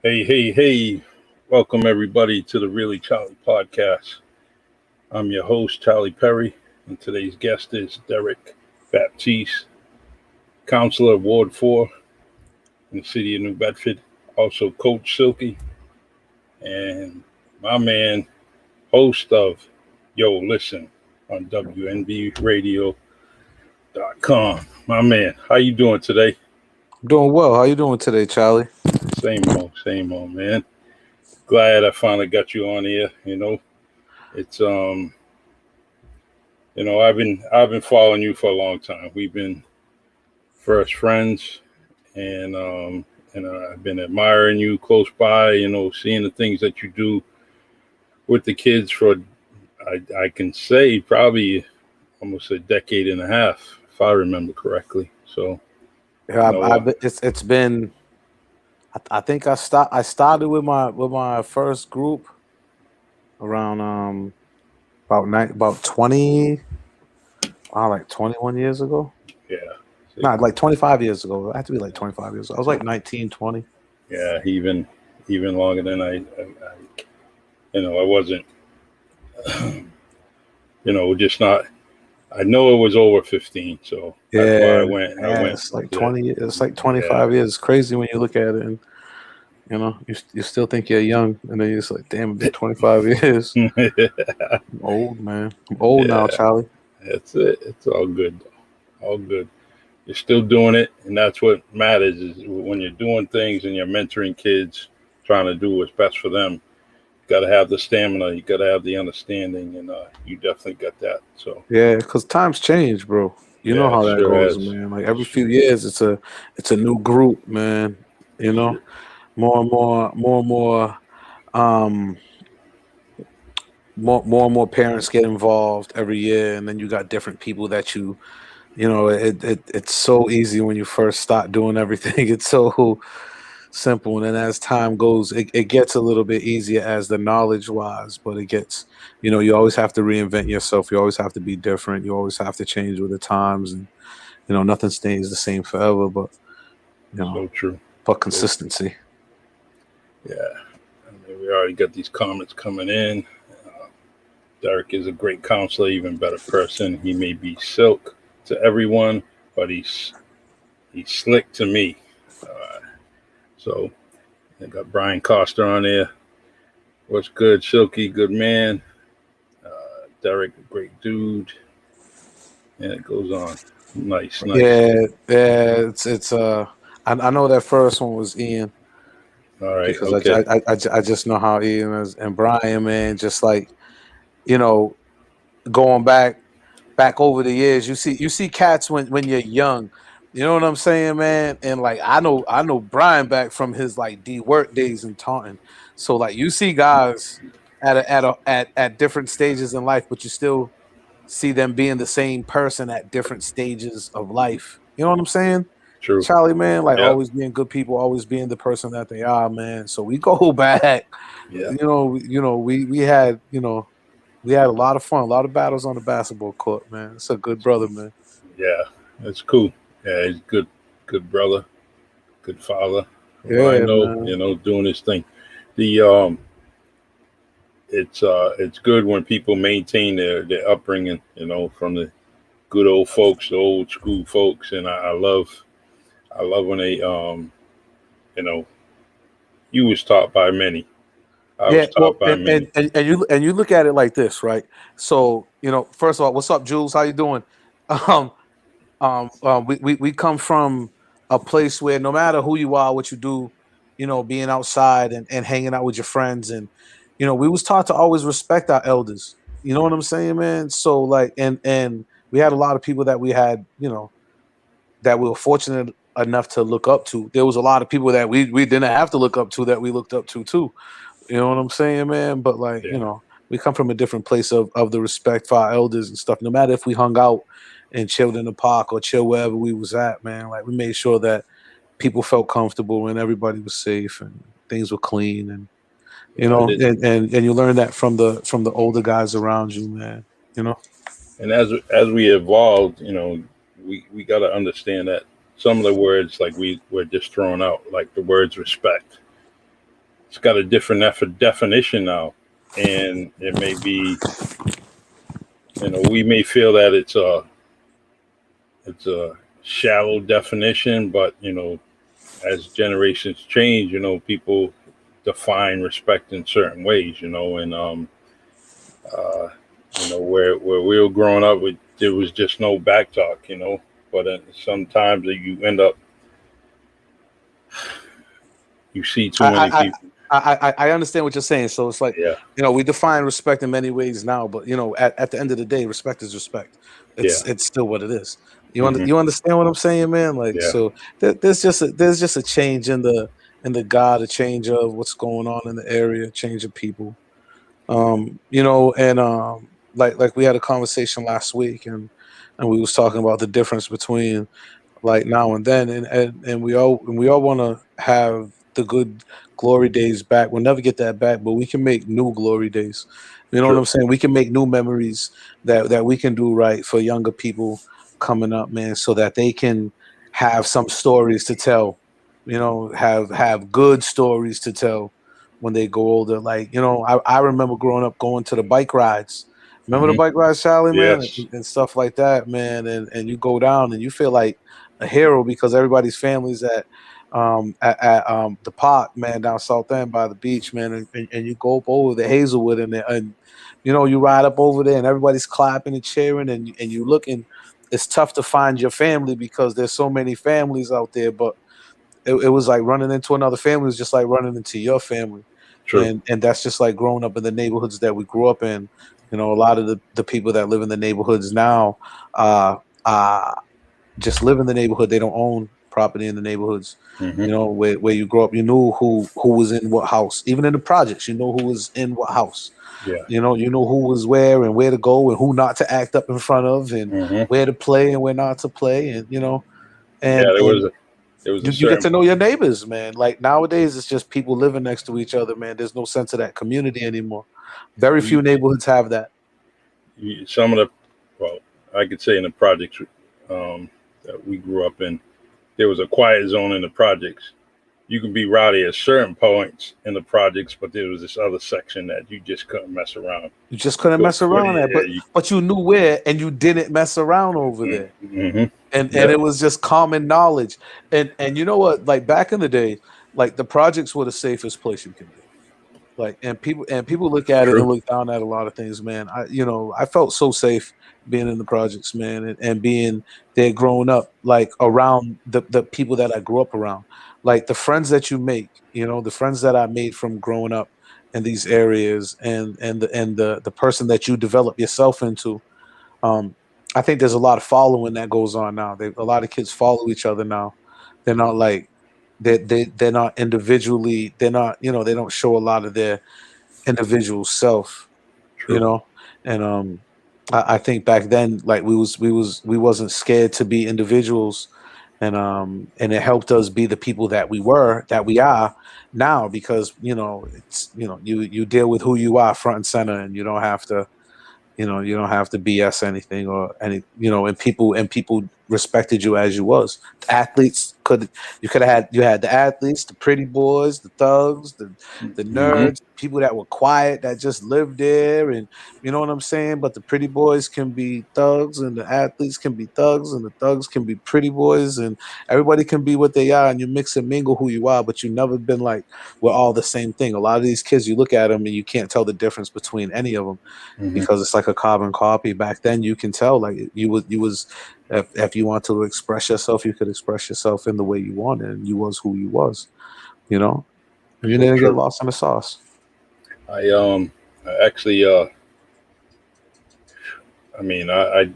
Hey, hey, hey. Welcome, everybody, to the Really Charlie podcast. I'm your host, Charlie Perry, and today's guest is Derek Baptiste, Councilor Ward 4 in the city of New Bedford, also Coach Silky, and my man, host of Yo Listen on WNBRadio.com. My man, how you doing today? I'm doing well. How you doing today, Charlie? Same old, man. Glad I finally got you on here. It's I've been following you for a long time. We've been first friends, and I've been admiring you close by. Seeing the things that you do with the kids for I can say probably almost a decade and a half, if I remember correctly. So Yeah, you know, it's been. I think I started with my first group around about 20 like 21 years ago. yeah, Not like 25 years ago. It had to be like 25 years ago. I was like 19, 20. yeah, even longer than I wasn't, just not. I know it was over 15, so that's why Yeah, I yeah. went. It's like Yeah, 20. It's like yeah. 25 years. It's crazy when you look at it, and you still think you're young, and then you're just like, damn, it's been 25 years. I'm old, man. I'm old now, Yeah, Charlie. that's it. It's all good. All good. You're still doing it, and that's what matters. Is when you're doing things and you're mentoring kids, trying to do what's best for them. You got to have the stamina. You got to have the understanding, and you definitely got that. So Yeah, because times change, bro. You yeah, know it how that sure goes, has. man. Like every few years, it's a new group, man. You know, more and more, um, more and more parents get involved every year, and then you got different people that it's so easy when you first start doing everything. It's so simple, and then as time goes, it gets a little bit easier as the knowledge wise, but it gets, you always have to reinvent yourself. You always have to be different. You always have to change with the times, and nothing stays the same forever. But you know, So true. but So true. consistency. Yeah. I mean, we already got these comments coming in. Uh, Derek is a great counselor, even better person. He may be silk to everyone, but he's slick to me. Uh, so I got Brian Coster on there. What's good, Silky? Good man. Derek, a great dude. And it goes on. Nice, nice. Yeah. I know that first one was Ian All right. because Okay. I just know how Ian is, and Brian, man, just like you know going back over the years. You see cats when you're young. You know what I'm saying, man? And like I know Brian back from his like D work days in Taunton. So like you see guys at different stages in life, but you still see them being the same person at different stages of life. You know what I'm saying? True. Charlie, man, like Yep. always being good people, always being the person that they are, man. So we go back. Yeah. We had a lot of fun, a lot of battles on the basketball court, man. It's a good brother, man. Yeah. It's cool. Yeah. He's good. Good brother. Good father. From what I Yeah, know, man. doing his thing. The it's good when people maintain their upbringing. From the good old folks, the old school folks, and I love when they you know you was taught by many. I was Yeah, taught well, by many. and you look at it like this, right? So, first of all, what's up, Jules? How you doing? Um, we come from a place where no matter who you are, what you do, being outside and hanging out with your friends, and we was taught to always respect our elders. You know what I'm saying, man? So like, and we had a lot of people that we had, that we were fortunate enough to look up to. There was a lot of people that we didn't have to look up to that we looked up to too. You know what I'm saying, man? But like, Yeah, we come from a different place of the respect for our elders and stuff. No matter if we hung out and chilled in the park or chill wherever we was at, man. Like we made sure that people felt comfortable and everybody was safe and things were clean and yeah, I did. and you learn that from the older guys around you, man. You know? And as we evolved, we got to understand that some of the words like we're just throwing out, like the words respect. it's got a different definition now, and it may be, we may feel that it's a shallow definition, but as generations change, people define respect in certain ways, and uh, where we were growing up, there was just no back talk, but sometimes you end up, you see too many people. I understand what you're saying. So it's like, Yeah, we define respect in many ways now, but at the end of the day, respect is respect. yeah, It's still what it is. hmm, You understand what I'm saying, man? Like, yeah, so there's just a change in the God, a change of what's going on in the area, change of people. And like we had a conversation last week, and we was talking about the difference between like now and then, and we all want to have the good glory days back. We'll never get that back, but we can make new glory days. You know what true. I'm saying? We can make new memories that we can do right for younger people coming up, man, so that they can have some stories to tell. Have good stories to tell when they go older. Like, I remember growing up going to the bike rides. Remember the Hmm. bike rides, Charlie, man, Yes, and stuff like that, man. And you go down and you feel like a hero because everybody's families at the park, man, down South End by the beach, man, and you go up over the Hazelwood and you ride up over there and everybody's clapping and cheering and you looking. It's tough to find your family because there's so many families out there, but it was like running into another family was just like running into your family, true. and that's just like growing up in the neighborhoods that we grew up in. A lot of the people that live in the neighborhoods now, uh, uh, just live in the neighborhood. They don't own property in the neighborhoods. Hmm. Where you grow up, you knew who was in what house. Even in the projects, you know who was in what house. Yeah. You know who was where and where to go and who not to act up in front of and Hmm. where to play and where not to play and Yeah, and and there was a you get certain. to know your neighbors, man. Like nowadays, it's just people living next to each other, man. There's no sense of that community anymore. Very you, few neighborhoods have that. some of the, well, I could say in the projects that we grew up in, there was a quiet zone in the projects. You can be rowdy at certain points in the projects, but there was this other section that you just couldn't mess around. You just couldn't mess around there, Yeah, but you knew where, and you didn't mess around over there. mm-hmm. And Yep. it was just common knowledge. And you know what? Like back in the day, like the projects were the safest place you can be. Like and people look at it and True. look down at a lot of things, man. I felt so safe being in the projects, man, and being there growing up, like around the people that I grew up around. Like the friends that you make, the friends that I made from growing up in these areas and the person that you develop yourself into. um, I think there's a lot of following that goes on now. A lot of kids follow each other now. They're not like they're not individually. They're not they don't show a lot of their individual self. You True. know, and I think back then like we wasn't scared to be individuals, and it helped us be the people that we are now because it's you deal with who you are front and center, and you don't have to BS anything or any, and people respected you as you was. The athletes you had the athletes, the pretty boys, the thugs, the Hmm. nerds, people that were quiet that just lived there, and you know what I'm saying. But the pretty boys can be thugs, and the athletes can be thugs, and the thugs can be pretty boys, and everybody can be what they are, and you mix and mingle who you are. But you never been like we're all the same thing. A lot of these kids, you look at them and you can't tell the difference between any of them Hmm. because it's like a carbon copy. Back then, you can tell like you was if you want to express yourself, you could express yourself in the way you wanted, and you was who you was. You know, you So didn't get true. lost in the sauce. I actually I mean I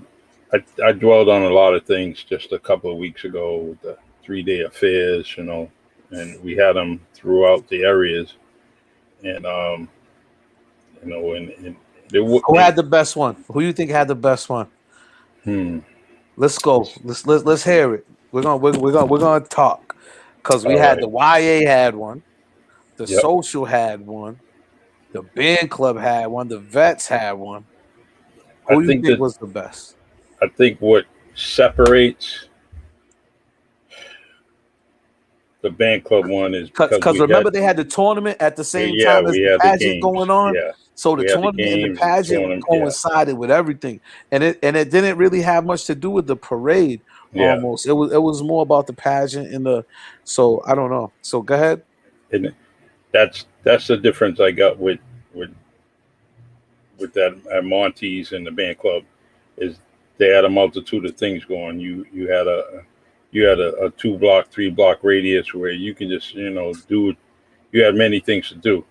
dwelled on a lot of things just a couple of weeks ago with the 3-day affairs, and we had them throughout the areas, and and there Who had the best one? Who you think had the best one? hmm, Let's go. Let's hear it. We're gonna talk because we all had right, the YA had one, the yep. social had one, the band club had one, the vets had one. I Who you think think that was the best? I think what separates the band club one is because remember they had the tournament at the same time as we the had pageant the games. going on. Yeah. So the We had the tournament and the games, pageant coincided with everything, and it didn't really have much to do with the parade. Yeah. Almost, it was more about the pageant and the. So I don't know. So go ahead. And that's the difference I got with that at Monty's and the band club is they had a multitude of things going. You had a 2-block, 3-block radius where you can just do. You had many things to do.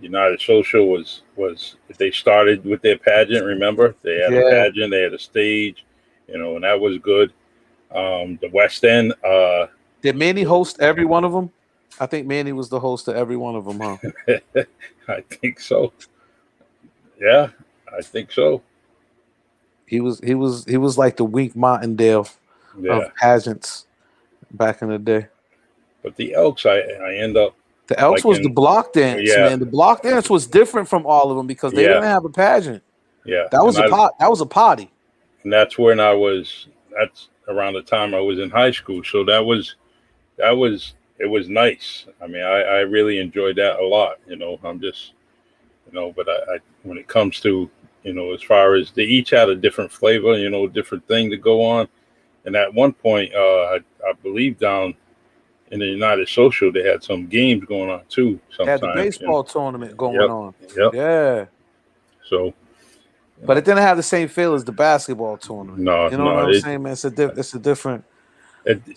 United Social was they started with their pageant. Remember, they had a pageant, they had a stage, and that was good. The West End. Did Manny host every one of them? I think Manny was the host of every one of them, huh? I think so. Yeah, I think so. He was like the Wink Martindale of pageants back in the day. But the Elks, I end up. The Elks was the block dance, man. The block dance was different from all of them because they didn't have a pageant. Yeah, that was that was a party. And that's when that's around the time I was in high school. So it was nice. I mean, I really enjoyed that a lot. I'm just, but I when it comes to, as far as they each had a different flavor, different thing to go on. And at one point, I believe down in the United Social, they had some games going on too. Sometimes they had the baseball tournament going on. Yep. Yeah. So, but it didn't have the same feel as the basketball tournament. No, what I'm saying, man. It's a different.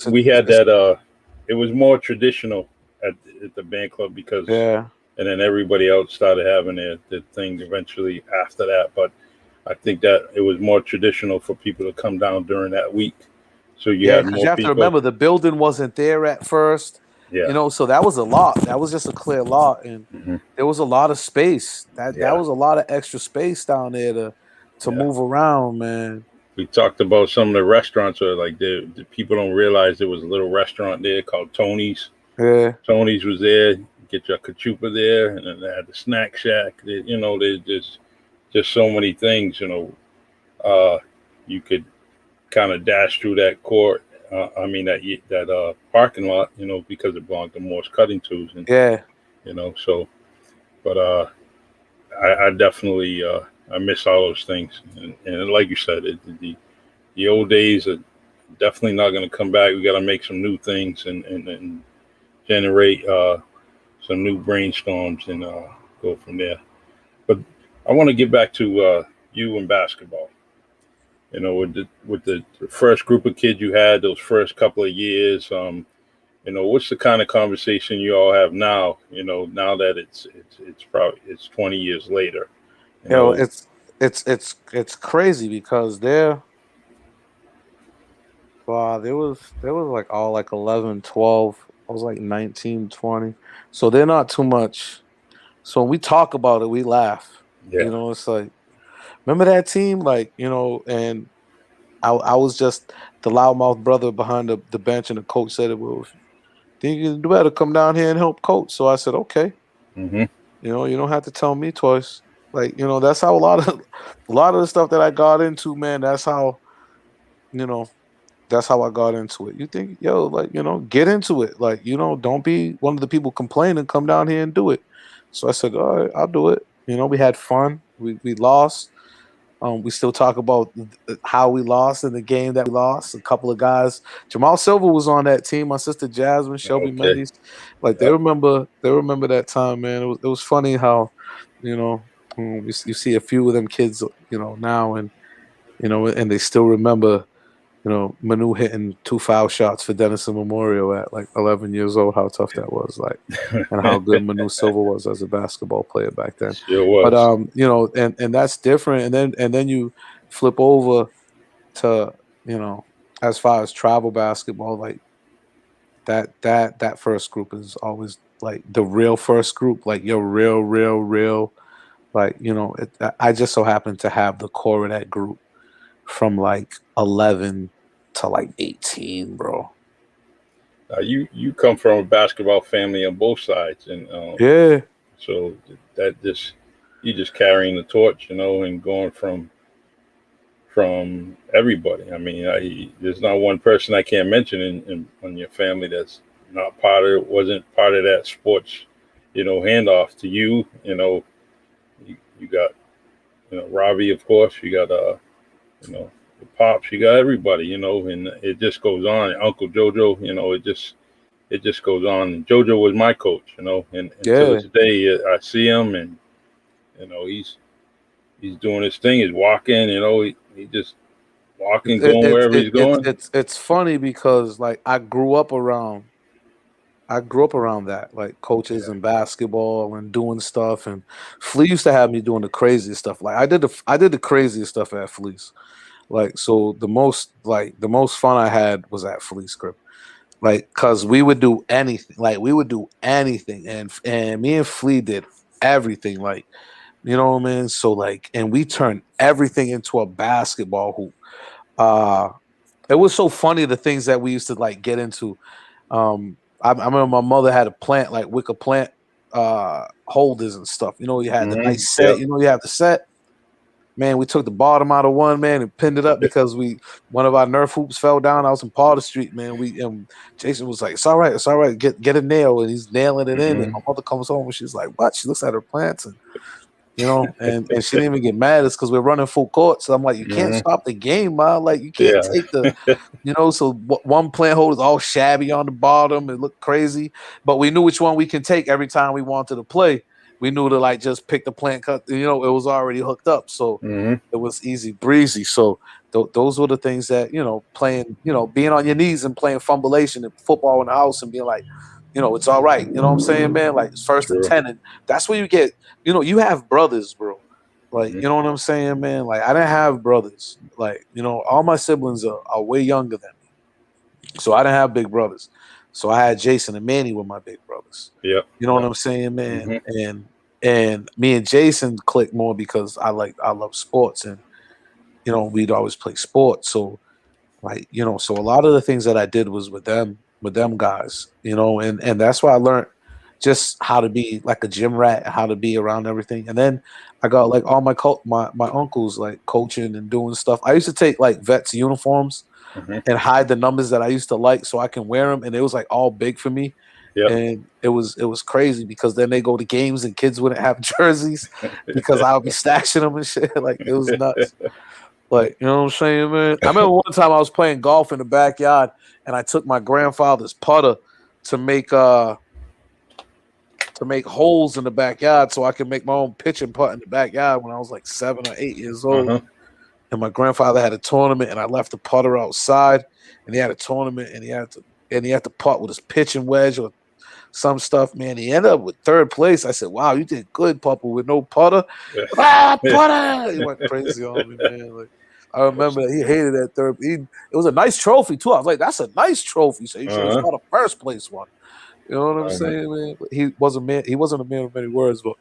We had that. It was more traditional at the band club because. And then everybody else started having their thing eventually after that. But I think that it was more traditional for people to come down during that week. So you had more people. You have to remember the building wasn't there at first. Yeah. So that was a lot. That was just a clear lot. And there was a lot of space. That was a lot of extra space down there to move around, man. We talked about some of the restaurants where like the people don't realize there was a little restaurant there called Tony's. Yeah. Tony's was there. Get your cachupa there, and then they had the snack shack. There's just so many things. You could kind of dash through that court. That parking lot. Because it belonged to Morse Cutting Tools. And, So, but I definitely I miss all those things. And like you said, the old days are definitely not going to come back. We got to make some new things and generate. Some new brainstorms and go from there. But I want to get back to you and basketball. With the first group of kids you had, those first couple of years, what's the kind of conversation you all have now? Now that it's 20 years later. It's crazy because there was like all like 11, 12. I was like 19, 20. So they're not too much. So when we talk about it, we laugh. Yeah. It's like, remember that team? Like, and I was just the loudmouth brother behind the bench, and the coach said, well, if you think you can do better, come down here and help coach. So I said, okay. Mm-hmm. You don't have to tell me twice. Like, that's how a lot of the stuff that I got into, man, that's how I got into it. You think, get into it. Like, don't be one of the people complaining. Come down here and do it. So I said, all right, I'll do it. We had fun. We lost. We still talk about how we lost in the game that we lost. A couple of guys, Jamal Silver was on that team. My sister Jasmine, Shelby Mendes, they remember that time, man. It was funny how, you see a few of them kids, now and they still remember. Manu hitting 2 foul shots for Denison Memorial at like 11 years old, how tough that was, like, and how good Manu Silva was as a basketball player back then. Sure was. But and that's different. And then you flip over to, as far as travel basketball, like that first group is always like the real first group, like your real, like, I just so happen to have the core of that group from like 11 to like 18, bro. You come from a basketball family on both sides, and so that you just carrying the torch, and going from from everybody. I mean, there's not one person I can't mention in your family that's not wasn't part of that sports, handoff to you. You got, Robbie, of course. You got, the pops. You got everybody, and it just goes on. Uncle Jojo, it just goes on. And Jojo was my coach, and to Yeah. this day, I see him, and he's doing his thing. He's walking, he just walking, going wherever he's going. It's funny because like I grew up around that, like coaches Yeah. and basketball and doing stuff. And Flea used to have me doing the craziest stuff. Like I did the craziest stuff at Fleece. Like so the most fun I had was at Fleece Grip. Like cause we would do anything. Like we would do anything. And me and Flea did everything. Like, you know what I mean? So like, and we turned everything into a basketball hoop. Uh it was so funny the things that we used to like get into. I remember my mother had a plant like wicker plant holders and stuff. You had the nice set. Yep. You have the set. Man, we took the bottom out of one, man, and pinned it up because one of our Nerf hoops fell down. I was in Potter Street, man. Jason was like, it's all right, get a nail, and he's nailing it in. And my mother comes home and she's like, what? She looks at her plants and and she didn't even get mad. It's because we're running full court. So I'm like, you can't stop the game, man. Like you can't take the, So one plant holder is all shabby on the bottom. It looked crazy, but we knew which one we can take every time we wanted to play. We knew to like just pick the plant cut. It was already hooked up, so it was easy breezy. So those were the things that playing, being on your knees and playing fumbleation and football in the house and being like, it's all right. You know what I'm saying, man? Like it's 1st and 10, and that's where you get. You have brothers, bro. Like, you know what I'm saying, man? Like, I didn't have brothers. Like, all my siblings are way younger than me. So I didn't have big brothers. So I had Jason and Manny were my big brothers. Yep. You know what I'm saying, man? And me and Jason clicked more because I love sports and we'd always play sports. So like, so a lot of the things that I did was with them guys, and that's why I learned just how to be like a gym rat, how to be around everything. And then I got like all my uncles like coaching and doing stuff. I used to take like vets uniforms and hide the numbers that I used to like so I can wear them. And it was like all big for me. Yep. And it was crazy because then they go to games and kids wouldn't have jerseys because I would be stashing them and shit. Like it was nuts. Like, you know what I'm saying, man? I remember one time I was playing golf in the backyard and I took my grandfather's putter to make holes in the backyard so I could make my own pitch and putt in the backyard when I was like 7 or 8 years old. And my grandfather had a tournament and I left the putter outside and he had a tournament and he had to putt with his pitching wedge or some stuff, man. He ended up with 3rd place. I said, wow, you did good, Papa, with no putter. Putter! He went crazy on me, man. Like, I remember he hated that 3rd. It was a nice trophy, too. I was like, that's a nice trophy. So he should have got a 1st place one. You know what I'm saying, man? But he wasn't a man of many words, but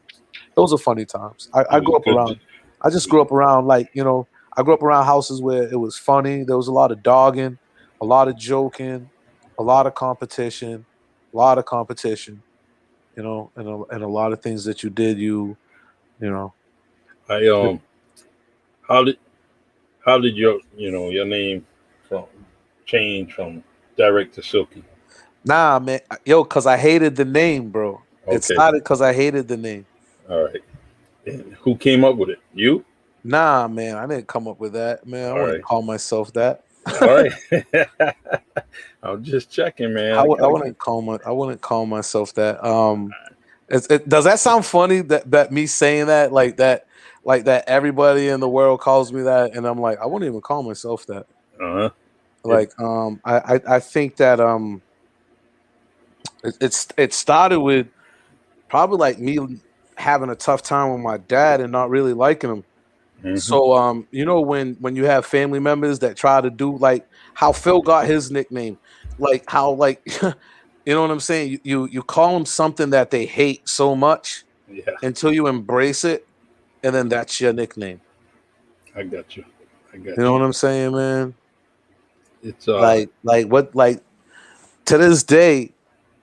those are funny times. I grew up around. I just grew up around like, I grew up around houses where it was funny. There was a lot of dogging, a lot of joking, a lot of competition, and a lot of things that you did, How did your name change from Derek to Silky? Nah, man, because I hated the name, bro. Okay. It started because I hated the name. All right. And who came up with it? You? Nah, man, I didn't come up with that, man. I wouldn't call myself that. All right. I'm just checking, man. I wouldn't call myself that. Does that sound funny that me saying that like that everybody in the world calls me that and I'm like I wouldn't even call myself that. Like I think that it started with probably like me having a tough time with my dad and not really liking him. So when you have family members that try to do like how Phil got his nickname, like how like you know what I'm saying? You call them something that they hate so much until you embrace it, and then that's your nickname. I got you. You know what I'm saying, man? It's like to this day,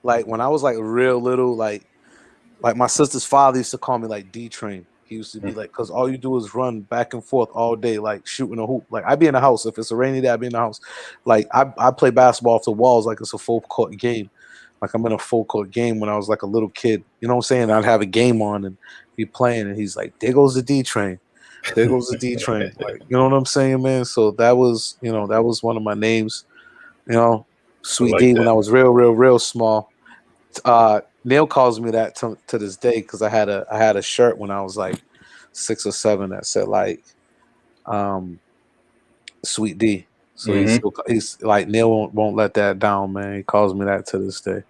like when I was like real little, like my sister's father used to call me like D Train. He used to be like, because all you do is run back and forth all day, like shooting a hoop. Like I'd be in the house. If it's a rainy day, I'd be in the house. Like I play basketball off the walls like it's a full court game. Like I'm in a full court game when I was like a little kid. You know what I'm saying? I'd have a game on and be playing, and he's like, there goes the D train. There goes the D train. Like, you know what I'm saying, man? So that was one of my names. You know, Sweet like D that. when I was real small. Neil calls me that to this day because I had a shirt when I was like 6 or 7 that said like Sweet D. So he's like Neil won't let that down, man. He calls me that to this day.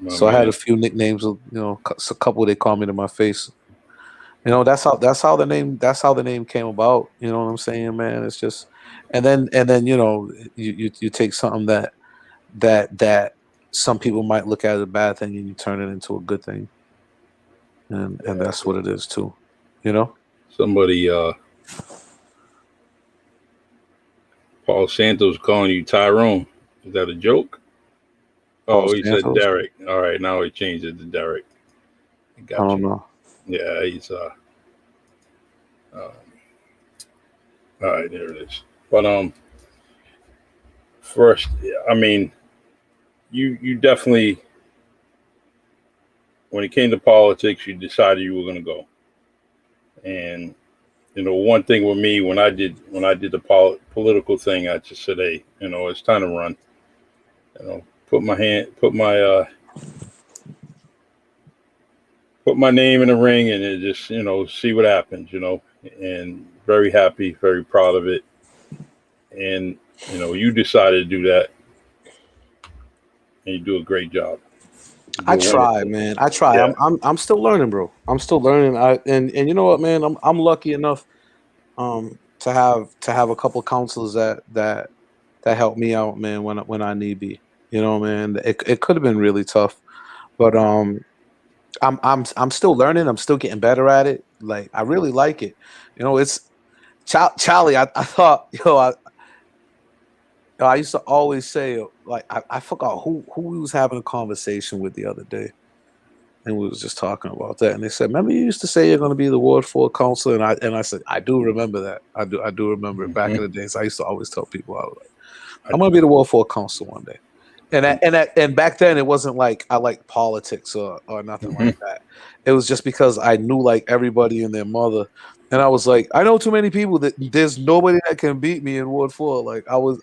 So I had a few nicknames, you know, a couple they call me to my face. You know, that's how the name came about. You know what I'm saying, man? It's just, and then you know, you take something that some people might look at as a bad thing and you turn it into a good thing, and that's what it is too. You know, Somebody, Paul Santos calling you Tyrone. Is that a joke? Paul Oh, he said Santos. Derek. All right, now he changed it to Derek. I don't know. Yeah, he's all right, there it is. But first, I mean, you definitely, when it came to politics, you decided you were going to go. And you know, one thing with me when I did the political thing, I just said, hey, you know, it's time to run. You know, put my name in the ring, and it just, you know, see what happens. You know, and very happy, very proud of it. And you know, you decided to do that, and you do a great job. I try, man. I try. Yeah. I'm still learning, bro. I'm still learning. And you know what, man? I'm lucky enough to have a couple counselors that help me out, man, when I need be. You know, man. It could have been really tough, but I'm still learning. I'm still getting better at it. Like I really like it. You know, it's Charlie. I thought, I used to always say, like, I forgot who we was having a conversation with the other day, and we was just talking about that. And they said, "Remember, you used to say you're going to be the Ward 4 counselor?" And I said, "I do remember that. I do remember it back in the days. I used to always tell people, I was like, I'm going to be the Ward 4 counselor one day." And back then it wasn't like I liked politics or nothing like that. It was just because I knew like everybody and their mother, and I was like, I know too many people that there's nobody that can beat me in Ward 4. Like I would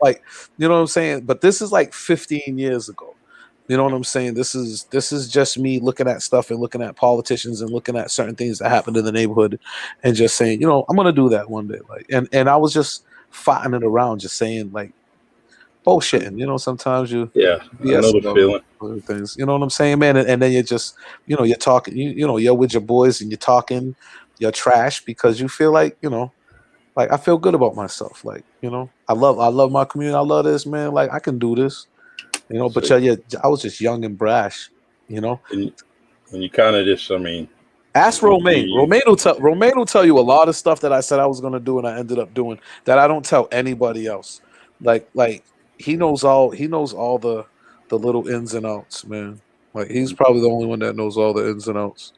like, you know what I'm saying. But this is like 15 years ago. You know what I'm saying? This is just me looking at stuff and looking at politicians and looking at certain things that happened in the neighborhood, and just saying, you know, I'm gonna do that one day. Like, and I was just fighting it around, just saying like bullshitting. You know, sometimes you Yeah, I know BS the feeling. other things. You know what I'm saying, man? And then you're just, you know, you're talking. You know, you're with your boys and you're talking. You're trash because you feel like, you know, like I feel good about myself. Like, you know, I love my community. I love this, man. Like I can do this. You know, but So, yeah, I was just young and brash. You know. and you kind of just, I mean, Ask Romaine. you, Romaine will tell you a lot of stuff that I said I was gonna do and I ended up doing that I don't tell anybody else. Like he knows all the little ins and outs, man. Like he's probably the only one that knows all the ins and outs.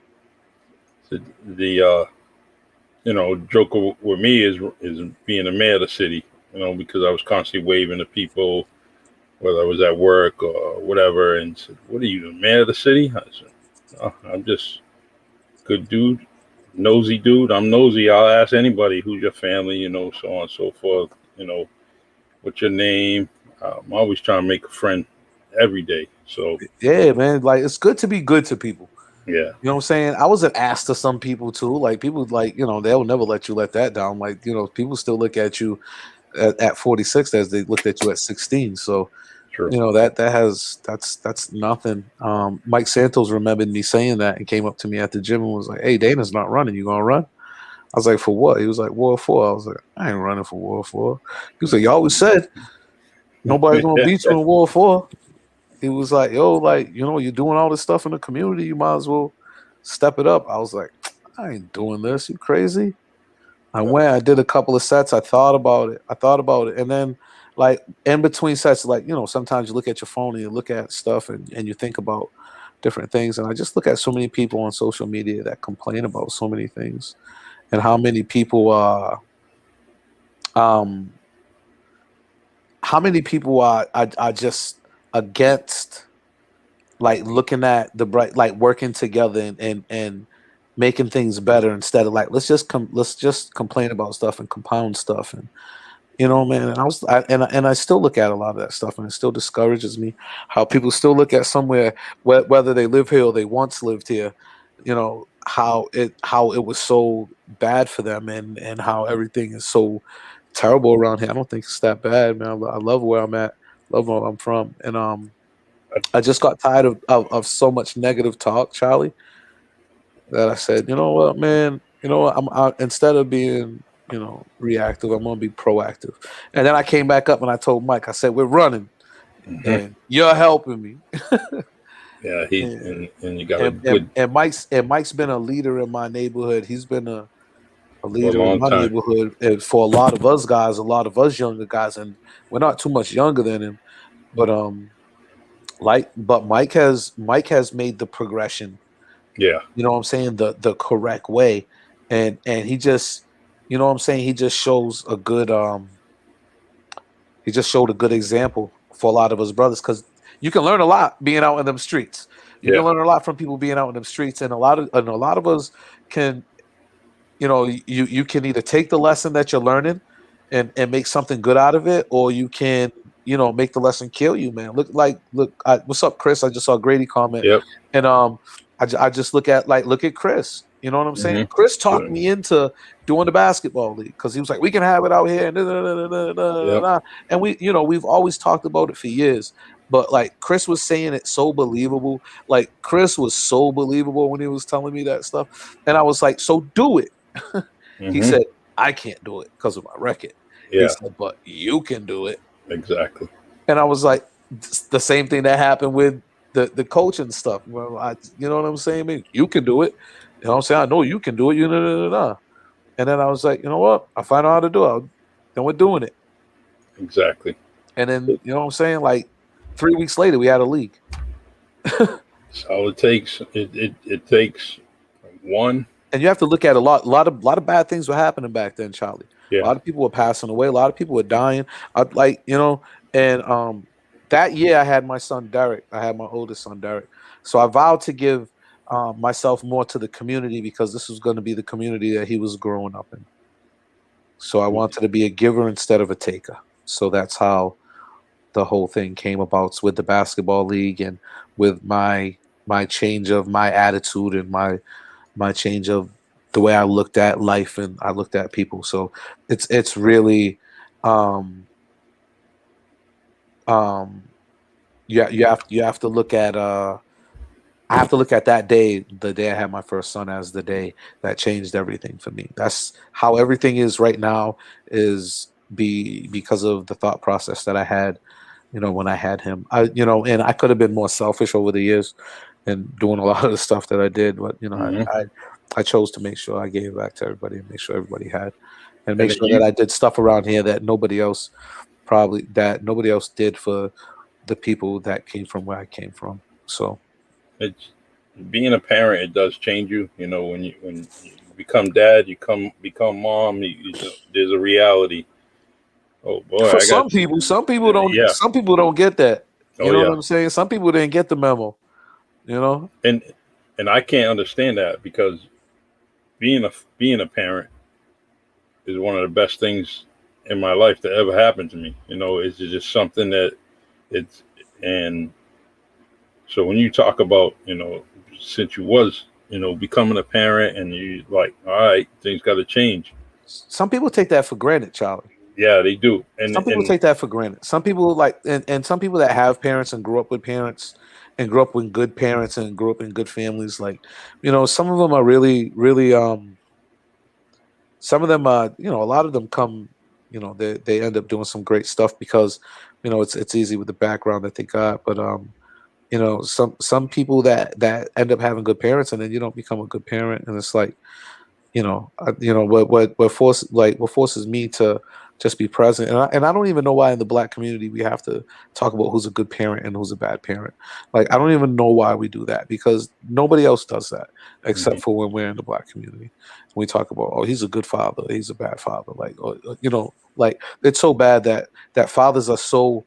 the you know, joke with me is being the mayor of the city. You know, because I was constantly waving to people, whether I was at work or whatever, and said, "What are you, the mayor of the city?" I said, "Oh, I'm just good dude, nosy dude. I'm nosy. I'll ask anybody who's your family, you know, so on and so forth. You know, what's your name?" I'm always trying to make a friend every day. So Yeah, man. Like it's good to be good to people. yeah, You know what I'm saying? I was an ass to some people too. Like people like, you know, they'll never let you let that down. Like, you know, people still look at you at 46 as they looked at you at 16. So, true. you know, that's nothing. Mike Santos remembered me saying that and came up to me at the gym and was like, "Hey, Dana's not running. You gonna run?" I was like, "For what?" He was like, "War 4." I was like, "I ain't running for War 4." He was like, "You always said nobody's gonna beat you in War 4." He was like, "Yo, like, you know, you're doing all this stuff in the community. You might as well step it up." I was like, "I ain't doing this. You crazy?" I went, I did a couple of sets. I thought about it. And then like in between sets, like, you know, sometimes you look at your phone and you look at stuff and you think about different things. And I just look at so many people on social media that complain about so many things, and how many people um are just against, like, looking at the bright, like, working together and making things better, instead of like, let's just complain about stuff and compound stuff. And man, and I still look at a lot of that stuff, and it still discourages me how people still look at somewhere, whether they live here or they once lived here, how it was so bad for them, and how everything is so terrible around here. I don't think it's that bad, man. I love where I'm at, love where I'm from, and I just got tired of so much negative talk, Charlie, that I said, you know what, man, instead of being, reactive, I'm gonna be proactive. And then I came back up and I told Mike, I said, we're running, and you're helping me. Yeah, and you got a And, good Mike's been a leader in my neighborhood. He's been a for a leader in long my time. neighborhood, and for a lot of us guys, a lot of us younger guys, and we're not too much younger than him, but Mike has made the progression, Yeah, what I'm saying, the correct way. And he just, what I'm saying, he just showed a good example for a lot of us brothers, because you can learn a lot being out in them streets. You can yeah, learn a lot from people being out in them streets, and a lot of us can, you can either take the lesson that you're learning and make something good out of it, or you can, make the lesson kill you, man. What's up, Chris? I just saw Grady comment, yep. and I just look at Chris. You know what I'm saying? hmm Chris talked Good. me into doing the basketball league, because he was like, we can have it out here, and Yep. and we've always talked about it for years. But like, Chris was saying it so believable. Like, Chris was so believable when he was telling me that stuff, and I was like, so do it. He hmm said, I can't do it because of my record. He Yeah, said, but you can do it. exactly. And I was like, the same thing that happened with the coaching stuff. Well, you know what I'm saying? Man, you can do it. You know what I'm saying? I know you can do it. And then I was like, you know what? I find out how to do it. Then we're doing it. Exactly. And then, you know what I'm saying? Like, 3 weeks later, we had a league. That's all it takes. It takes one. And you have to look at a lot of bad things were happening back then, Charlie. A Yeah. lot of people were passing away. A lot of people were dying. And that year I had my son Derek. I had my oldest son Derek. So I vowed to give myself more to the community, because this was going to be the community that he was growing up in. So I wanted to be a giver instead of a taker. So that's how the whole thing came about, with the basketball league, and with my change of my attitude, and my change of the way I looked at life and I looked at people. So it's really um you have to look at I have to look at that day, the day I had my first son, as the day that changed everything for me. That's how everything is right now, is because of the thought process that I had, when I had him. And I could have been more selfish over the years and doing a lot of the stuff that I did, but hmm I chose to make sure I gave back to everybody, and make sure everybody had, and And make then sure that I did stuff around here that nobody else did for the people that came from where I came from. So it's being a parent. It does change you. When you become dad, you become mom. There's a reality. Oh boy, for I got. some people don't Yeah. some people don't get that. Oh You know what yeah. I'm saying? Some people didn't get the memo. You know, And I can't understand that, because being a parent is one of the best things in my life that ever happened to me. It's just something that it's and so when you talk about, since you was, becoming a parent, and you like, all right, things got to change. some people take that for granted, Charlie. Yeah, they do. And Some people and take that for granted. Some people and some people that have parents and grew up with parents and grew up with good parents and grew up in good families, like, some of them are really, really, some of them, a lot of them come, they end up doing some great stuff, because, it's easy with the background that they got. But, some people that end up having good parents, and then you don't become a good parent, and it's like, what forces me just be present. And I don't even know why in the Black community we have to talk about who's a good parent and who's a bad parent. Like, I don't even know why we do that, because nobody else does that Hmm. except for when we're in the Black community. We talk about, oh, he's a good father, he's a bad father. Like, like, it's so bad that fathers are so,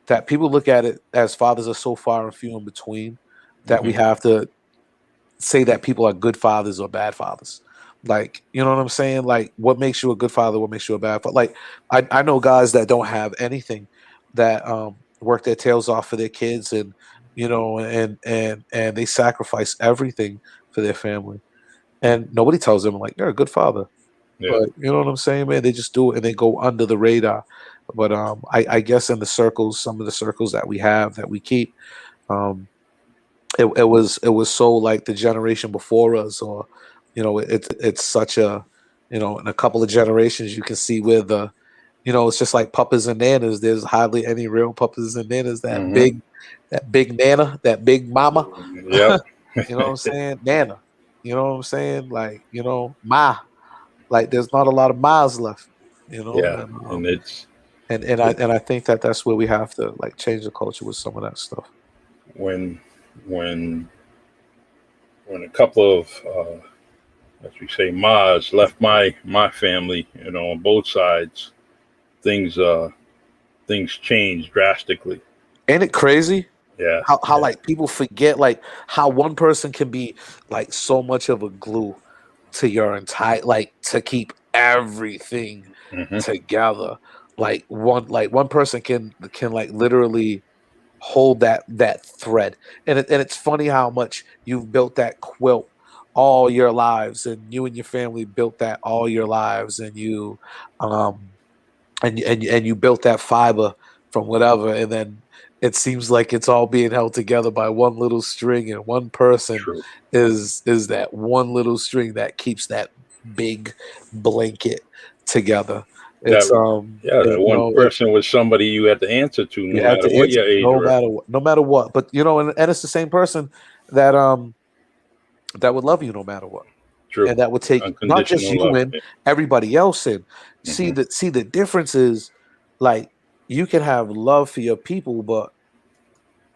that people look at it as fathers are so far and few in between, that we Hmm. have to say that people are good fathers or bad fathers. Like, you know what I'm saying? Like, what makes you a good father? What makes you a bad father? Like, I know guys that don't have anything, that work their tails off for their kids, and and they sacrifice everything for their family, and nobody tells them like you're a good father. Yeah. But you know what I'm saying, man? They just do it and they go under the radar. But I guess in the circles, some of the circles that we have, that we keep, um, it was so like the generation before us, or it's such a, in a couple of generations you can see where the, it's just like papas and nanas. There's hardly any real papas and nanas. Hmm. That big nana, that big mama. Yep. You know what I'm saying? Nana. You know what I'm saying? Like, ma. Like, there's not a lot of miles left. Yeah, And and it's I think that that's where we have to like change the culture with some of that stuff. when when when a couple of as we say, Mars left my family, on both sides, things things changed drastically. Ain't it crazy? Yeah, How yeah. like people forget like how one person can be like so much of a glue to your entire, like, to keep everything Hmm. together. Like one person can like literally hold that thread. And it's funny how much you've built that quilt all your lives, and you and your family built that all your lives, and um you built that fiber from whatever, and then it seems like it's all being held together by one little string, and one person True. is that one little string that keeps that big blanket together. That It's yeah, that one person was somebody you had to answer to, you no have matter to what answer your age no were. matter what, no matter what. But and it's the same person that that would love you no matter what, True. and that would take not just Unconditional you love. in, everybody else in. Hmm. See the difference is, like, you can have love for your people, but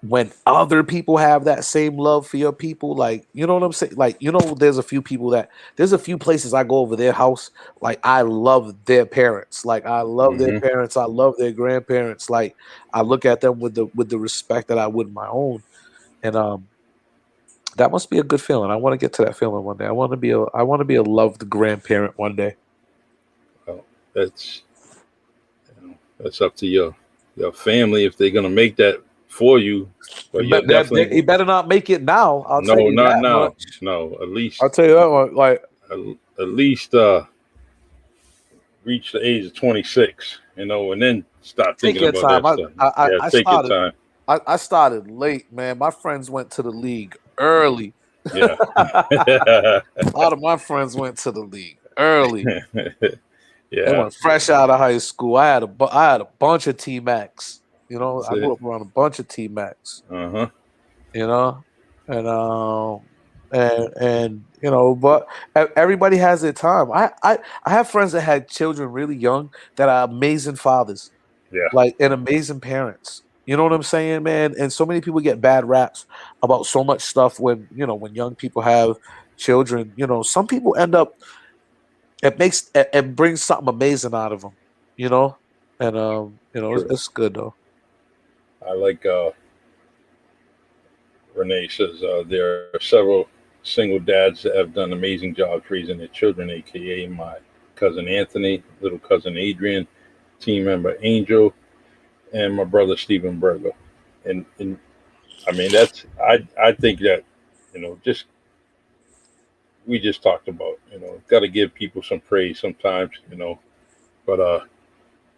when other people have that same love for your people, like, you know what I'm saying? Like, there's a few places I go over their house, like, I love their parents. Like, I love their Hmm. parents, I love their grandparents. Like, I look at them with the respect that I would my own. And that must be a good feeling. I want to get to that feeling one day. I want to be a loved grandparent one day. Well, that's that's up to your family if they're gonna make that for you. But you're But definitely he better not make it now. I'll tell no, you not that now. much. No, at I'll least tell you that much. Like, at, at least reach the age of 26, and then start take thinking your about time. that I stuff. I I Yeah, I take your started time. I started late, man. My friends went to the league early. Yeah. A lot of my friends went to the league early. They Yeah. went fresh out of high school. I had a bunch of T Max. That's I grew it. up around a bunch of T Max. Uh-huh. You know, and but everybody has their time. I have friends that had children really young that are amazing fathers, Yeah. like, and amazing parents. You know what I'm saying, man? And so many people get bad raps about so much stuff when young people have children. Some people end up, it brings something amazing out of them. You know, and True. it's good though. I like Renee says there are several single dads that have done amazing jobs raising their children, aka my cousin Anthony, little cousin Adrian, team member Angel, and my brother Stephen Berger. And I mean that's I think that, just we just talked about, got to give people some praise sometimes, but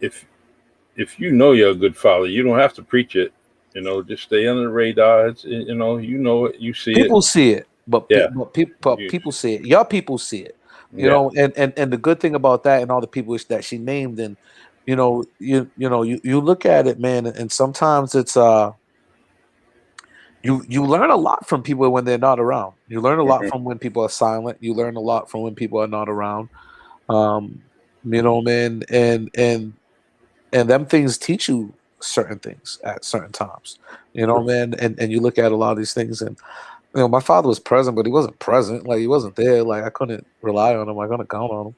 if you know you're a good father, you don't have to preach it. Just stay under the radar. It's, it, you see it. People see it, Yeah. but You, people see it. Your people see it. yeah. And the good thing about that, and all the people that she named, and you look at it, man, and sometimes it's you learn a lot from people when they're not around. You learn a lot Hmm. from when people are silent. You learn a lot from when people are not around. Um, You know, man, and them things teach you certain things at certain times. You know, True. man, and you look at a lot of these things, and my father was present, but he wasn't present. Like he wasn't there. Like I couldn't rely on him. I couldn't count on him.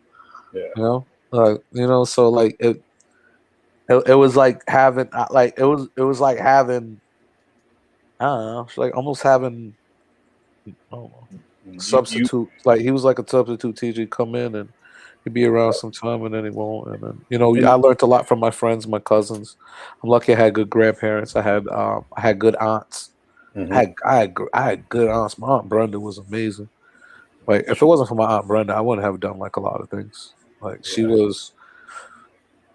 Yeah. So like it was like having it was like having I don't know, it's like almost having I don't know You substitute. Like he was like a substitute teacher. He'd come in and he'd be around sometime, and then he won't. And then I and learned a lot from my friends, my cousins. I'm lucky I had good grandparents. I had good aunts. mhm. I had good aunts. My aunt Brenda was amazing. Like if it wasn't for my aunt Brenda, I wouldn't have done like a lot of things. Like she Yeah. was,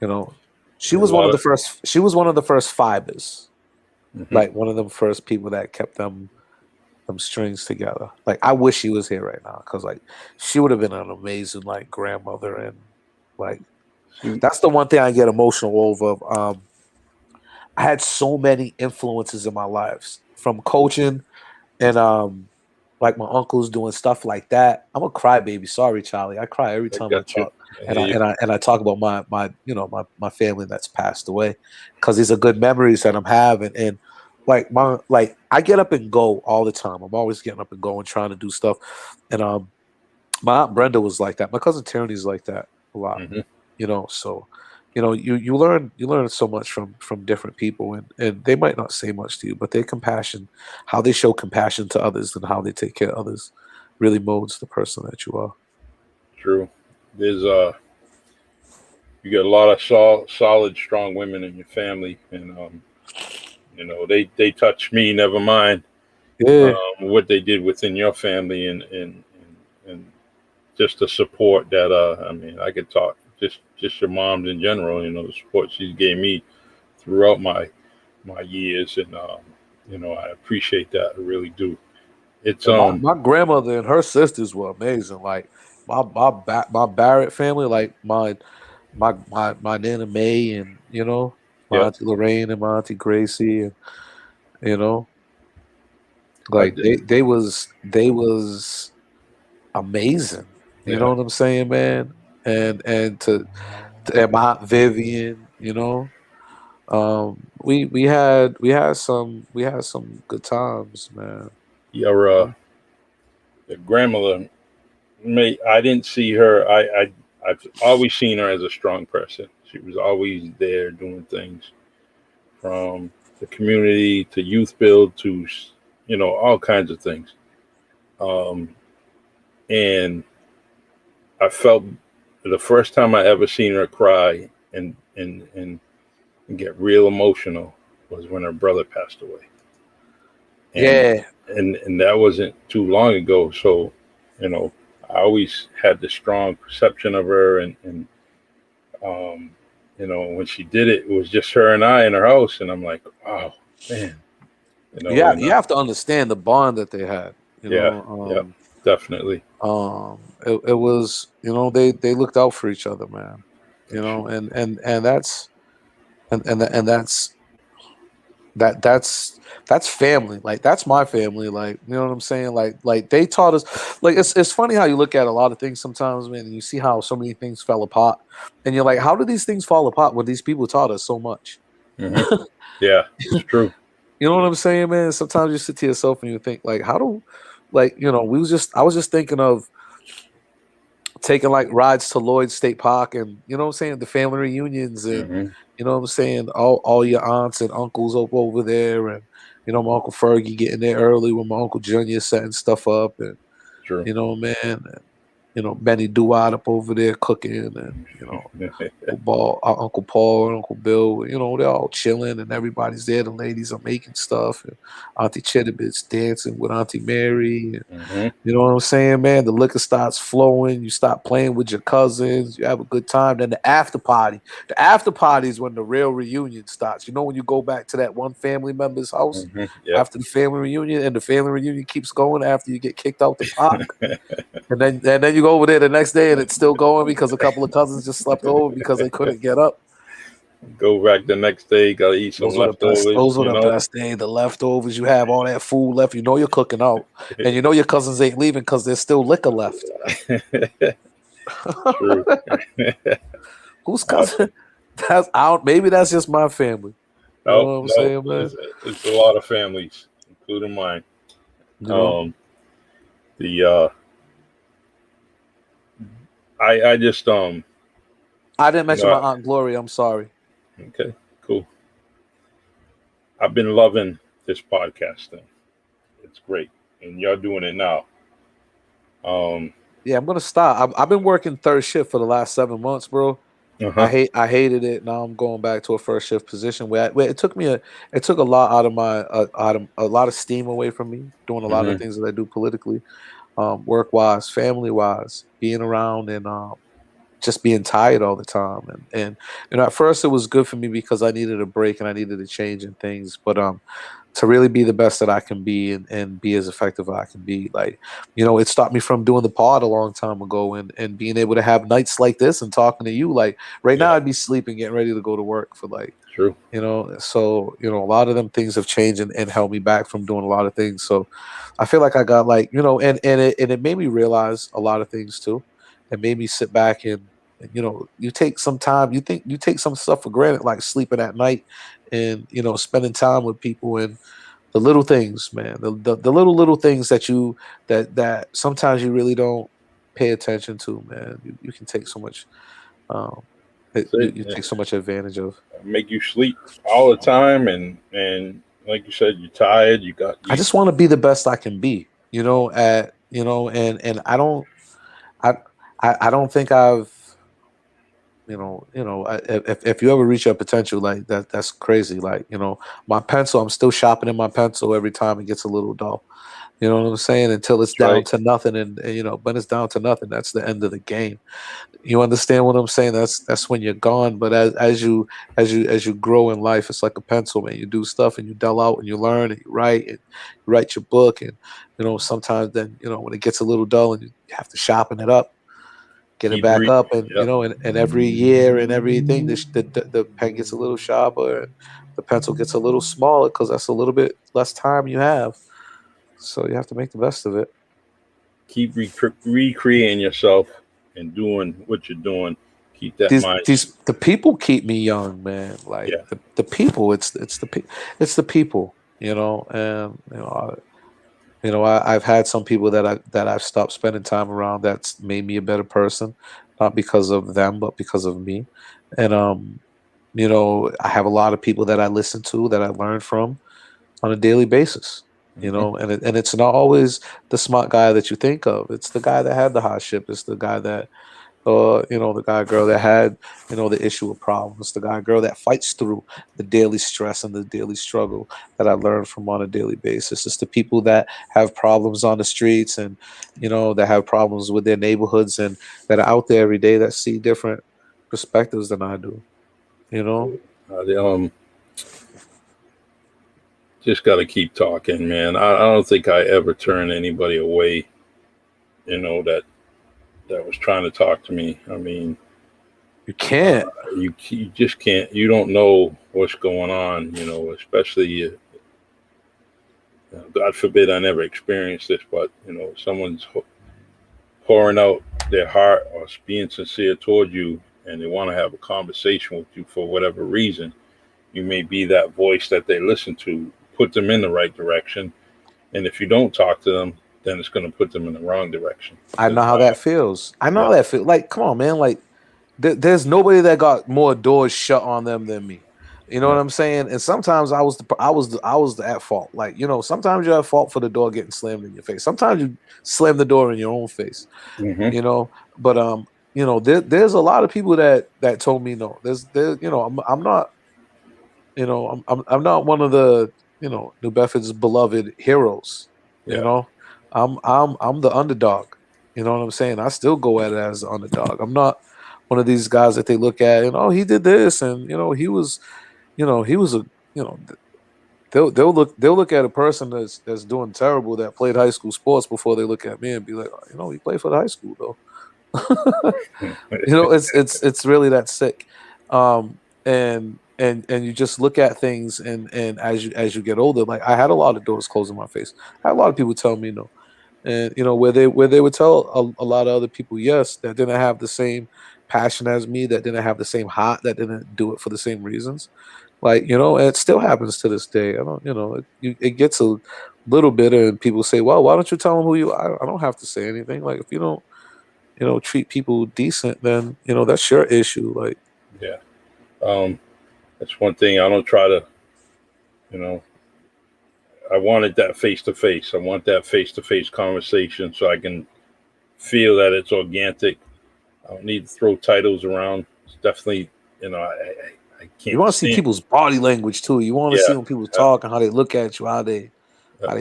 you know, she A was one lot of the of first. She was one of the first fibers. mhm. Like one of the first people that kept them strings together. Like I wish she was here right now because like she would have been an amazing like grandmother and like She, that's the one thing I get emotional over. I had so many influences in my lives from coaching and like my uncles doing stuff like that. I'm a crybaby. Sorry, Charlie. I cry every I time I got you. talk, I and hear I you. and I and I talk about my family that's passed away, because these are good memories that I'm having. And like I get up and go all the time. I'm always getting up and going, trying to do stuff. And my aunt Brenda was like that. My cousin Tierney's like that a lot. Mhm. So you learn so much from different people, and they might not say much to you, but their compassion, how they show compassion to others and how they take care of others, really molds the person that you are. True. There's you got a lot of solid, strong women in your family, and they touch me. Never mind Yeah, what they did within your family, and just the support that I mean, I could talk just your moms in general. The support she gave me throughout my years, and I appreciate that. I really do. It's and my grandmother and her sisters were amazing. Like my Barrett family, like my Nana May, and my yeah. Auntie Lorraine and my Auntie Gracie, and you know I like did. they was amazing. You know Yeah. what I'm saying, man? And my Aunt Vivian, we had some good times, man. Your grandmother may I didn't see her. I've always seen her as a strong person. She was always there doing things from the community to youth build to all kinds of things. Um, and I felt the first time I ever seen her cry and get real emotional was when her brother passed away, and Yeah, and that wasn't too long ago. So, you know, I always had this strong perception of her, and um, when she did it, it was just her and I in her house, and I'm like, wow, man, yeah. and You have to understand the bond that they had. You yeah, know, yeah, definitely, it was they looked out for each other, man. for sure. And that's that's family. Like that's my family. Like you know what I'm saying. Like they taught us. Like it's funny how you look at a lot of things sometimes, man, and you see how so many things fell apart, and you're like, how did these things fall apart when these people taught us so much? Hmm. Yeah, it's true. You know what I'm saying, man? Sometimes you sit to yourself and you think, like, how do, like, I was just thinking of taking like rides to Lloyd State Park, and you know what I'm saying, the family reunions, and Hmm. you know what I'm saying, all your aunts and uncles over there, and my Uncle Fergie getting there early with my Uncle Junior setting stuff up, and True. man, and Benny Duwad up over there cooking, and Uncle Paul and Uncle Bill, they're all chilling and everybody's there. The ladies are making stuff, and Auntie Chittibit's dancing with Auntie Mary, and Hmm. you know what I'm saying, man? The liquor starts flowing. You start playing with your cousins. You have a good time. Then the after party. The after party is when the real reunion starts. You know, when you go back to that one family member's house Hmm. Yep. after the family reunion, and the family reunion keeps going after you get kicked out the park. And then you go over there the next day and it's still going because a couple of cousins just slept over because they couldn't get up. Go back the next day. Gotta eat some Those were the best. leftovers. Those were the best day. The leftovers. You have all that food left. You know you're cooking out, and you know your cousins ain't leaving because there's still liquor left. True. Who's Awesome. cousin? That's out. Maybe that's just my family. You know No, what I'm no, saying, man? it's a lot of families, including mine. You know, Um, the I just I didn't you mention know my aunt Gloria. I'm sorry. okay, cool. I've been loving this podcast thing. It's great, and y'all doing it now. Um, Yeah, I'm gonna stop. I've been working third shift for the last 7 months, bro. uh huh. I hated it. Now I'm going back to a first shift position where it took me it took a lot out of my out of a lot of steam away from me doing a lot of Hmm. things that I do politically, work wise, family wise, being around and just being tired all the time. And at first it was good for me because I needed a break and I needed a change in things. But to really be the best that I can be and be as effective as I can be. Like, it stopped me from doing the pod a long time ago and being able to have nights like this and talking to you. Like right now Yeah, I'd be sleeping, getting ready to go to work for like, true. so a lot of them things have changed and held me back from doing a lot of things. So I feel like I got like, and it made me realize a lot of things too. It made me sit back and you take some time, you take some stuff for granted, like sleeping at night and spending time with people and the little things, man, the little things that sometimes you really don't pay attention to, man. You can take so much um That's you it. take so much advantage of. Make you sleep all the time, and like you said, you're tired. You got I you. just want to be the best I can be, and I I don't think I've if you ever reach your potential like that, that's crazy. Like, my pencil, I'm still shopping in my pencil every time it gets a little dull. You know what I'm saying? Until it's That's down right. to nothing, and when it's down to nothing, that's the end of the game. You understand what I'm saying? That's when you're gone. But as you grow in life, it's like a pencil, man. You do stuff and you dull out and you learn and you write your book and sometimes then when it gets a little dull and you have to sharpen it up, get it Keep back reading. up, and Yep. and every year and everything, the pen gets a little sharper, and the pencil gets a little smaller because that's a little bit less time you have. So you have to make the best of it. Keep recreating yourself and doing what you're doing. Keep that These mind. these the people keep me young, man. Like Yeah. the people, it's the people, and I've had some people that I've stopped spending time around that's made me a better person, not because of them, but because of me. And I have a lot of people that I listen to that I learn from on a daily basis. Hmm. And it's not always the smart guy that you think of. It's the guy that had the hardship. It's the guy that the guy girl that had the issue of problems, the guy girl that fights through the daily stress and the daily struggle that I learn from on a daily basis. It's the people that have problems on the streets and that have problems with their neighborhoods and that are out there every day that see different perspectives than I do. You know, They, just got to keep talking, man. I don't think I ever turn anybody away. That was trying to talk to me. I mean, you can't. you just can't. You don't know what's going on. Especially God forbid I never experienced this, but someone's pouring out their heart or being sincere toward you, and they want to have a conversation with you for whatever reason. You may be that voice that they listen to, put them in the right direction, and if you don't talk to them, then it's going to put them in the wrong direction. I Because know how that feels. I know yeah, how that feels. Like, come on, man. Like, there's nobody that got more doors shut on them than me. You know what no, I'm saying? And sometimes I was the at fault. Like, sometimes you're at fault for the door getting slammed in your face. Sometimes you slam the door in your own face. hmm, But there's a lot of people that told me no. I'm not I'm not one of the New Bedford's beloved heroes. You yeah, know, I'm the underdog. You know what I'm saying? I still go at it as the underdog. I'm not one of these guys that they look at and he did this and he was a you know they'll look at a person that's doing terrible that played high school sports before they look at me and be like, he played for the high school though. It's really that sick. And you just look at things and as you get older, like I had a lot of doors closed in my face. I had a lot of people tell me no. And where they would tell a lot of other people yes, that didn't have the same passion as me, that didn't have the same heart, that didn't do it for the same reasons. Like, and it still happens to this day. I don't, it gets a little bitter, and people say, well, why don't you tell them who you are? I don't have to say anything. Like, if you don't, treat people decent, then, that's your issue. Like, yeah. That's one thing I don't try to, I wanted that face to face. I want that face to face conversation so I can feel that it's organic. I don't need to throw titles around. It's definitely, I can't. You want to see people's body language too. You want to see when people talk and how they look at you, how they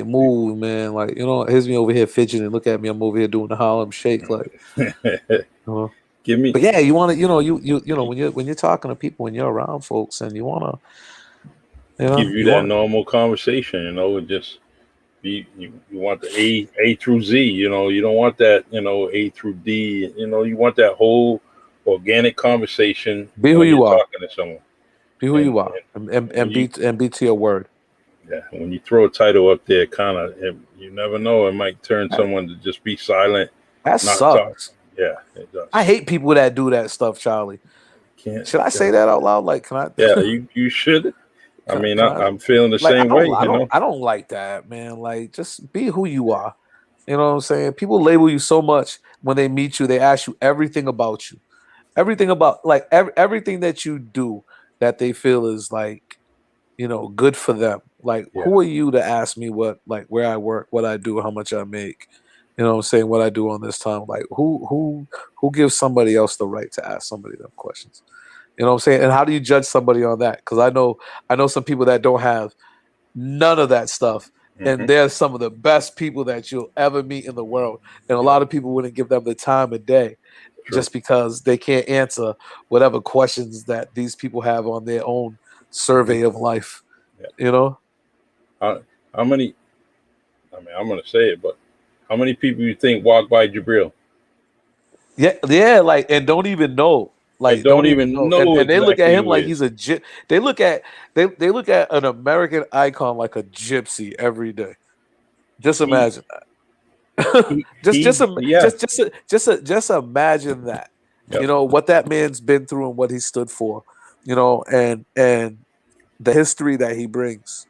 move, man. Like, here's me over here fidgeting. Look at me. I'm over here doing the Harlem Shake. Like, give me. But yeah, you want to, when you're talking to people, when you're around folks, and you want to, give you that normal conversation. Just be. You want the A through Z. You don't want that. A through D. You want that whole organic conversation. Be who you are. Talking to someone. Be who you are, and be to your word. Yeah, when you throw a title up there, you never know, it might turn someone to just be silent. That sucks. Talk. Yeah, it does. I hate people that do that stuff, Charlie. Should I say that out loud? Like, can I? Yeah, you should. I'm feeling the same way. I don't like that, man. Like, just be who you are. You know what I'm saying? People label you so much when they meet you. They ask you everything about you, everything about everything that you do that they feel is like, good for them. Like, who are you to ask me where I work, what I do, how much I make? You know what I'm saying? What I do on this time. Like, who gives somebody else the right to ask somebody them questions? You know what I'm saying? And how do you judge somebody on that? Because I know some people that don't have none of that stuff. And they're some of the best people that you'll ever meet in the world. And a lot of people wouldn't give them the time of day just because they can't answer whatever questions that these people have on their own survey of life. How many, I'm going to say it, but how many people you think walk by Jabril? Yeah, like, and don't even know. Like, don't even know. And they look at him like he's a they look at an American icon like a gypsy every day. Just imagine that. Just imagine that. Yep. What that man's been through and what he stood for. And the history that he brings.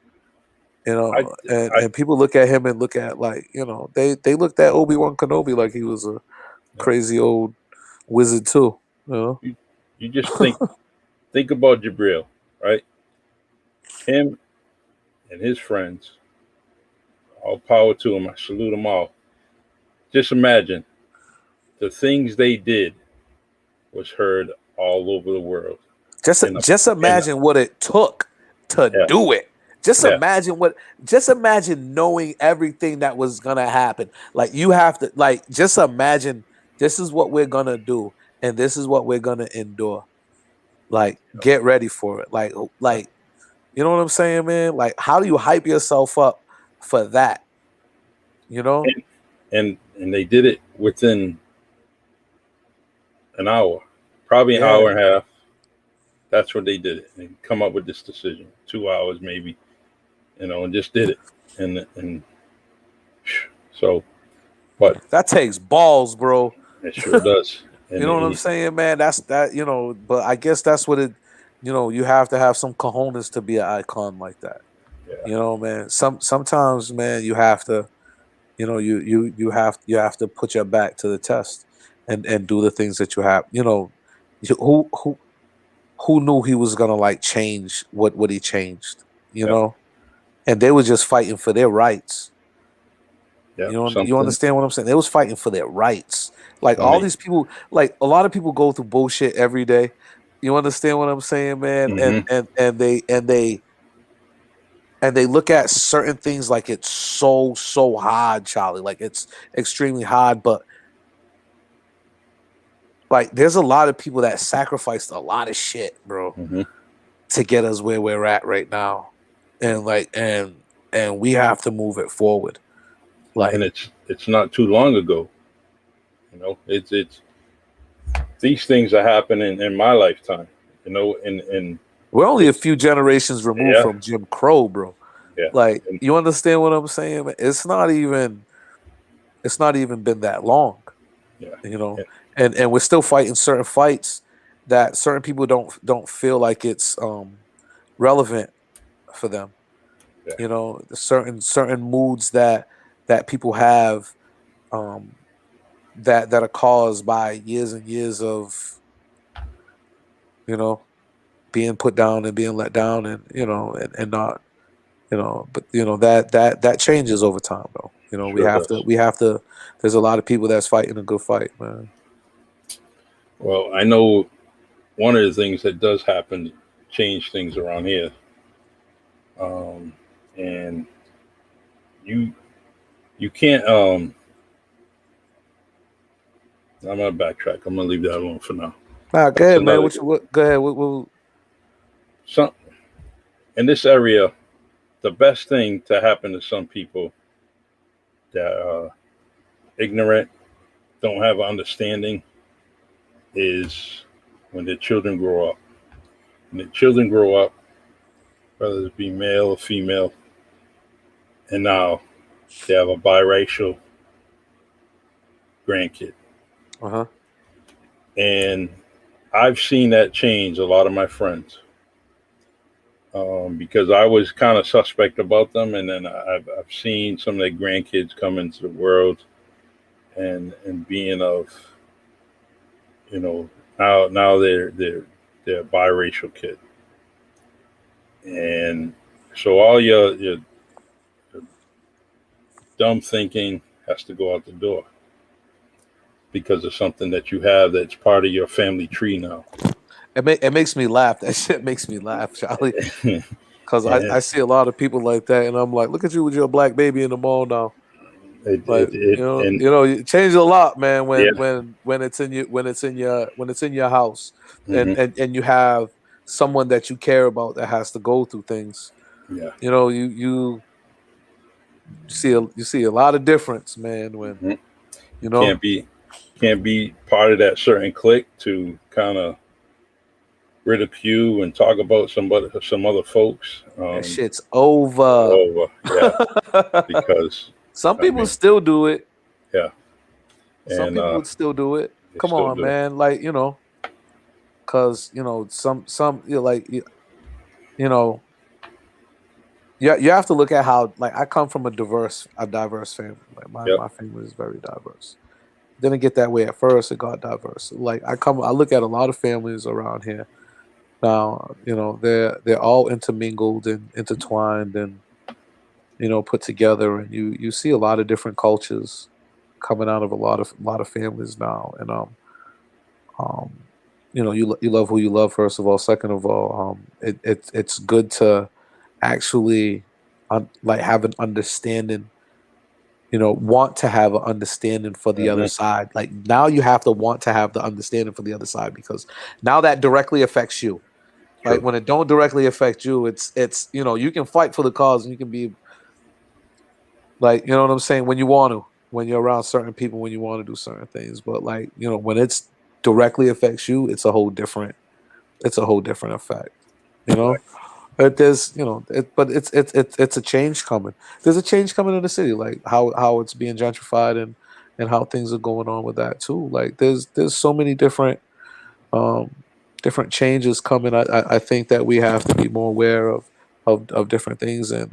And people look at him and look at they looked at Obi-Wan Kenobi like he was a crazy old wizard too. You just think about Jabril, right? Him and his friends, all power to him. I salute them all. Just imagine the things they did was heard all over the world. Just imagine what it took to do it. Just imagine knowing everything that was gonna happen. Like, you have to just imagine this is what we're gonna do and this is what we're gonna endure. Like, get ready for it. Like, you know what I'm saying, man? Like, how do you hype yourself up for that? And they did it within an hour, probably an hour and a half. That's what they did it. They come up with this decision, 2 hours maybe, and just did it. And so, but that takes balls, bro. It sure does. You know what I'm saying, man? That's that, but I guess that's what it, you have to have some cojones to be an icon like that. Yeah. Man. Sometimes, man, you have to, you have to put your back to the test and do the things that you have. Who knew he was gonna change what he changed, and they were just fighting for their rights. Yeah, you understand what I'm saying? They was fighting for their rights. All these people, a lot of people go through bullshit every day. You understand what I'm saying, man? Mm-hmm. And they look at certain things like it's so hard, Charlie. Like, it's extremely hard, but there's a lot of people that sacrificed a lot of shit, bro, to get us where we're at right now, and we have to move it forward. And it's not too long ago. It's these things are happening in my lifetime. And we're only a few generations removed from Jim Crow, bro. Yeah. You understand what I'm saying? It's not even been that long. Yeah. and we're still fighting certain fights that certain people don't feel like it's relevant for them. Yeah. You know, the certain moods that people have um, that are caused by years and years of, you know, being put down and being let down, and and not, but that changes over time though. We Sure have to does. there's a lot of people that's fighting a good fight, man. Well, I know one of the things that does happen to change things around here, and you you can't. I'm gonna backtrack. I'm gonna leave that alone for now. Nah, go That's ahead, man. another Go ahead. some in this area. The best thing to happen to some people that are ignorant, don't have an understanding, is when their children grow up. When their children grow up, whether it be male or female, and now they have a biracial grandkid. Uh-huh. And I've seen that change a lot of my friends, because I was kind of suspect about them, and then I've seen some of their grandkids come into the world, and being of, now they're a biracial kid, and so all your dumb thinking has to go out the door because of something that you have that's part of your family tree now. It makes me laugh. That shit makes me laugh, Charlie. Because And I see a lot of people like that, and I'm like, look at you with your black baby in the mall now. Like, and you change a lot, man. yeah. When it's in your house, Hmm. and you have someone that you care about that has to go through things. Yeah. You see a lot of difference, man. When Hmm. you know Can't be part of that certain clique to kind of ridicule and talk about some other folks. that shit's over. Over, yeah, because Some I people mean, still do it. yeah, Some and people would still do it. they Come still on, do. man. Like, because some you know you have to look at how, like, I come from a diverse family. Like, Yep. my family is very diverse. Didn't get that way at first. It got diverse. Like, I look at a lot of families around here now. They're all intermingled and intertwined and put together, and you see a lot of different cultures coming out of a lot of families now. And um you love who you love, first of all. Second of all, it's good to actually like have an understanding, want to have an understanding for the other Hmm. side. Like, now you have to want to have the understanding for the other side, because now that directly affects you. Like, True. when it don't directly affect you, it's you can fight for the cause, and you can be like, you know what I'm saying, when you want to, when you're around certain people, when you want to do certain things. But, like, when it's directly affects you, it's a whole different effect. You know, Right. but but it's a change coming. There's a change coming in the city, like how it's being gentrified, and how things are going on with that too. Like, there's so many um different changes coming. I think that we have to be more aware of different things, and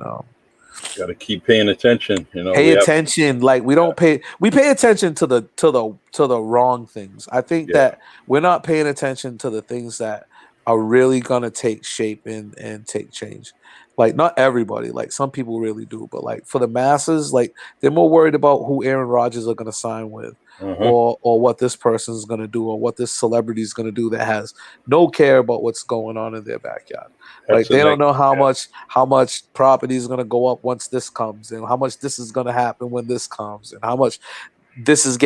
Got to keep paying attention. pay We have. attention. Like, we pay attention to the wrong things. I think Yeah. that we're not paying attention to the things that are really gonna take shape and take change. Like, not everybody, like, some people really do, but, like, for the masses, like, they're more worried about who Aaron Rodgers are gonna sign with, Uh-huh. or what this person's gonna do, or what this celebrity is gonna do, that has no care about what's going on in their backyard. That's Like, the they don't next. know how Yeah. much property is going to go up once this comes, and how much this is going to happen when this comes, and how much this is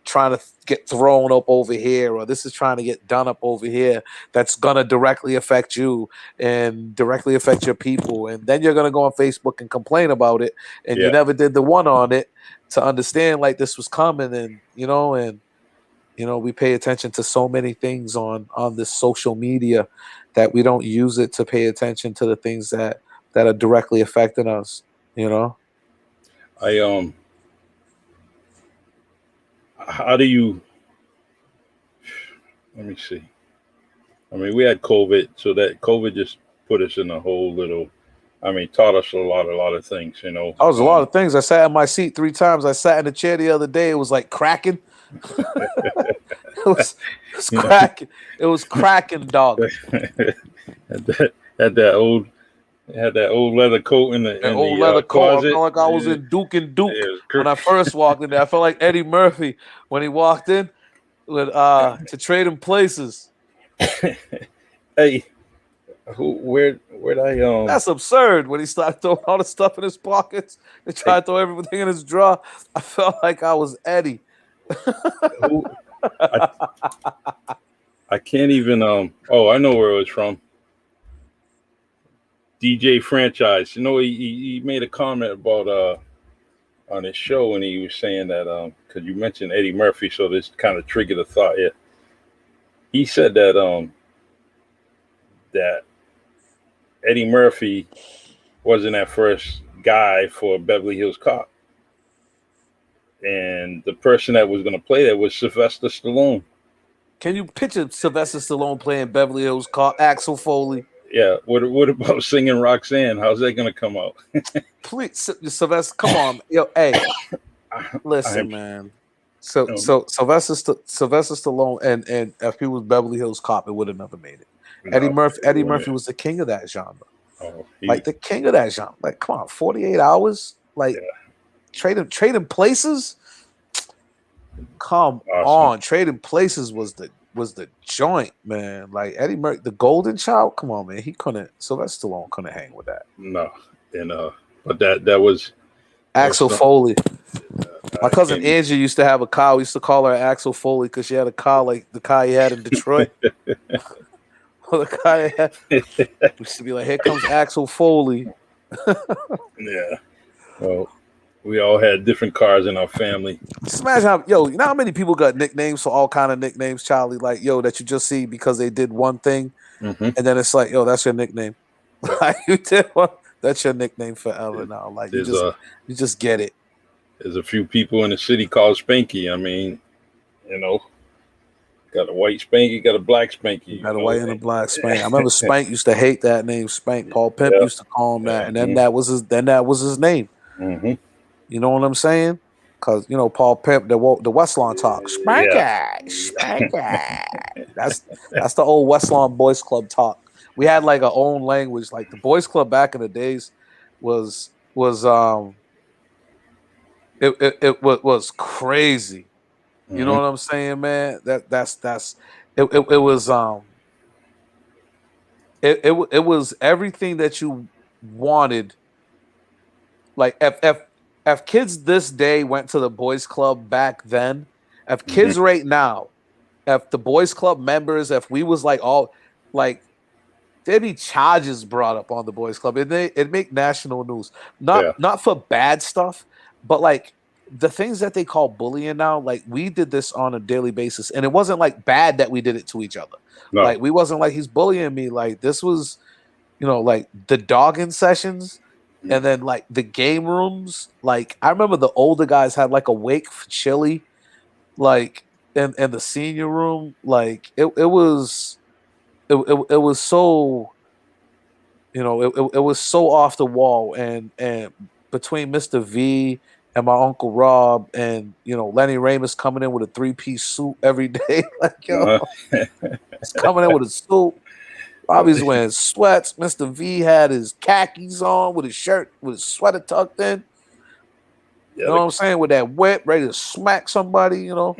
trying to get thrown up over here, or this is trying to get done up over here, that's going to directly affect you and directly affect your people. And then you're going to go on Facebook and complain about it, and you Yeah. never did the one on it to understand, like, this was coming. And we pay attention to so many things on this social media, that we don't use it to pay attention to the things that are directly affecting us. You know, I How do you Let me see. I mean, we had COVID, so that COVID just put us in a whole little. I mean, taught us a lot of things. You know, That was a lot of things. I sat in my seat 3 times. I sat in the chair the other day. It was like cracking. It was you know, cracking. It was cracking, dog. had that old leather coat in That the old leather coat. I closet. felt like I was Yeah, in Duke and Duke it when I first walked in there. I felt like Eddie Murphy when he walked in with to Trading Places. Hey, where'd I That's absurd. When he started throwing all the stuff in his pockets and tried to throw everything in his drawer, I felt like I was Eddie. who I, I can't even oh, I know where it was from. DJ Franchise. You know, he made a comment about on his show, and he was saying that because you mentioned Eddie Murphy, so this kind of triggered a thought here. He said that Eddie Murphy wasn't that first guy for Beverly Hills Cop, and the person that was going to play that was Sylvester Stallone. Can you picture Sylvester Stallone playing Beverly Hills Cop, Axel Foley? Yeah. What about singing Roxanne? How's that going to come out? Please, Sylvester, come on, yo, hey, listen, man. So Sylvester Stallone and if he was Beverly Hills Cop, it would have never made it. No, Eddie Murphy was the king of that genre. Oh, Like the king of that genre. Like, come on, 48 hours? Like trading places? Come on. Trading Places was the joint, man. Like Eddie Murphy, the Golden Child. Come on, man. Sylvester Stallone couldn't hang with that. No. And but that was Axel Foley. My cousin Angie used to have a car. We used to call her Axel Foley because she had a car like the car he had in Detroit. Well, the guy had, we used to be like, "Here comes Axel Foley." Yeah. Well, we all had different cars in our family. Just imagine how, you know how many people got nicknames for all kind of nicknames, Charlie? Like, that you just see because they did one thing, and then it's like, that's your nickname. Like you did one, that's your nickname forever now. Like you just get it. There's a few people in the city called Spanky. I mean, got a white Spanky, got a black Spanky. Got a white and a black Spank. I remember Spank used to hate that name, Spank. Paul Pimp used to call him that, and then that was his name. Mm-hmm. You know what I'm saying? Because Paul Pimp, the Westlawn talk, Spanky. That's the old Westlawn Boys Club talk. We had like our own language. Like the Boys Club back in the days was it was crazy. You know what I'm saying, man? It was everything that you wanted. Like if kids this day went to the Boys Club back then, if kids right now, if the Boys Club members, if we was like all like there'd be charges brought up on the Boys Club. It'd make national news. Not for bad stuff, but like the things that they call bullying now, like we did this on a daily basis, and it wasn't like bad that we did it to each other. No. Like we wasn't like he's bullying me. Like this was, like the dogging sessions, and then like the game rooms. Like I remember the older guys had like a wake for chili, like in the senior room. Like it was so, it was so off the wall, and between Mr. V and my Uncle Rob and Lenny Ramus coming in with a 3-piece suit every day, like he's coming in with a suit. Robbie's wearing sweats. Mr. V had his khakis on with his shirt with his sweater tucked in. You know what I'm saying? With that whip, ready to smack somebody. You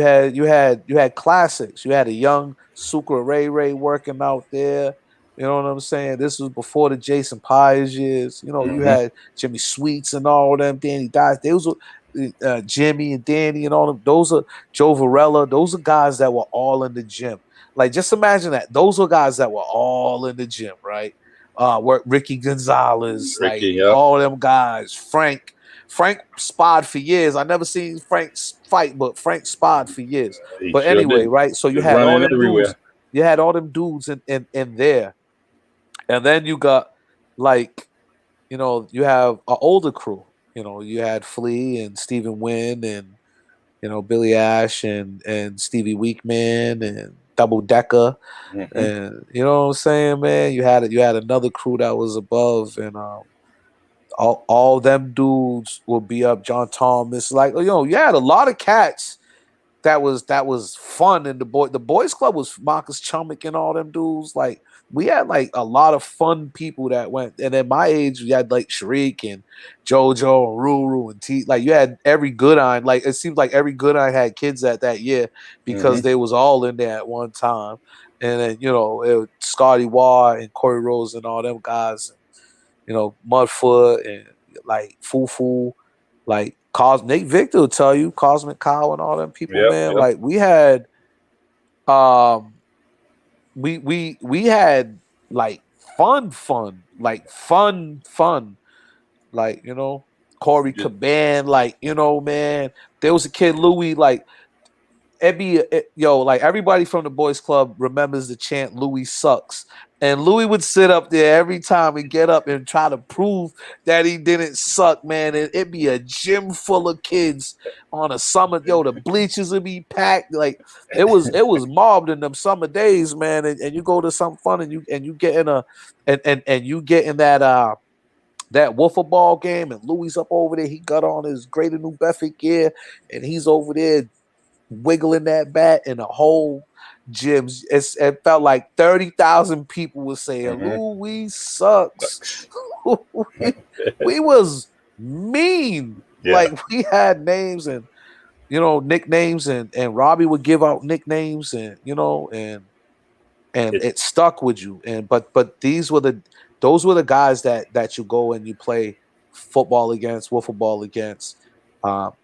had classics. You had a young Sucre Ray working out there. You know what I'm saying? This was before the Jason Pies years. You had Jimmy Sweets and all of them, Danny Dice. Those were Jimmy and Danny and all of them. Those are Joe Varela. Those are guys that were all in the gym. Like, just imagine that. Those were guys that were all in the gym, right? Ricky Gonzalez, all them guys. Frank sparred for years. I never seen Frank fight, but Frank sparred for years. But anyway, right? So you had all them dudes. You had all them dudes in there. And then you got you have an older crew. You had Flea and Stephen Wynn and Billy Ash and Stevie Weekman and Double Decker, and you know what I'm saying, man. You had another crew that was above, and all them dudes will be up. John Thomas, like you had a lot of cats that was fun. And the boys club was Marcus Chummick and all them dudes. Like we had like a lot of fun people that went. And at my age, you had like Sharik and JoJo and Ruru and T. Like you had every good eye. Like it seems like every good eye had kids that year because they was all in there at one time. And then it was Scotty Waugh and Corey Rose and all them guys. Mudfoot and like Fufu, like Nate Victor will tell you, Cosmic Cow and all them people, man. Yep. Like we had we had like fun, like fun. Like, Corey Caban, like, man, there was a kid, Louis, like like everybody from the boys club remembers the chant Louis sucks. And Louis would sit up there every time and get up and try to prove that he didn't suck, man. And it'd be a gym full of kids on a summer. The bleachers would be packed. Like it was mobbed in them summer days, man. And you go to some fun and you get in you get in that wiffle ball game, and Louis up over there. He got on his Greater New Bedford gear, and he's over there wiggling that bat in a whole gym. It felt like 30,000 people were saying, Louis sucks. we was mean. Yeah. Like we had names and nicknames, and Robbie would give out nicknames, and it stuck with you. And but those were the guys that you go and you play football against, wiffle ball against.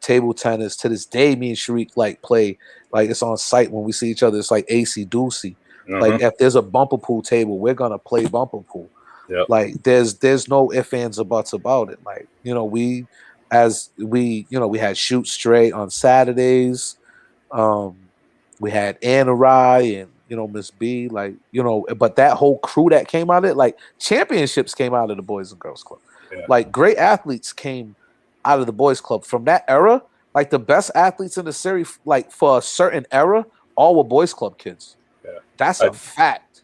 Table tennis. To this day, me and Sharik like play like it's on site when we see each other. It's like AC Doocy. Like if there's a bumper pool table, we're gonna play bumper pool. Yep. Like there's no ifs, ands, or buts about it. Like we had shoot straight on Saturdays. We had Anna Rye and Miss B. Like but that whole crew that came out of it, like championships came out of the Boys and Girls Club. Yeah. Like great athletes came out of the boys club from that era. Like the best athletes in the series, like for a certain era, all were boys club kids. Yeah, that's a fact.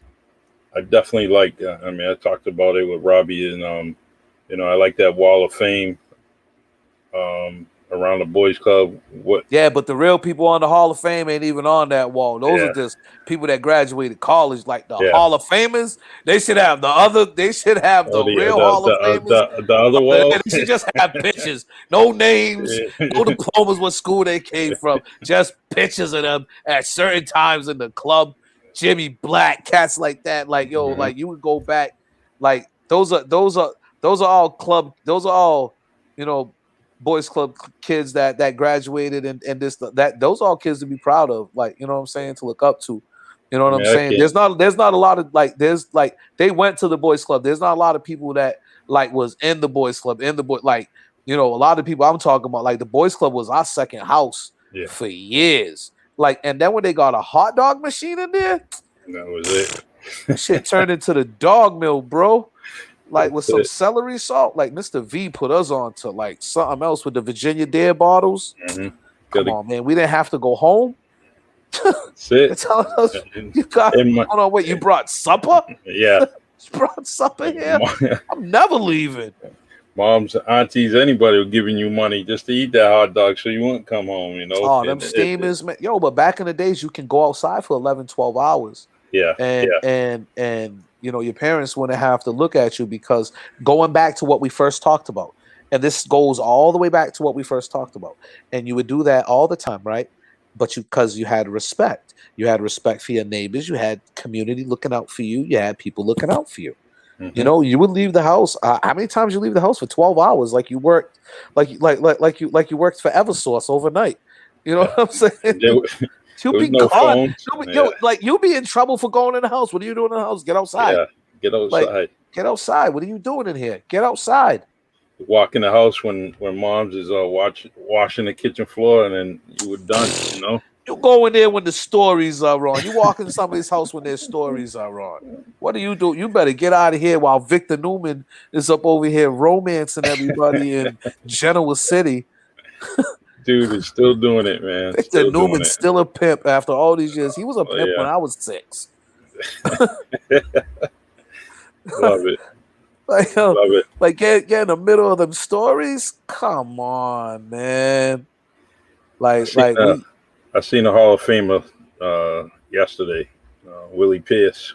I definitely like. I talked about it with Robbie, and I like that Wall of Fame around the boys club. Yeah, but the real people on the Hall of Fame ain't even on that wall. Those are just people that graduated college. Like the Hall of Famers, they should have the real Hall of Famers. The other wall. They should just have pictures, no names, no diplomas, what school they came from, just pictures of them at certain times in the club. Jimmy Black, cats like that. Like like you would go back. Like those are all club. Those are all boys club kids that graduated and those are all kids to be proud of, like what I'm saying, to look up to. I'm saying? There's not a lot of they went to the boys club. There's not a lot of people that like was in the boys club, a lot of people I'm talking about, like the boys club was our second house for years. Like, and then when they got a hot dog machine in there, that was it. That shit turned into the dog mill, bro. Like with some celery salt, like Mr. V put us on to like something else with the Virginia Dare bottles. Come on, man. We didn't have to go home. That's it. Us, you got, hold on, wait, you brought supper? Yeah. You brought supper here? I'm never leaving. Moms, aunties, anybody were giving you money just to eat that hot dog so you wouldn't come home, Oh, them steamers, man. Yo, but back in the days, you can go outside for 11, 12 hours. Yeah. And your parents wouldn't have to look at you, because going back to what we first talked about, and this goes all the way back to what we first talked about, and you would do that all the time, right? But because you had respect. You had respect for your neighbors. You had community looking out for you. You had people looking out for you. You would leave the house. How many times you leave the house for 12 hours? Like you worked, like you worked for Eversource overnight. You know what I'm saying? You'll be gone. You'll be in trouble for going in the house. What are you doing in the house? Get outside. Yeah, get outside. Get outside. What are you doing in here? Get outside. Walk in the house when mom's is washing the kitchen floor, and then you were done. You go in there when the stories are on. You walk in somebody's house when their stories are on. What do? You better get out of here while Victor Newman is up over here romancing everybody in Genoa City. Dude is still doing it, man. Victor Still doing Newman's it. still a pimp after all these years. He was a Oh, pimp when yeah. I was 6. Love it. Like, Love it. like get in the middle of them stories. Come on, man. I seen We I seen a Hall of Famer yesterday, Willie Pierce.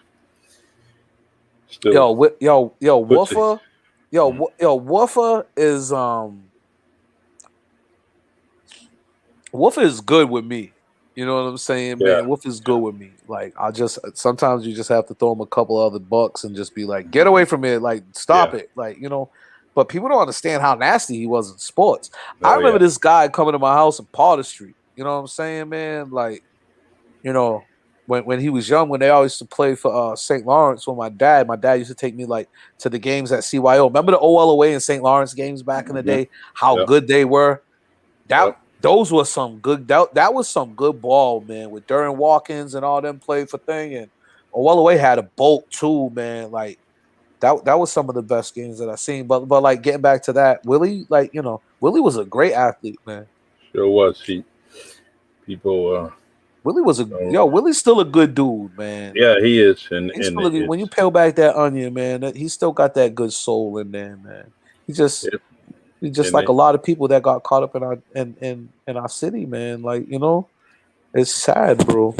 Still puts it. Woofer, Woofer is Woofer is good with me. You know what I'm saying, Yeah, man? Woof is good with me. Like I just sometimes you just have to throw him a couple other bucks and just be like, get away from it, like stop yeah. it, like But people don't understand how nasty he was in sports. I Oh, remember yeah. this guy coming to my house in Potter Street. You know what I'm saying, man? Like when he was young, when they always used to play for St. Lawrence, when my dad used to take me like to the games at CYO. Remember the OLOA and St. Lawrence games back in the Mm-hmm. day? How Yep. good they were. That Yep. those were some good. That was some good ball, man. With Duran Watkins and all them played for thing, and OLOA had a bolt too, man. Like that was some of the best games that I've seen. But like getting back to that, Willie, Willie was a great athlete, man. Sure was. People. Willie was Willie's still a good dude, man. Yeah, he is, and He's still when you it's peel back that onion, man, he's still got that good soul in there, man. He's just and like a it, lot of people that got caught up in our city, man. Like, it's sad, bro.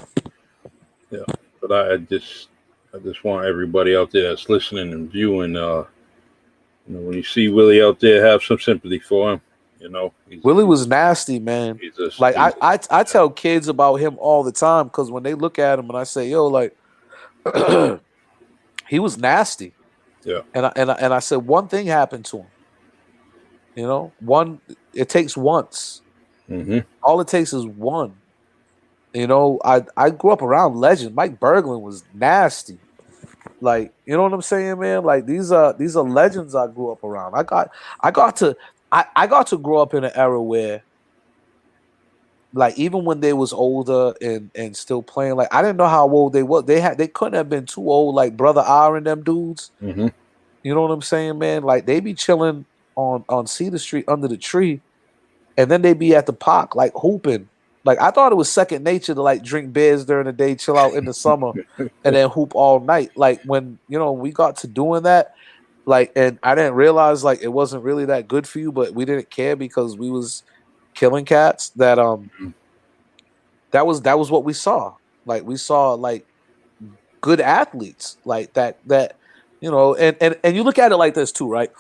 yeah. But I just want everybody out there that's listening and viewing. When you see Willie out there, have some sympathy for him. Willie was nasty, man. Like I tell kids about him all the time because when they look at him and I say, yo, like he was nasty. Yeah. And I said one thing happened to him. It takes once. Mm-hmm. All it takes is one. I grew up around legend. Mike Berglund was nasty. Like, you know what I'm saying, man? Like these are legends I grew up around. I got to grow up in an era where, like, even when they was older and still playing, like I didn't know how old they were. They couldn't have been too old, like Brother R and them dudes. Mm-hmm. You know what I'm saying, man? Like they be chilling on Cedar Street under the tree, and then they be at the park like hooping. Like I thought it was second nature to like drink beers during the day, chill out in the summer, and then hoop all night. Like when we got to doing that, like, and I didn't realize like it wasn't really that good for you, but we didn't care because we was killing cats. That was what we saw. Like we saw like good athletes like that and you look at it like this too, right?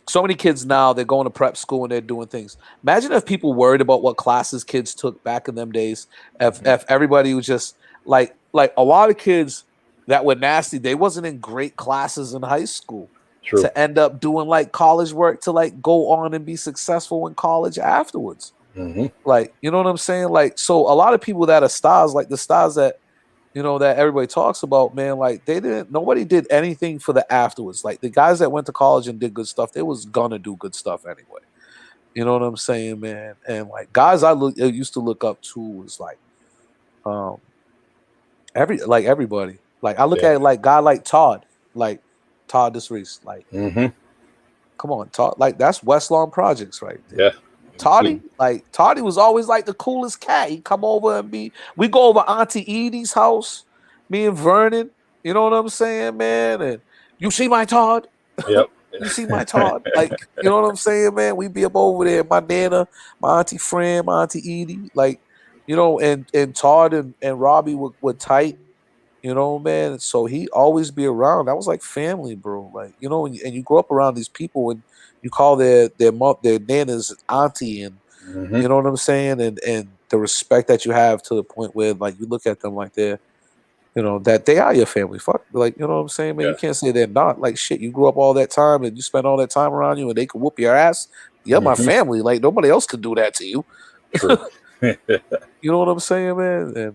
So many kids now, they're going to prep school and they're doing things. Imagine if people worried about what classes kids took back in them days. If everybody was just like a lot of kids that were nasty, they wasn't in great classes in high school. True. To end up doing like college work to like go on and be successful in college afterwards. Mm-hmm. Like, you know what I'm saying? Like, so a lot of people that are stars, like the stars that that everybody talks about, man, like nobody did anything for the afterwards. Like the guys that went to college and did good stuff, they was gonna do good stuff anyway. You know what I'm saying, man? And like guys I used to look up to was like everybody. Like I look at it like guy like Todd DeSreese. Like, Mm-hmm. come on, Todd. Like that's West Lawn Projects right there. Yeah. Toddy was always like the coolest cat. He'd come over and we go over Auntie Edie's house, me and Vernon. You know what I'm saying, man? And you see my Todd? Yep. You see my Todd? Like, you know what I'm saying, man? We'd be up over there. My Nana, my Auntie Fran, my Auntie Edie. Like, and Todd and Robbie were tight. Man. And so he always be around. That was like family, bro. Like, and you grow up around these people and you call their nanas auntie, and Mm-hmm. you know what I'm saying, and the respect that you have to the point where like you look at them like they're, that they are your family. Fuck, like, you know what I'm saying, man. Yeah. You can't say they're not. Like shit, you grew up all that time and you spent all that time around you, and they could whoop your ass. You're my family. Like nobody else could do that to you. True. You know what I'm saying, man? And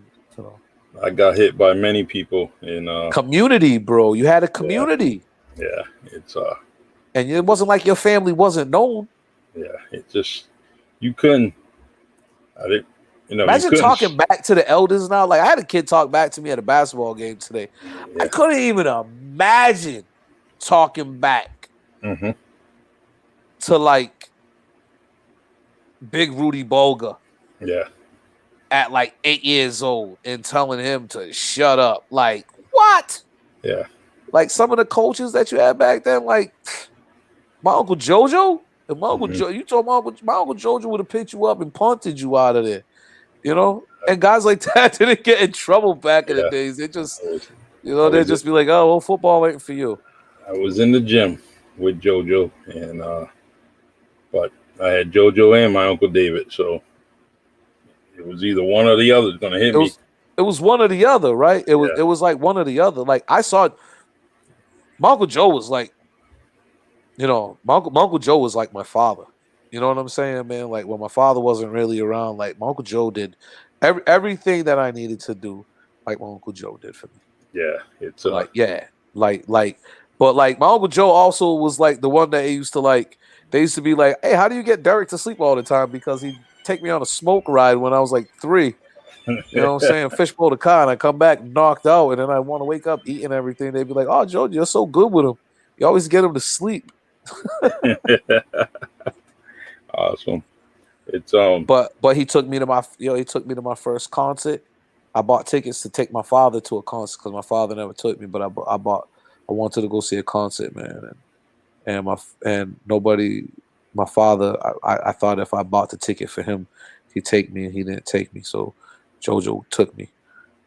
I got hit by many people in community, bro. You had a community. Yeah, it's and it wasn't like your family wasn't known. Yeah, it just you couldn't. I didn't. Imagine talking back to the elders now. Like I had a kid talk back to me at a basketball game today. Yeah. I couldn't even imagine talking back to like Big Rudy Boga Yeah. at like 8 years old and telling him to shut up. Like, what? Yeah. Like some of the coaches that you had back then, like my Uncle Jojo. And my Uncle you told my Uncle Jojo would have picked you up and punted you out of there. You know? And guys like that didn't get in trouble back in the Yeah. days. They just, I they'd was just be like, oh, well, football ain't for you. I was in the gym with JoJo, and but I had JoJo and my Uncle David, so it was either one or the other was going to hit me. It was one or the other, right? It Yeah. was like one or the other. Like I saw my Uncle Joe was like, my Uncle Joe was like my father. You know what I'm saying, man? Like when my father wasn't really around, like my Uncle Joe did everything that I needed to do, like my Uncle Joe did for me. Yeah, it's like but like my Uncle Joe also was like the one that used to like. They used to be like, "Hey, how do you get Derek to sleep all the time?" Because he'd take me on a smoke ride when I was like 3. You know what I'm saying? Fishbowl the car, and I come back knocked out, and then I want to wake up eating everything. They'd be like, "Oh, Joe, you're so good with him. You always get him to sleep." Awesome. It's But he took me to my first concert. I bought tickets to take my father to a concert because my father never took me. But I wanted to go see a concert, man. And my father. I thought if I bought the ticket for him, he'd take me, and he didn't take me. So JoJo took me.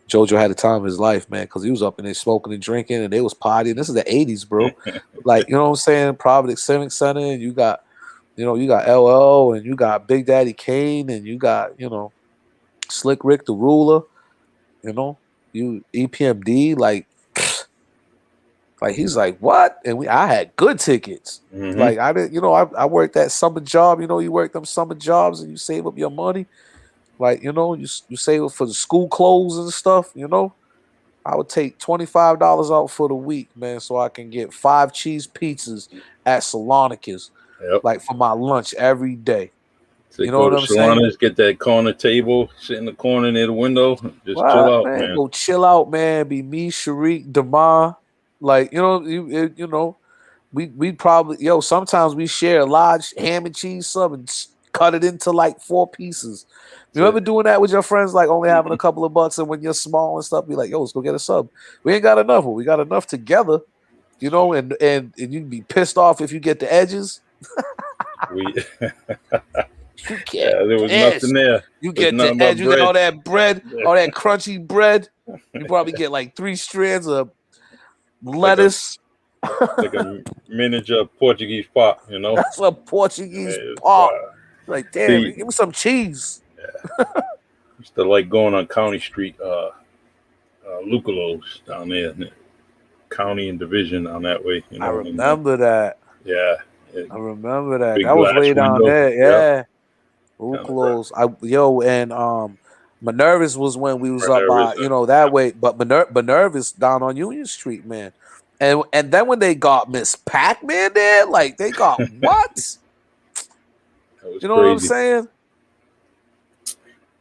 JoJo had the time of his life, man, because he was up in there smoking and drinking, and they was partying. This is the '80s, bro. Like, you know what I'm saying? Providence Civic Center, and you got LL, and you got Big Daddy Kane, and you got, Slick Rick the Ruler, you EPMD, like he's like, what? And I had good tickets. Like I didn't, I worked that summer job. You work them summer jobs and you save up your money. Like, you save it for the school clothes and stuff. I would take $25 out for the week, man, so I can get 5 cheese pizzas at Salonicas, like for my lunch every day. So you know what I'm saying? Get that corner table, sit in the corner near the window, just chill out, man. Go chill out, man. Be me, Sharik, Damar. Like, we probably, sometimes we share a large ham and cheese sub and cut it into like 4 pieces. You ever doing that with your friends, like only having a couple of bucks, and when you're small and stuff, be like, yo, let's go get a sub. We ain't got enough, but we got enough together, and you can be pissed off if you get the edges. There was nothing there. You get the edge, you get all that bread, all that crunchy bread. You probably get like 3 strands of lettuce. Like a miniature Portuguese pot, That's a Portuguese pot. Like, damn, give me some cheese. Yeah. Used to like going on County Street, Lucalo's down there, County and Division on that way. I remember that. Yeah. I remember that. That was way down there. Yeah. Lucalo's. And Minerva's was when we was up by, that way. But Minerva's down on Union Street, man. And then when they got Miss Pac-Man there, like they got what? You know crazy. What I'm saying?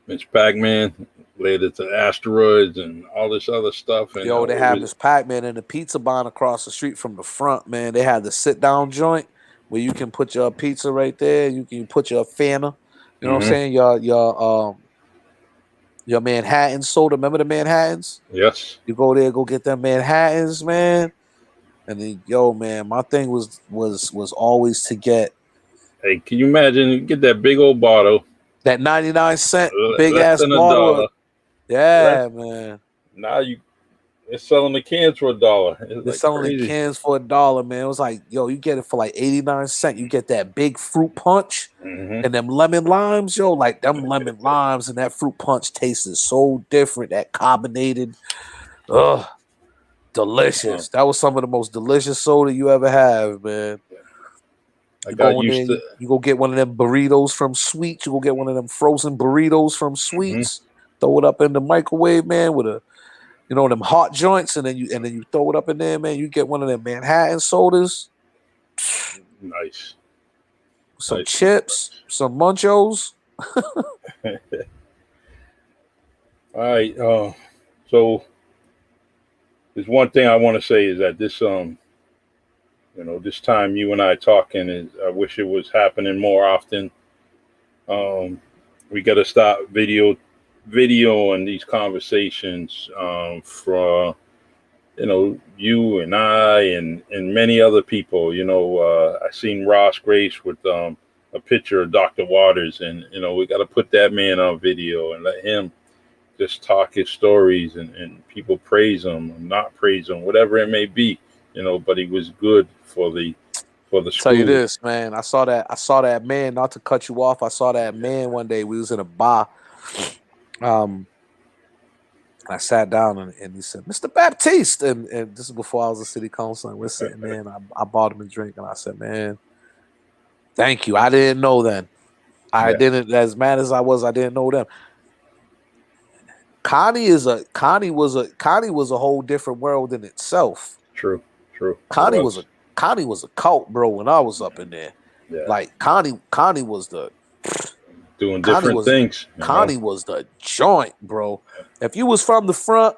Miss Pac-Man, later to Asteroids and all this other stuff. And they had Miss Pac-Man in the pizza barn across the street from the front, man. They had the sit-down joint where you can put your pizza right there. You can put your Fanta. You know what I'm saying? Your Manhattan soda. Remember the Manhattans? Yes. You go there, go get them Manhattans, man. And then, man, my thing was always to get. Hey, can you imagine? You get that big old bottle. That 99-cent big ass bottle. Yeah, man. Now they're selling the cans for $1. They're selling the cans for $1, man. It was like, you get it for like 89 cents. You get that big fruit punch and them lemon limes, like them lemon limes and that fruit punch tasted so different. That carbonated, delicious. That was some of the most delicious soda you ever have, man. You go get one of them burritos from Sweets. You go get one of them frozen burritos from Sweets. Throw it up in the microwave, man, with them hot joints, and then you throw it up in there, man. You get one of them Manhattan sodas. Nice. Some chips, some Munchos. All right. So there's one thing I want to say is that this this time you and I talking is I wish it was happening more often. We got to stop videoing these conversations for you and I and many other people. I seen Ross Grace with a picture of Dr. Waters, and we got to put that man on video and let him just talk his stories, and people praise him or not praise him, whatever it may be. But he was good for the Tell you school. this, man. I saw that man. Not to cut you off, I saw that man one day. We was in a bar. I sat down and he said, "Mr. Baptiste," and this is before I was a city councilor. And we're sitting there, and I bought him a drink, and I said, "Man, thank you. I didn't know then. I Yeah, didn't. As mad as I was, I didn't know them. Connie was a whole different world in itself. true, true. It Connie was a was. Connie was a cult, bro. When I was up in there, Yeah, like Connie was the doing Connie different was things. Connie was the joint, bro. If you was from the front,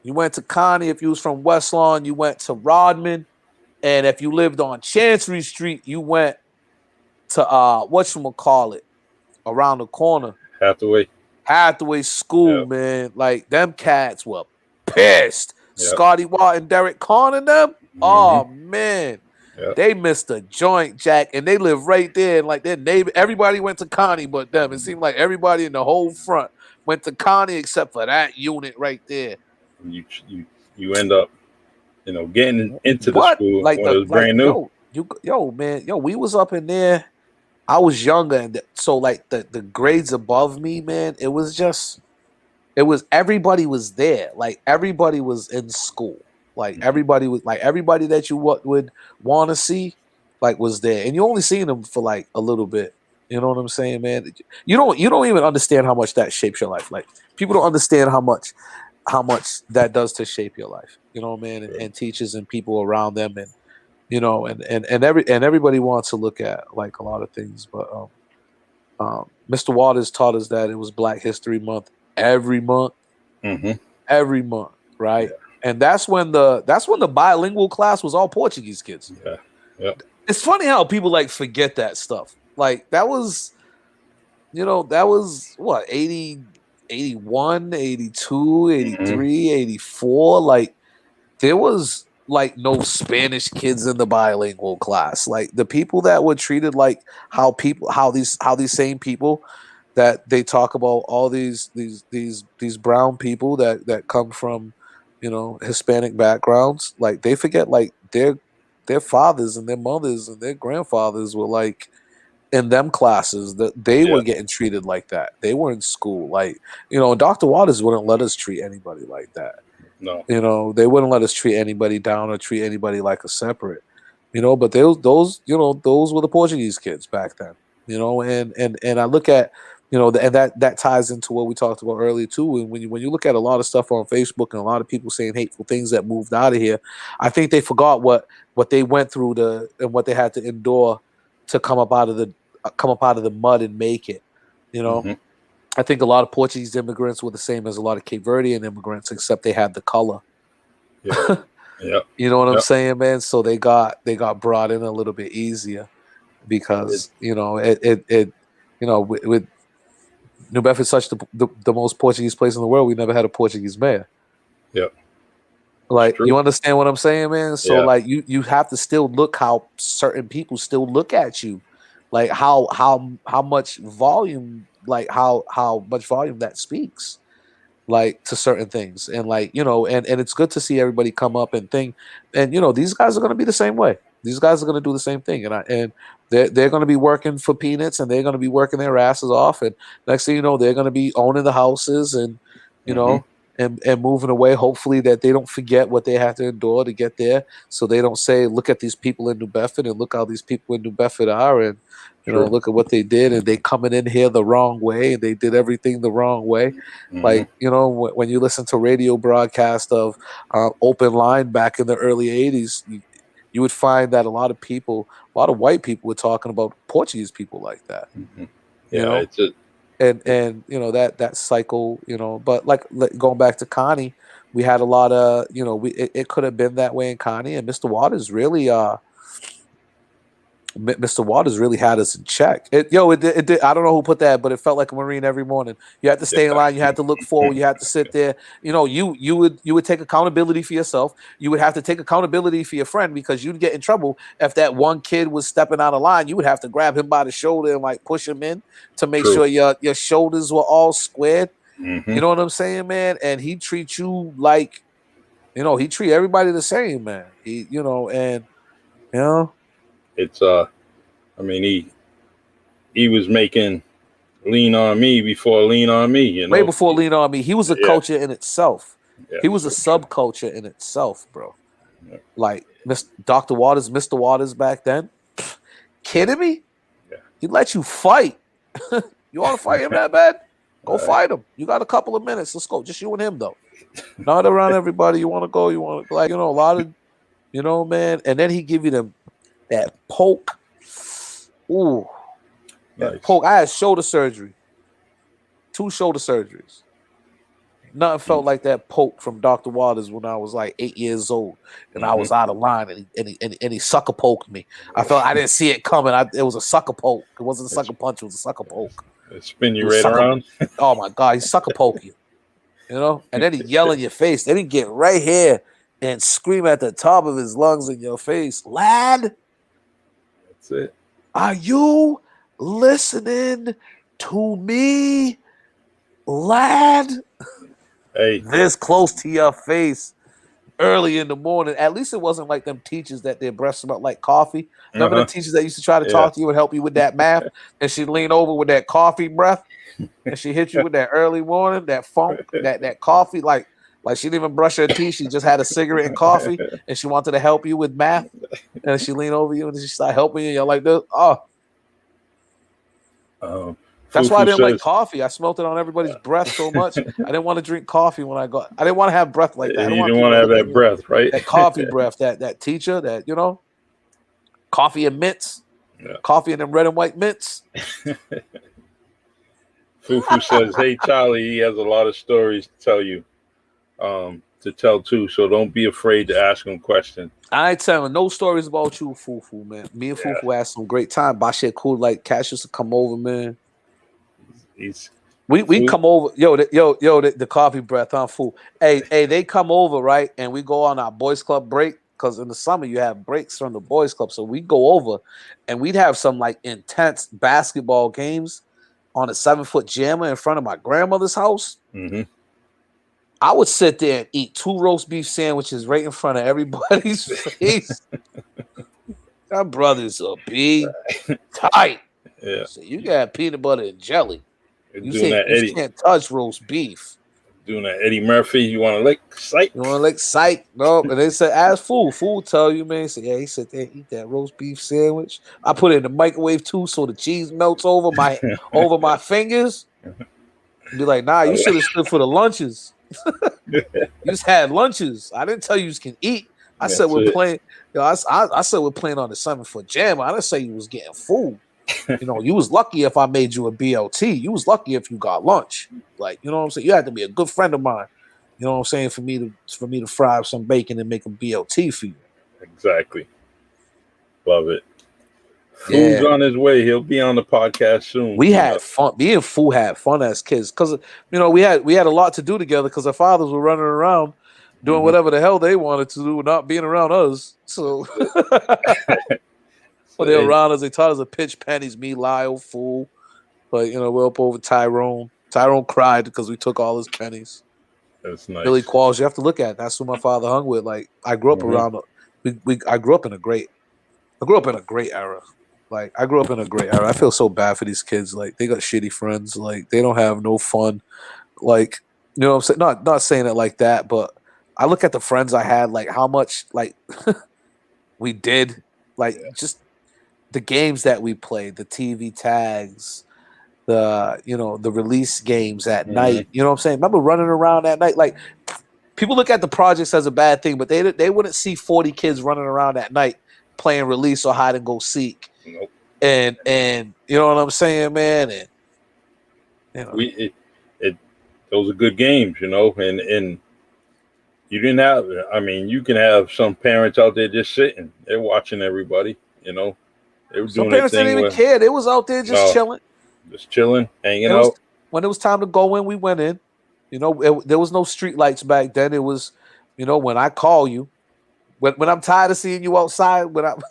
you went to Connie. If you was from West Lawn, you went to Rodman. And if you lived on Chancery Street, you went to whatchamacallit, around the corner. Hathaway. Hathaway Yeah, School, man. Like them cats were pissed. yeah. Scotty Watt and Derek Kahn and them. Hmm. Oh man. Yeah. They missed a joint, Jack, and they live right there. And like their neighbor, everybody went to Connie but them. It seemed like everybody in the whole front went to Connie except for that unit right there. You end up getting into the What? school when it was Like brand new. yo man, we was up in there. I was younger, and so like the grades above me, man, it was everybody was there. Like everybody was in school. Like Mhm. everybody was like everybody that you would want to see, like was there, and you only seen them for like a little bit. You know what I'm saying, man? You don't even understand how much that shapes your life. Like people don't understand how much that does to shape your life. You know, man, and teachers and people around them, and everybody wants to look at like a lot of things, but Mr. Waters taught us that it was Black History Month every month, Hmm. every month, right? Yeah, And that's when the bilingual class was all Portuguese kids. yeah, yeah. It's funny how people like forget that stuff. Like that was what 80, 81, 82, Hmm. 83, 84. Like there was like no Spanish kids in the bilingual class. Like the people that were treated like how these same people that they talk about, all these brown people that come from Hispanic backgrounds, like they forget like their fathers and their mothers and their grandfathers were like in them classes that they Yeah. were getting treated like that. They were in school. Like, Dr. Waters wouldn't let us treat anybody like that. No. They wouldn't let us treat anybody down or treat anybody like a separate. But those were the Portuguese kids back then. And I look at and that ties into what we talked about earlier too. And when you look at a lot of stuff on Facebook and a lot of people saying hateful things that moved out of here, I think they forgot what they went through and what they had to endure to come up out of the mud and make it. You know, Hmm. I think a lot of Portuguese immigrants were the same as a lot of Cape Verdean immigrants, except they had the color. Yeah. Yeah. You know what I'm Yeah. saying, man? So they got brought in a little bit easier It, because with New Bedford such the most Portuguese place in the world, we never had a Portuguese mayor. yeah. It's Like, true. you understand what I'm saying, man? So Yeah. like you have to still look how certain people still look at you, like how much volume, like how much volume that speaks, like to certain things. And like, and it's good to see everybody come up and think, and these guys are gonna be the same way. These guys are gonna do the same thing. And they're gonna be working for peanuts, and they're gonna be working their asses off. And next thing you know, they're gonna be owning the houses and you Hmm. know and moving away. Hopefully that they don't forget what they have to endure to get there. So they don't say, look at these people in New Bedford and look how these people in New Bedford are, and True. look at what they did, and they coming in here the wrong way, and they did everything the wrong way. Hmm. Like, when you listen to radio broadcast of Open Line back in the early 80s, you would find that a lot of people, a lot of white people were talking about Portuguese people like that, Hmm. you Yeah. know? It's a. And that cycle, but like going back to Connie, we had a lot of, it could have been that way in Connie, and Mr. Waters really Mr. Waters really had us in check. It did. I don't know who put that, but it felt like a Marine every morning. You had to stay in line. You had to look forward. You had to sit there. You would take accountability for yourself. You would have to take accountability for your friend because you'd get in trouble if that one kid was stepping out of line. You would have to grab him by the shoulder and like push him in to make sure your shoulders were all squared. Mm-hmm. You know what I'm saying, man? And he treats you like, he treat everybody the same, man. It's I mean, he was making Lean on Me before Lean on Me, Way before Lean on Me. He was a culture in itself. Yeah, he was a subculture in itself, bro. Yeah. Like Dr. Waters, Mr. Waters back then. Kidding me? Yeah. He'd let you fight. You want to fight him that bad? Go fight him. You got a couple of minutes. Let's go. Just you and him, though. Not around everybody. You want to go. You want to, like, a lot of, man. And then he give you that poke. Ooh. That poke. I had shoulder surgery. 2 shoulder surgeries. Nothing felt like that poke from Dr. Waters when I was like 8 years old and I was out of line and he sucker poked me. I felt I didn't see it coming. It was a sucker poke. It wasn't a sucker punch. It was a sucker poke. It spin you right around. Oh my God, he sucker poke you. And then he yell in your face. Then he get right here and scream at the top of his lungs in your face, lad. That's it. Are you listening to me, lad? Hey, this close to your face early in the morning. At least it wasn't like them teachers that their breath smelled like coffee. Remember the teachers that used to try to talk to you and help you with that math, and she'd lean over with that coffee breath, and she hit you with that early morning, that funk, that coffee, like she didn't even brush her teeth. She just had a cigarette and coffee, and she wanted to help you with math, and she leaned over you and she started helping you. And you're like this. That's why I didn't like coffee. I smelled it on everybody's breath so much. I didn't want to drink coffee when I didn't want to have breath like that. You didn't want to have that breath, right? That coffee breath, that teacher, that, coffee and mints, coffee and them red and white mints. Fufu says, hey, Charlie, he has a lot of stories to tell you, to tell too. So don't be afraid to ask him questions. I ain't telling no stories about you, Fufu, man. Me and Fufu had some great time. Bashe cool, like Cash used to come over, man. We come over, the coffee breath, huh, fool? Hey, they come over, right? And we go on our boys club break because in the summer you have breaks from the boys club. So we go over and we'd have some like intense basketball games on a 7-foot jammer in front of my grandmother's house. Mm-hmm. I would sit there and eat 2 roast beef sandwiches right in front of everybody's face. My brothers are big, tight. Yeah. So you got peanut butter and jelly. You can't touch roast beef. Doing that Eddie Murphy, you want to lick psych? You want to lick psych? No. And they said, ask fool. Fool tell you, man. Say, he sit there and eat that roast beef sandwich. I put it in the microwave too, so the cheese melts over my fingers. Be like, nah, you should have stood for the lunches. You just had lunches. I didn't tell you can eat. I said we're playing. I said we're playing on the 7-foot jammer. I didn't say you was getting food. You was lucky if I made you a BLT. You was lucky if you got lunch. Like, you know what I'm saying? You had to be a good friend of mine. You know what I'm saying? For me to fry up some bacon and make a BLT for you. Exactly. Love it. Food's on his way. He'll be on the podcast soon. We had fun. Me and Foo had fun as kids because we had a lot to do together because our fathers were running around doing whatever the hell they wanted to do, not being around us. So when they were around us, they taught us to pitch pennies, me, Lyle, Fool. But we're up over Tyrone. Tyrone cried because we took all his pennies. That's nice. Billy Qualls, you have to look at. That's who my father hung with. Like I grew up around. I grew up in a great era. Like I grew up in a great era. I feel so bad for these kids. Like they got shitty friends. Like they don't have no fun. Like what I'm saying. Not saying it like that, but I look at the friends I had. Like how much like we did. Like just the games that we played, the TV tags, the release games at night. You know what I'm saying? Remember running around at night? Like people look at the projects as a bad thing, but they wouldn't see 40 kids running around at night playing release or hide and go seek. Nope. And you know what I'm saying, man? And those are good games, and you didn't have. I mean, you can have some parents out there just sitting, they're watching everybody, They were Some doing their parents didn't thing even with care. They was out there just chilling. just chilling, hanging It was out. when it was time to go in, we went in. You know, there was no street lights back then. It was, you know, when I call you, when I'm tired of seeing you outside, when I'm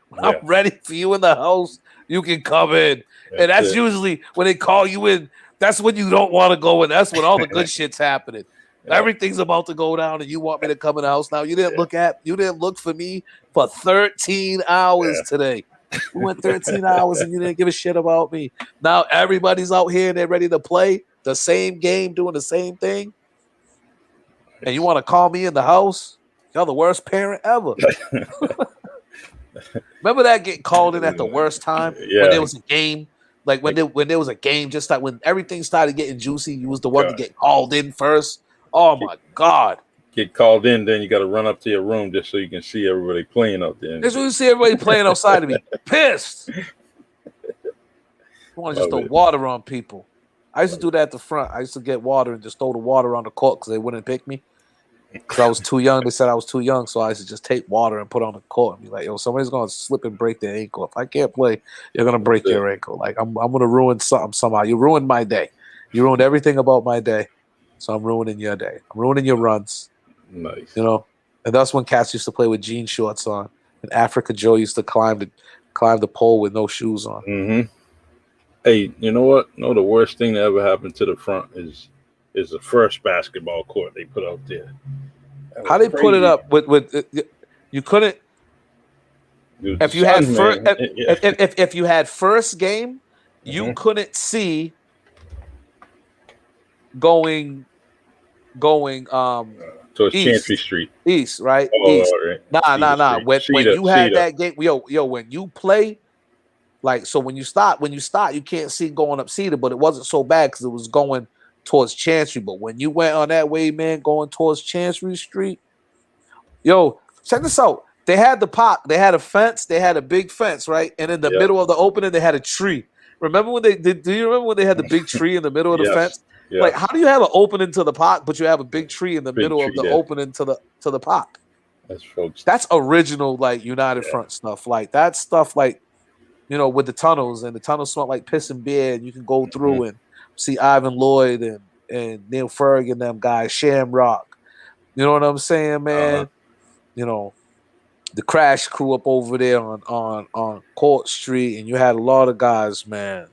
when I'm Yeah, ready for you in the house, you can come in. And that's it. usually when they call you in. That's when you don't want to go in. That's when all the good shit's happening. Yeah, Everything's about to go down, and you want me to come in the house now. You didn't look for me for 13 hours yeah. today. We went 13 hours and you didn't give a shit about me. Now everybody's out here and they're ready to play the same game, doing the same thing. And you want to call me in the house? You're the worst parent ever. Remember that getting called in at the worst time when there Yeah. was a game? Like when there was a game, just like when everything started getting juicy, you was the one to God. get called in first. Oh my God. Get called in, then you got to run up to your room just so you can see everybody playing out there. That's when you see everybody playing outside to be pissed. You want to just Love throw it. water on people. I used to do that at the front. I used to get water and just throw the water on the court because they wouldn't pick me. Because I was too young. They said I was too young. So I used to just take water and put on the court and be like, yo, somebody's going to slip and break their ankle. If I can't play, you're going to break your ankle. Like, I'm going to ruin something somehow. You ruined my day. You ruined everything about my day. So I'm ruining your day. I'm ruining your runs. Nice. You know? And that's when cats used to play with jean shorts on. And Africa Joe used to climb the pole with no shoes on. Mm-hmm. Hey, you know what? No, the worst thing that ever happened to the front is the first basketball court they put out there. How they put it up with you couldn't Dude, the if you had sun, first man. Yeah. if you had first game, you Mhm. couldn't see going Towards Chantry east. Street. East, right? Oh, East. all right. Nah. Cedar Street. When Cedar. you had Cedar. that game, yo, when you play, like so when you start, you can't see going up Cedar, but it wasn't so bad because it was going towards Chancery. But when you went on that way, man, going towards Chancery Street, yo, check this out. They had the park, they had a fence, they had a big fence, right? And in the Yep. middle of the opening, they had a tree. Remember when they did? Do you remember when they had the big tree in the middle of the Yes. fence? Like, Yes. how do you have an opening to the park, but you have a big tree in the Big middle of tree the there. opening to the park? That's folks. That's original, like United Yeah. Front stuff. Like that stuff, like with the tunnels and the tunnels smell like piss and beer, and you can go Mm-hmm. through and see Ivan Lloyd and Neil Ferg and them guys, Shamrock. You know what I'm saying, man? The Crash Crew up over there on Court Street, and you had a lot of guys, man.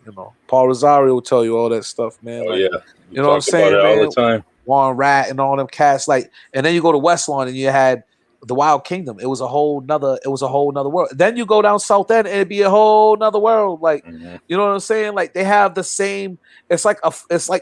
Paul Rosario will tell you all that stuff, man. Oh Like, yeah. We you know what I'm talk about saying, it all the man? time. Warren Rat and all them cats, like, and then you go to West Lawn and you had the Wild Kingdom. It was a whole nother world. Then you go down South End and it'd be a whole nother world. Like, Mm-hmm. you know what I'm saying? Like they have the same. It's like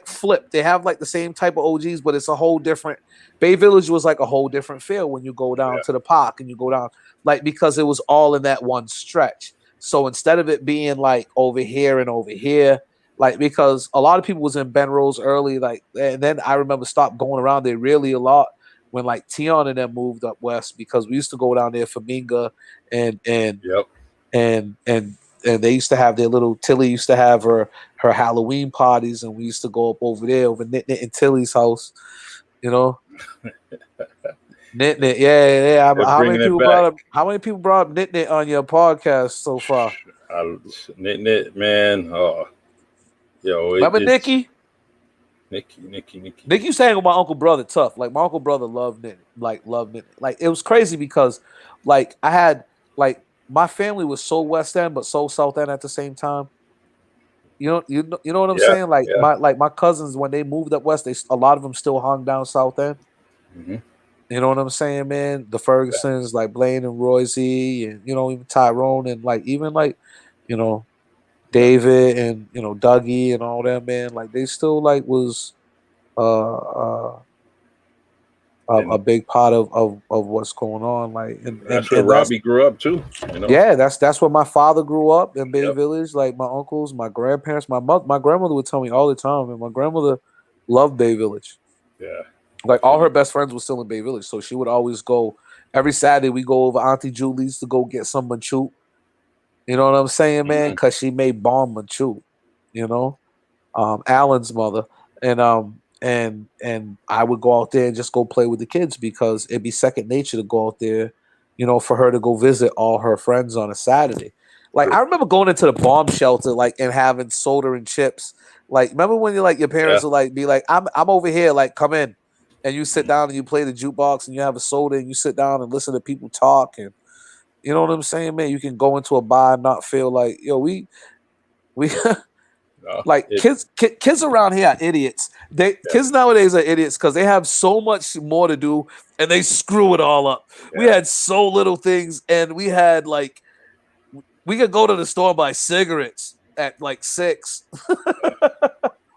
flip. They have like the same type of OGs, but it's a whole different. Bay Village was like a whole different feel when you go down to the park and you go down, like, because it was all in that one stretch. So instead of it being like over here and over here, like, because a lot of people was in Ben Rose early, like, and then I remember stopped going around there really a lot when like Tion and them moved up west, because we used to go down there for Minga and Yep. and they used to have their little Tilly used to have her Halloween parties, and we used to go up over there over Knit and Tilly's house, Knit, yeah. They're How many bringing it people back. brought up Knit on your podcast so far? Knit, man. Oh, yo, Remember Nikki? Nikki. Used to hang with my uncle brother tough. Like my uncle brother loved Knit. Like it was crazy because like I had like my family was so West End but so South End at the same time. You know what I'm Yeah, saying? Like yeah. my cousins, when they moved up west, a lot of them still hung down South End. Mm-hmm. You know what I'm saying, man? The Fergusons, like Blaine and Royce, and even Tyrone, and like even like David and Dougie and all that, man. Like they still like was a big part of what's going on. Like That's where Robbie grew up too. Yeah, that's where my father grew up in Bay Yep. Village. Like my uncles, my grandparents, my grandmother would tell me all the time, and my grandmother loved Bay Village. Yeah. Like all her best friends were still in Bay Village, so she would always go every Saturday. We go over Auntie Julie's to go get some manchoot. You know what I'm saying, man? Because she made bomb manchoot. Alan's mother, and I would go out there and just go play with the kids because it'd be second nature to go out there, for her to go visit all her friends on a Saturday. Like I remember going into the bomb shelter, like, and having soda and chips. Like, remember when you like your parents would like be like, I'm over here, like, come in, and you sit down and you play the jukebox and you have a soda and you sit down and listen to people talk, and you know what I'm saying, man. You can go into a bar and not feel like, yo, we like kids around here are idiots. Kids nowadays are idiots because they have so much more to do and they screw it all up. We had so little things, and we had like we could go to the store and buy cigarettes at like 6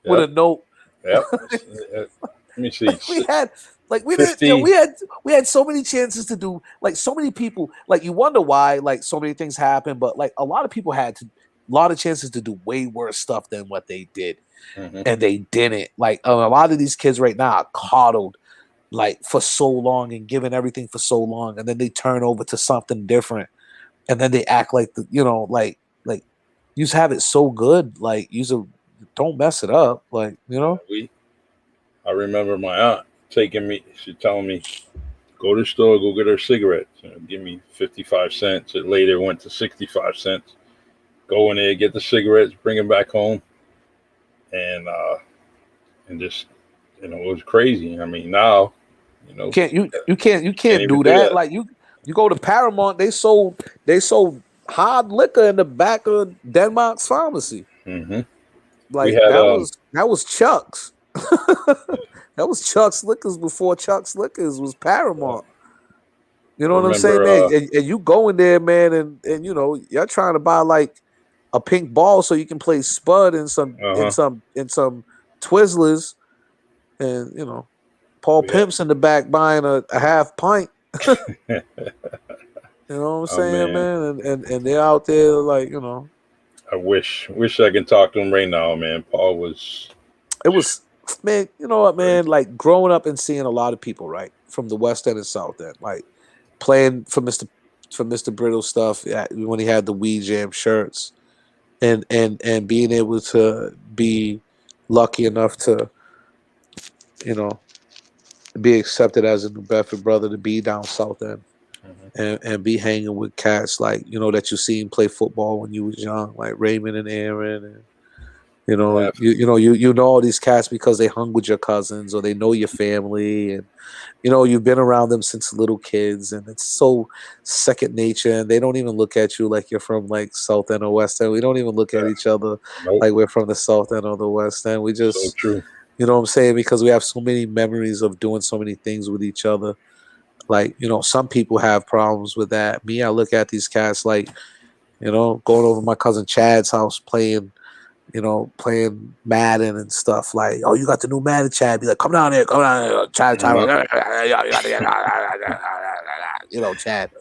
with a note. Yep. Let me see. We had like we didn't, you know, we had so many chances to do, like, so many people, like, you wonder why like so many things happen, but like a lot of people had a lot of chances to do way worse stuff than what they did, and they didn't. Like a lot of these kids right now are coddled like for so long and given everything for so long, and then they turn over to something different, and then they act like like you just have it so good, like don't mess it up, like, you know. I remember my aunt taking me. She telling me, "Go to the store, go get her cigarettes. Give me 55 cents." It later went to 65 cents. Go in there, get the cigarettes, bring them back home, and just, it was crazy. I mean, now, you can't do that. Like you go to Paramount, they sold hard liquor in the back of Denmark's pharmacy. Like that was Chuck's. That was Chuck's Liquors before Chuck's Liquors was Paramount. You know what I'm saying, man? And you go in there, man, and you know, you're trying to buy like a pink ball so you can play Spud in some Twizzlers, and you know, Paul Pimp's in the back buying a half pint. You know what I'm saying, man? And they're out there, like, you know. I wish I can talk to him right now, man. Paul was. It was, man. You know what, man? Like growing up and seeing a lot of people, right, from the West End and South End, like playing for Mr. Brittle stuff. When he had the Wee Jam shirts, and being able to be lucky enough to, you know, be accepted as a New Bedford brother, to be down South End. And be hanging with cats like, you know, that you seen play football when you was young, like Raymond and Aaron, and you know, you know all these cats because they hung with your cousins or they know your family, and you know you've been around them since little kids, and it's so second nature, and they don't even look at you like you're from like South End or West End. We don't even look at each other like we're from the South End or the West End. We just, so true. You know what I'm saying, because we have so many memories of doing so many things with each other. Like, you know, some people have problems with that. Me, I look at these cats like, you know, going over my cousin Chad's house playing Madden and stuff. Like, oh, you got the new Madden, Chad. Be like, come down here, Chad. You know, Chad.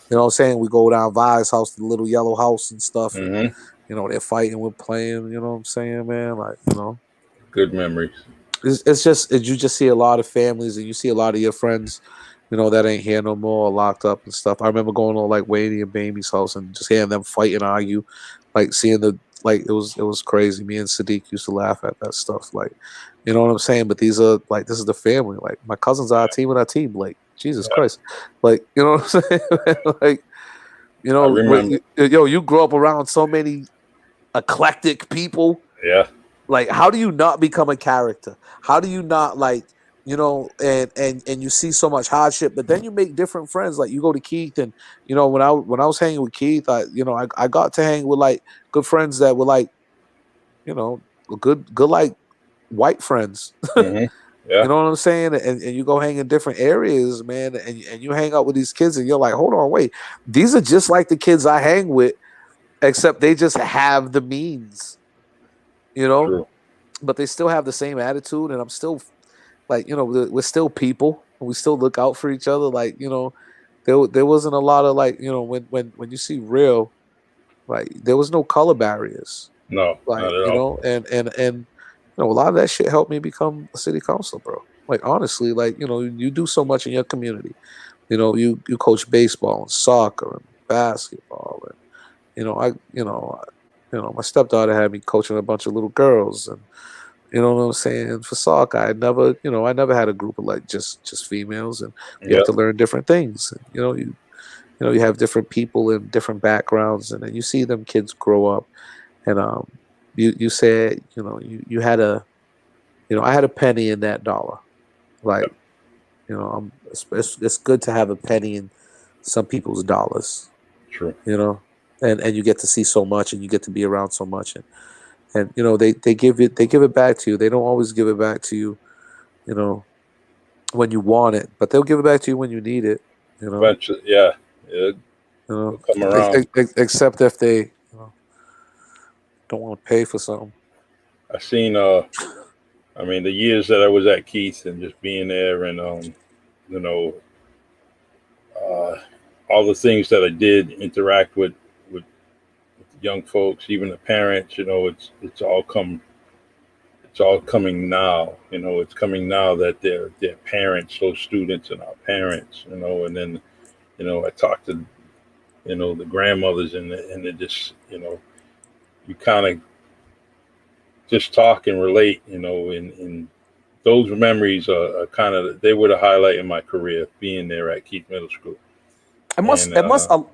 You know what I'm saying? We go down Vi's house, the little yellow house and stuff. And, you know, they're fighting, we're playing. You know what I'm saying, man? Like, you know, good memories. It's just you just see a lot of families, and you see a lot of your friends, you know, that ain't here no more, locked up and stuff. I remember going to like Wayne and Baby's house and just hearing them fight and argue, like seeing it was crazy. Me and Sadiq used to laugh at that stuff, like, you know what I'm saying. But these are like, this is the family. Like my cousins are our team and our team. Like Jesus Christ, like, you know what I'm saying. Like, you know, you grew up around so many eclectic people. Yeah. Like, how do you not become a character? How do you not, like, you know, and you see so much hardship, but then you make different friends. Like you go to Keith, and you know, when I was hanging with Keith, I got to hang with like good friends that were like, you know, good like white friends. Yeah. You know what I'm saying? And you go hang in different areas, man, and you hang out with these kids, and you're like, hold on, wait, these are just like the kids I hang with, except they just have the means, you know. True. But they still have the same attitude, and I'm still like, you know, we're still people, and we still look out for each other. Like, you know, there wasn't a lot of like, you know, when you see real, like there was no color barriers. No, like, not at you all. know, and you know, a lot of that shit helped me become a city councilor, bro. Like honestly, like, you know, you do so much in your community. You know, you coach baseball and soccer and basketball, and you know, my stepdaughter had me coaching a bunch of little girls, and you know what I'm saying? For soccer, I never had a group of like just females, and you have to learn different things. And, you know, you have different people in different backgrounds, and then you see them kids grow up. And you said, you had I had a penny in that dollar. Like, it's good to have a penny in some people's dollars. True. And you get to see so much, and you get to be around so much, and they give it back to you. They don't always give it back to you, you know, when you want it, but they'll give it back to you when you need it. Eventually, yeah, it'll come around. Except if they don't want to pay for something. I seen I mean, the years that I was at Keith and just being there, and all the things that I did interact with young folks, even the parents. It's all coming now. It's coming now that they're parents, those students and our parents. And then I talked to the grandmothers, and they just you kind of just talk and relate, and those memories are kind of, they were the highlight in my career, being there at Keith Middle School. A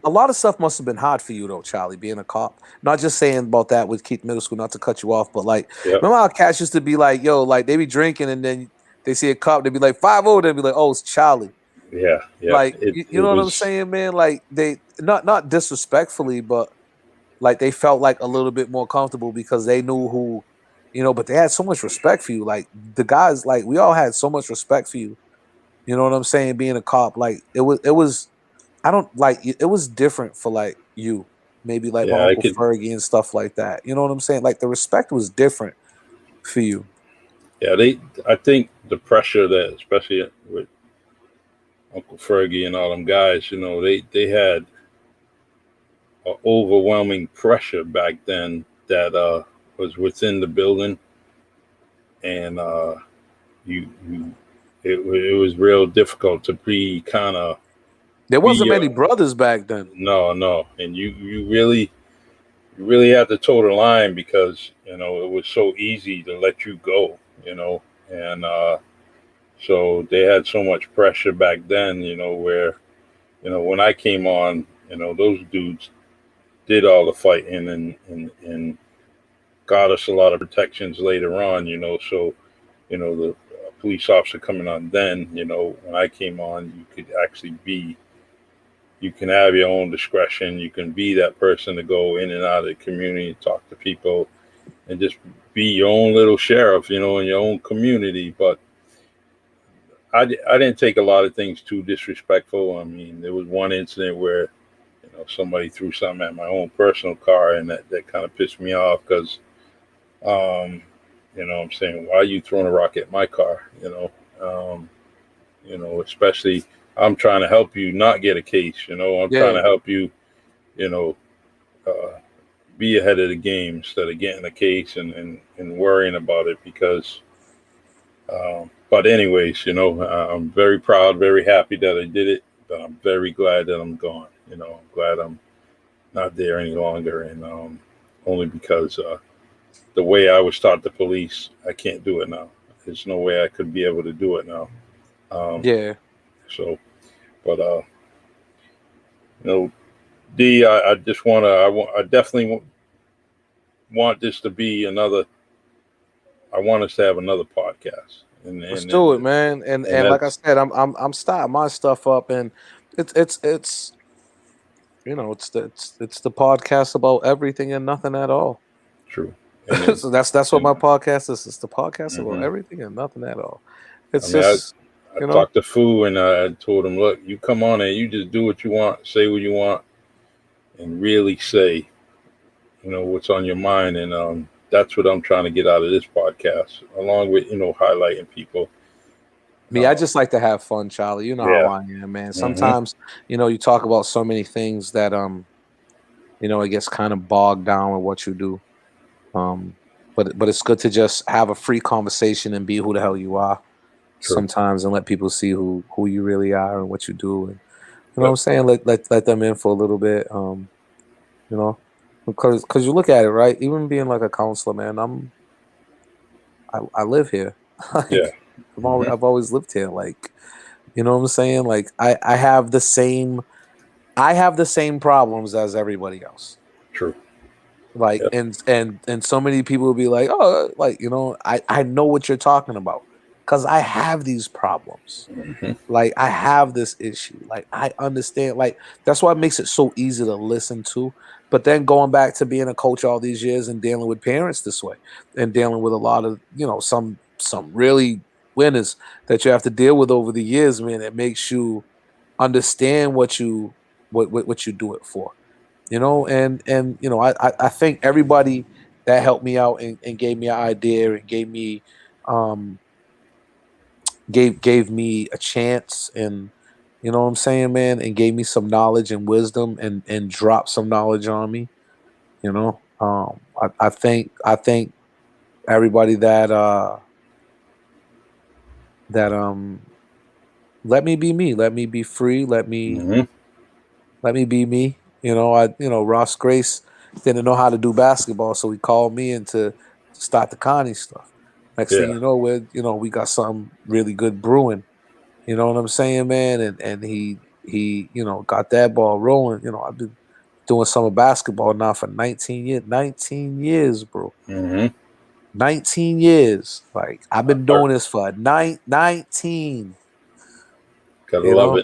lot of stuff must have been hard for you though, Charlie, being a cop. Not just saying about that with Keith Middle School, not to cut you off, but like, remember how cats used to be like, yo, like they be drinking and then they see a cop, they be like 5-0, they'd be like, oh, it's Charlie. Yeah. Like, you know what I'm saying, man? Like they not disrespectfully, but like they felt like a little bit more comfortable because they knew who, but they had so much respect for you. Like the guys, like we all had so much respect for you. You know what I'm saying? Being a cop, like it was. I don't like it was different for like you, maybe like my Uncle Fergie and stuff like that. You know what I'm saying? Like the respect was different for you. Yeah, I think the pressure that, especially with Uncle Fergie and all them guys, they had overwhelming pressure back then that was within the building, and it was real difficult to be kind of. There wasn't many brothers back then. No, and you really had to toe the line because it was so easy to let you go, and so they had so much pressure back then, where when I came on, those dudes did all the fighting and got us a lot of protections later on, so the police officer coming on then, when I came on, you could actually you can have your own discretion. You can be that person to go in and out of the community, talk to people, and just be your own little sheriff, in your own community. But I didn't take a lot of things too disrespectful. I mean, there was one incident where, somebody threw something at my own personal car, and that kind of pissed me off because, I'm saying, why are you throwing a rock at my car? Especially, I'm trying to help you not get a case, I'm trying to help you, be ahead of the game instead of getting a case and worrying about it because, but anyways, I'm very proud, very happy that I did it, but I'm very glad that I'm gone. I'm glad I'm not there any longer. And only because the way I was taught the police, I can't do it now. There's no way I could be able to do it now. So, but D, I just want to. I definitely want this to be another. I want us to have another podcast. Let's do it, man. And like I said, I'm starting my stuff up, and it's it's the podcast about everything and nothing at all. True. So that's what my podcast is. It's the podcast about everything and nothing at all. I talked to Fu and I told him, look, you come on and you just do what you want, say what you want, and really say, what's on your mind. And that's what I'm trying to get out of this podcast, along with, highlighting people. I just like to have fun, Charlie. You know how I am, man. Sometimes, you talk about so many things that, it gets kind of bogged down with what you do. But it's good to just have a free conversation and be who the hell you are. True. Sometimes, and let people see who you really are and what you do, and what I'm saying, let them in for a little bit, because you look at it, right? Even being like a counselor, man, I live here. I've always lived here, like, you know what I'm saying? Like I have the same I have the same problems as everybody else. True. Like, Yep. and so many people will be like, oh, like, you know, I know what you're talking about because I have these problems. Hmm. Like, I have this issue. Like, I understand. Like, that's why it makes it so easy to listen to. But then going back to being a coach all these years and dealing with parents this way and dealing with a lot of, you know, some really winners that you have to deal with over the years, man, it makes you understand what you do it for. You know, and you know, I think everybody that helped me out and gave me an idea and um gave me a chance, and you know what I'm saying, man, and gave me some knowledge and wisdom and dropped some knowledge on me, you know. I think everybody that let me be me, let me be free, Hmm. let me be me. You know, Ross Grace didn't know how to do basketball, so he called me in to start the Connie stuff. Next thing Yeah. you know, we got something really good brewing. You know what I'm saying, man? And he got that ball rolling. You know, I've been doing summer basketball now for 19 years. 19 years, bro. Hmm. 19 years. Like, I've been doing this for 19. Gotta You love know,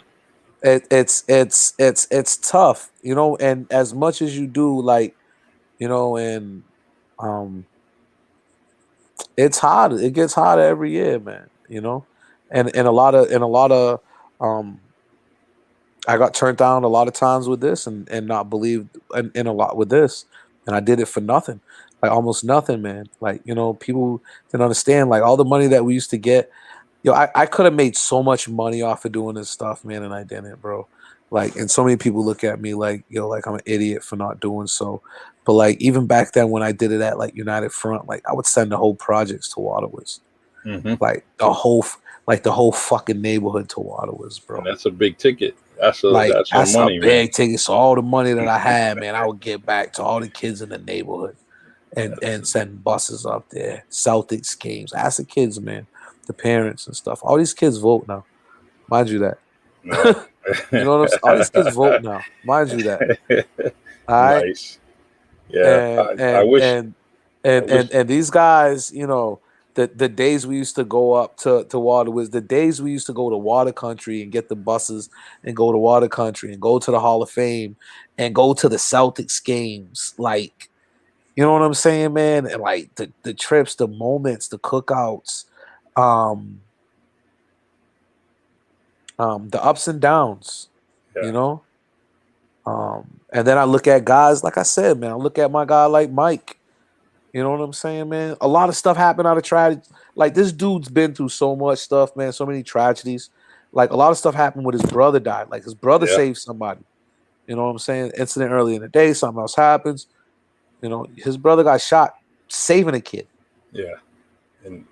it. it's tough. You know, and as much as you do, like, and um, it's hard. It gets harder every year, man. You know, and a lot of um I got turned down a lot of times with this and not believed in a lot with this. And I did it for nothing. Like, almost nothing, man. Like, people didn't understand, like, all the money that we used to get. I could have made so much money off of doing this stuff, man, and I didn't, bro. Like, and so many people look at me like, like I'm an idiot for not doing so. But like, even back then when I did it at like United Front, like, I would send the whole projects to Waterways. Hmm. Like the whole fucking neighborhood to Waterways, And bro. that's a big ticket. Like, That's some that's a money, man. big ticket. So all the money that I had, man, I would get back to all the kids in the neighborhood That's and send buses up there. Celtics games. Ask the kids, man, the parents and stuff. All these kids vote now. Mind you that. no. You know what I'm saying? All these kids vote now. Mind you that. All right. Nice. Yeah. And I and wish. and I and wish. and and these guys, the days we used to go up to water was the days we used to go to water country and get the buses and go to water country and go to the Hall of Fame and go to the Celtics games. Like, you know what I'm saying, man? And like the trips, the moments, the cookouts, um, the ups and downs, Yeah. you know? And then I look at guys, like I said, man, I look at my guy like Mike. You know what I'm saying, man? A lot of stuff happened out of tragedy. Like, this dude's been through so much stuff, man, so many tragedies. Like, a lot of stuff happened when his brother died. Like, his brother Yeah. saved somebody. You know what I'm saying? Incident early in the day, something else happens. His brother got shot saving a kid. Yeah. And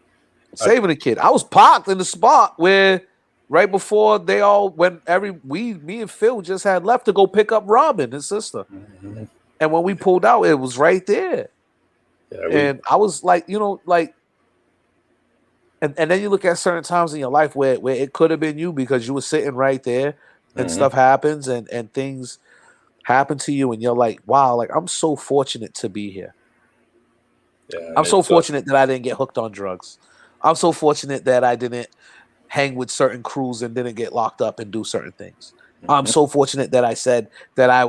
I. Saving a kid. I was parked in the spot where right before they all when me and Phil just had left to go pick up Robin, his sister. Mhm. And when we pulled out, it was right there. Yeah. We. And I was like, like, and then you look at certain times in your life where it could have been you because you were sitting right there and Hmm. stuff happens and things happen to you and you're like, wow, like, I'm so fortunate to be here. Yeah. I'm And so it's. fortunate that I didn't get hooked on drugs. I'm so fortunate that I didn't hang with certain crews and didn't get locked up and do certain things. I'm Mhm. so fortunate that I said that I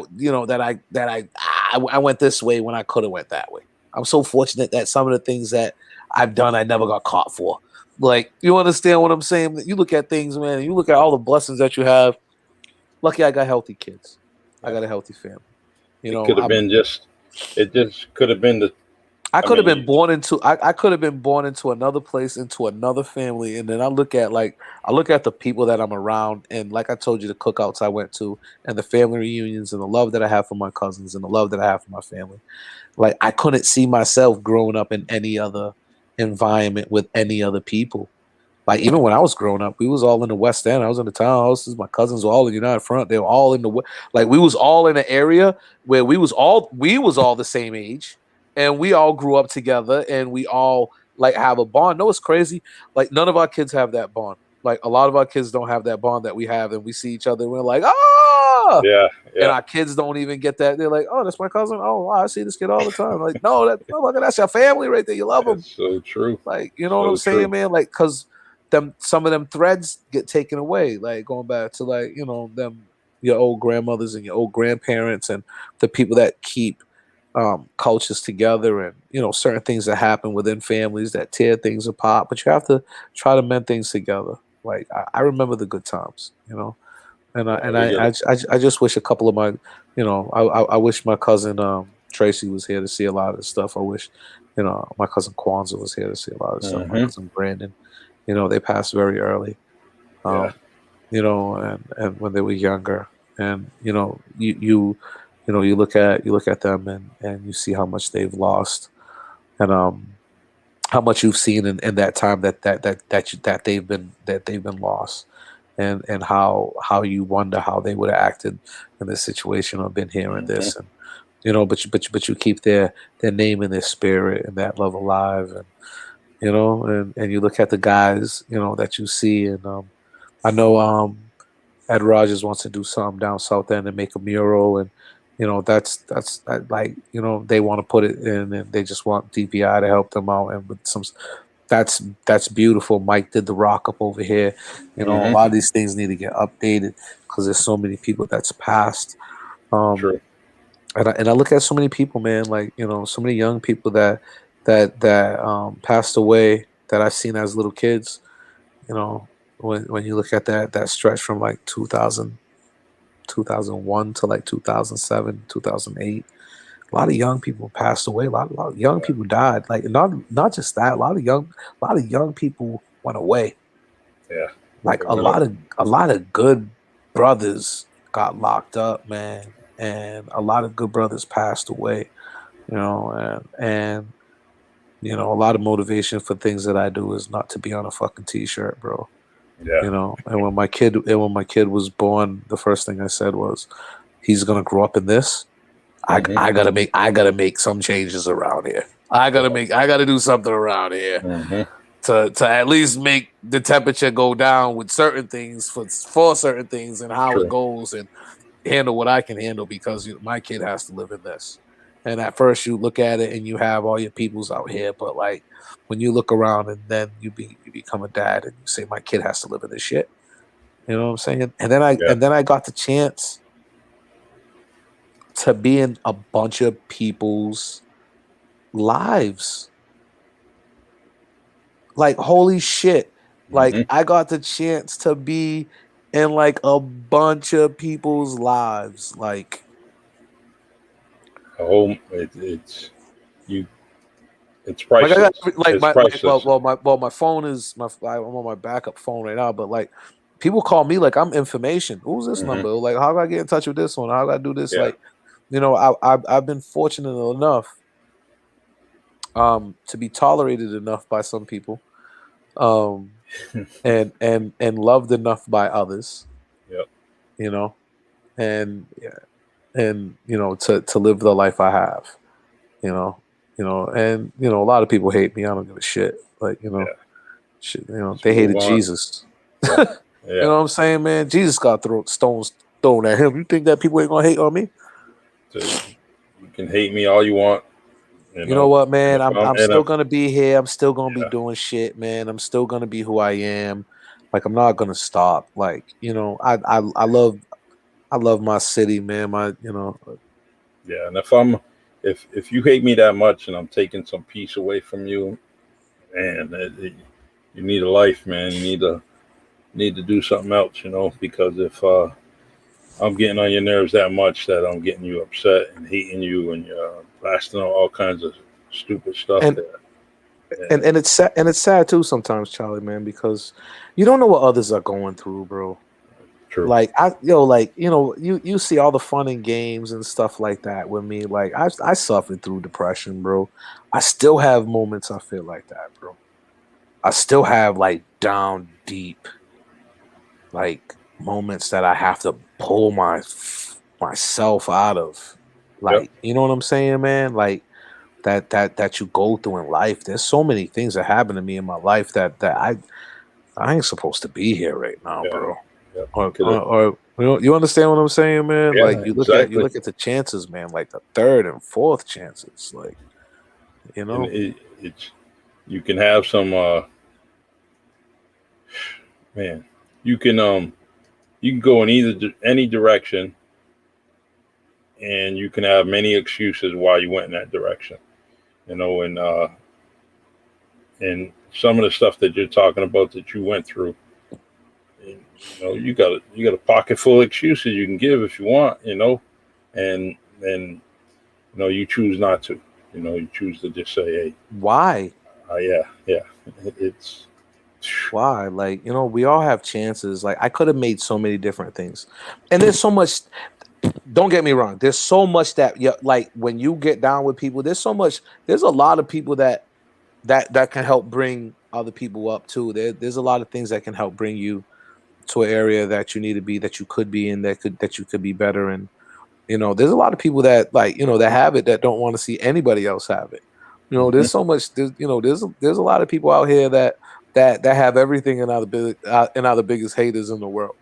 went this way when I could have went that way. I'm so fortunate that some of the things that I've done I never got caught for. Like, you understand what I'm saying? You look at things, man, and you look at all the blessings that you have. Lucky I got healthy kids. I Yeah. got a healthy family. You It know, could have been just. It just could have been the. I I could have mean. been born into I could have been born into another place, into another family, and then I look at the people that I'm around, and like I told you, the cookouts I went to, and the family reunions, and the love that I have for my cousins, and the love that I have for my family. Like, I couldn't see myself growing up in any other environment with any other people. Like, even when I was growing up, we was all in the West End. I was in the townhouses. My cousins were all in United Front. They were all in like, we was all in an area where we was all the same age, and we all grew up together, and we all like have a bond. No, it's crazy. Like, none of our kids have that bond. Like, a lot of our kids don't have that bond that we have, and we see each other and we're like, oh. Yeah, And yeah. our kids don't even get that. They're like, oh, that's my cousin. Oh, wow, I see this kid all the time. Like, no, that's your family right there. You love them. It's so true. Like, you know what I'm So saying, true. man? Like, cause some of them threads get taken away. Like going back to like, you know, your old grandmothers and your old grandparents and the people that keep cultures together, and you know, certain things that happen within families that tear things apart. But you have to try to mend things together. Like I remember the good times, you know. And I Yeah, and we get I just wish a couple of my, you know, I wish my cousin Tracy was here to see a lot of this stuff. I wish, you know, my cousin Kwanzaa was here to see a lot of this stuff. My hmm cousin Brandon, you know, they passed very early. Yeah. You know, and when they were younger, and you know, you know, you look at them and you see how much they've lost, and how much you've seen in that time that they've been lost, and how you wonder how they would have acted in this situation or been here in hmm this, and you know, but you keep their name and their spirit and that love alive, and you know, and you look at the guys, you know, that you see, and I know Ed Rogers wants to do something down South End and make a mural, and you know, like, you know, they want to put it in, and they just want DPI to help them out, and with some, that's beautiful. Mike did the rock up over here. You know, a hmm lot of these things need to get updated because there's so many people that's passed. Um, True. and I look at so many people, man, like, you know, so many young people that passed away that I've seen as little kids. You know, when you look at that stretch from like 2001 to like 2007, 2008, a lot of young people passed away. A lot of young Yeah. people died. Like not just that. A lot of young people went away. Yeah. Like They went up. a lot of good brothers got locked up, man, and a lot of good brothers passed away. You know, and you know, a lot of motivation for things that I do is not to be on a fucking t-shirt, bro. Yeah. You know, and when my kid was born, the first thing I said was, he's gonna grow up in this. hmm I gotta make some changes around here. I gotta do something around here hmm to at least make the temperature go down with certain things for certain things, and how it True. goes, and handle what I can handle, because you know, my kid has to live in this. And at first you look at it and you have all your peoples out here, but like when you look around and then you become a dad and you say, my kid has to live in this shit. You know what I'm saying? Yeah. And then I got the chance to be in a bunch of people's lives. Like holy shit. Like hmm I got the chance to be in like a bunch of people's lives. Like Home. It's you. It's I got priceless. like It's priceless. my phone is I'm on my backup phone right now, but like people call me like I'm information. Who's this hmm number? Like how do I get in touch with this one? How do I do this? Yeah. Like, you know, I've been fortunate enough to be tolerated enough by some people, um and loved enough by others, Yep. you know, and yeah, and you know, to live the life I have, you know, and you know, a lot of people hate me. I don't give a shit. Like, you know, Yeah. shit, you know, Let's they move hated on. Jesus. Yeah. You Yeah. know what I'm saying, man? Jesus got stones thrown at him. You think that people ain't gonna hate on me? So you can hate me all you want, you You know know. what, And man? if I'm I'm in still a gonna be here. I'm still gonna be yeah. doing shit, man. I'm still gonna be who I am. Like I'm not gonna stop. Like, you know, I love my city, man. My, you know, Yeah. And if I'm if you hate me that much and I'm taking some peace away from you, man, you need a life, man. You need to do something else, you know, because if I'm getting on your nerves that much that I'm getting you upset and hating you and blasting out all kinds of stupid stuff and there. Yeah, and it's sad too sometimes, Charlie, man, because you don't know what others are going through, bro. true. Like like, you know, you see all the fun and games and stuff like that with me. Like I suffered through depression, bro. I still have moments I feel like that, bro. I still have like down deep like moments that I have to pull myself out of. Yep. Like, you know what I'm saying, man? Like that you go through in life. There's so many things that happen to me in my life that I ain't supposed to be here right now, Yeah. bro. Yep. Or you understand what I'm saying, man? Yeah, Like you look at exactly. the chances, man, like the third and fourth chances, like And it's you can have some man. You can you can go in any direction, and you can have many excuses why you went in that direction. You know, and some of the stuff that you're talking about that you went through, and, you got a pocket full of excuses you can give if you want. And you choose not to. You choose to just say, hey, why? yeah, it's Why? Like, we all have chances. Like, I could have made so many different things. And there's so much, don't get me wrong. There's so much that, yeah, like when you get down with people, there's a lot of people that can help bring other people up too. There's a lot of things that can help bring you to an area that you need to be, that you could be in, that you could be better in. There's a lot of people that that have it that don't want to see anybody else have it. mhm, There's so much. There's a lot of people out here that have everything and are the biggest haters in the world.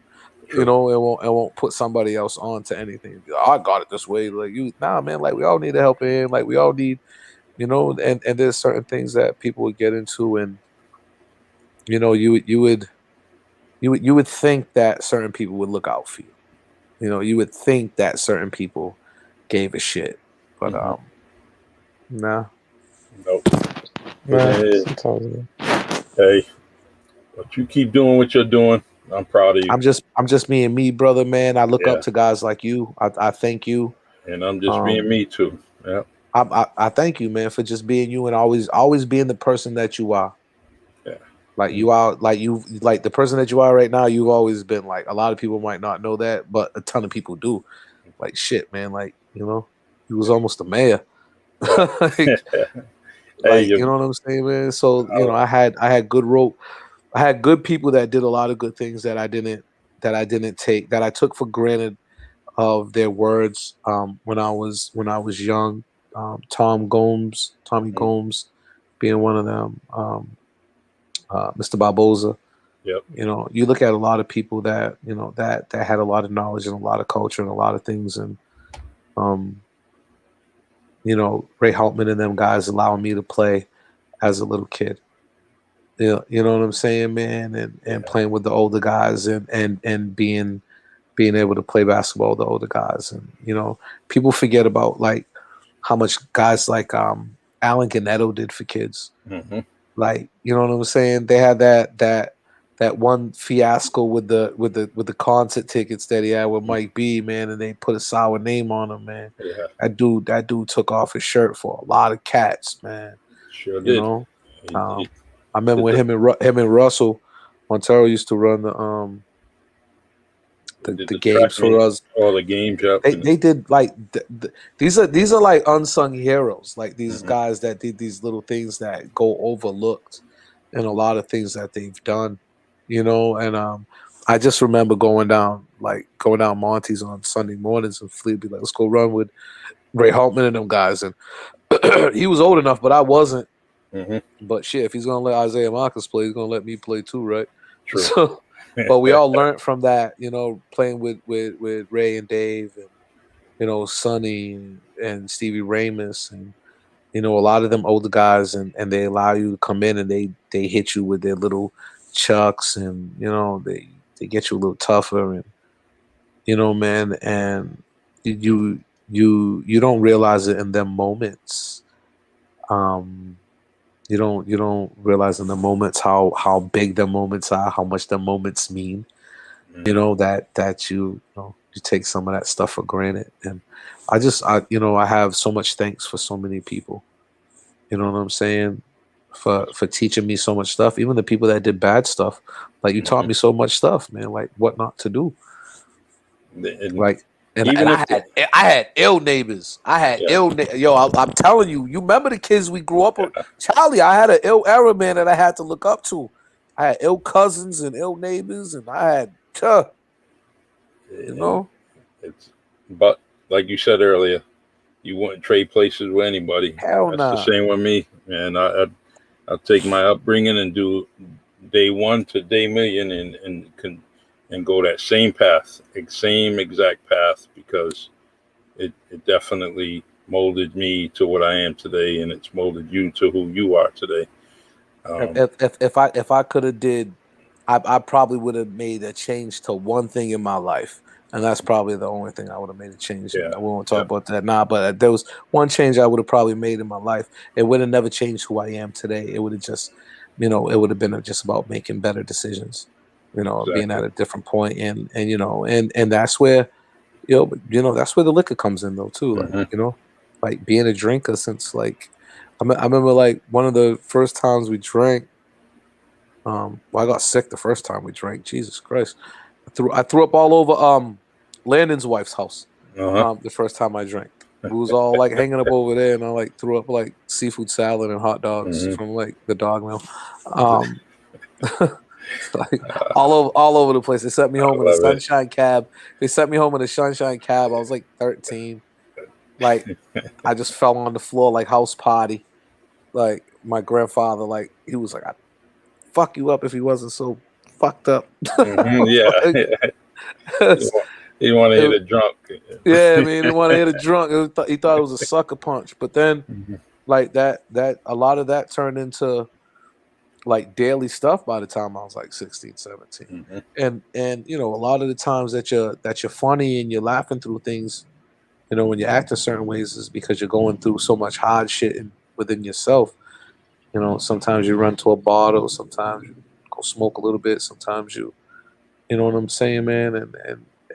true. And won't put somebody else on to anything. Be like, "Oh, I got it this way." Like nah, man. Like we all need a helping hand. Like we all need, and there's certain things that people would get into, and you would think that certain people would look out for you. You would think that certain people gave a shit, but Hmm. nah, Nope. Hey, sometimes hey, but you keep doing what you're doing. I'm proud of you. I'm just me and me, brother, man. I look up Yeah, to guys like you. I thank you. and I'm just being Um, me too. Yeah, I thank you, man, for just being you and always being the person that you are. yeah. Like Mm, you are, like the person that you are right now. You've always been like a lot of people might not know that, but a ton of people do. Like shit, man. Like he was almost the mayor. yeah. like, Hey, like you know what I'm saying, man. So uh, I had good rope. I had good people that did a lot of good things that I didn't take, that I took for granted of their words when I was young. Tommy mm, Gomes being one of them. Mr. Barboza. yep. You look at a lot of people that that had a lot of knowledge and a lot of culture and a lot of things, and um, Ray Haltman and them guys allowing me to play as a little kid. You know what I'm saying, man, and Yeah. playing with the older guys and being able to play basketball with the older guys, and people forget about like how much guys like Alan Ganetto did for kids. Hmm. Like, you know what I'm saying? They had that one fiasco with the concert tickets that he had with Mike B, man, and they put a sour name on him, man. Yeah, That dude took off his shirt for a lot of cats, man. sure You did. know, He I remember did when the him and Russell Montero used to run he did the the track games for meet, us. all the games up, They and they did like these are like unsung heroes, like these mhm. guys that did these little things that go overlooked in a lot of things that they've done, and I just remember going down Monty's on Sunday mornings, and Fleet be like, let's go run with Ray Haltman and them guys, and he was old enough, but I wasn't. Mhm. But shit, if he's gonna let Isaiah Marcus play, he's gonna let me play too, right? True. So, but we all learned from that, playing with Ray and Dave, and Sonny and Stevie Ramus, and a lot of them older guys, and they allow you to come in, and they hit you with their little chucks, and they get you a little tougher, and man, and you don't realize it in them moments. Um, you don't realize in the moments how big the moments are, how much the moments mean. Mhm. That you take some of that stuff for granted, and I have so much thanks for so many people. You know what I'm saying? For teaching me so much stuff, even the people that did bad stuff. Like you taught Mhm. me so much stuff, man. Like what not to do. And Like and even if I had ill neighbors. I had yeah, ill yo. I'm telling you. You remember the kids we grew up with, Charlie? I had an ill era man that I had to look up to. I had ill cousins and ill neighbors, and I had, you and know, it's but like you said earlier, you wouldn't trade places with anybody. hell That's the nah. same with me, man. I'll take my upbringing and do day one to day million, and and go that same path, same exact path, because it definitely molded me to what I am today, and it's molded you to who you are today. If I could have did, I probably would have made a change to one thing in my life, and that's probably the only thing I would have made a change in. Yeah, We won't talk about that now, but there was one change I would have probably made in my life. It would have never changed who I am today. It would have just, it would have been just about making better decisions, being exactly. at a different point, and that's where, that's where the liquor comes in though too. Like, Hmm. like being a drinker since like, I remember like one of the first times we drank. Well, I got sick the first time we drank. Jesus Christ, I threw up all over Landon's wife's house. Uh-huh. The first time I drank, we was all like hanging up over there, and I like threw up like seafood salad and hot dogs Hmm. from like the dog meal. Um, like all over the place. They sent me I home in a love it. sunshine cab. They sent me home in a sunshine cab. I was like 13. Like I just fell on the floor like house party. Like my grandfather, like he was like, "I'd fuck you up if he wasn't so fucked up." Hmm. Yeah. Like, You want, you want to hit it, a drunk. yeah, I mean, he wanted to hit a drunk. He thought it was a sucker punch, but then Mhm. like that a lot of that turned into like daily stuff by the time I was like 16, 17. Mhm. And a lot of the times that you're funny and you're laughing through things, when you act in certain ways is because you're going through so much hard shit within yourself. Sometimes you run to a bottle, sometimes you go smoke a little bit, sometimes you know what I'm saying, man,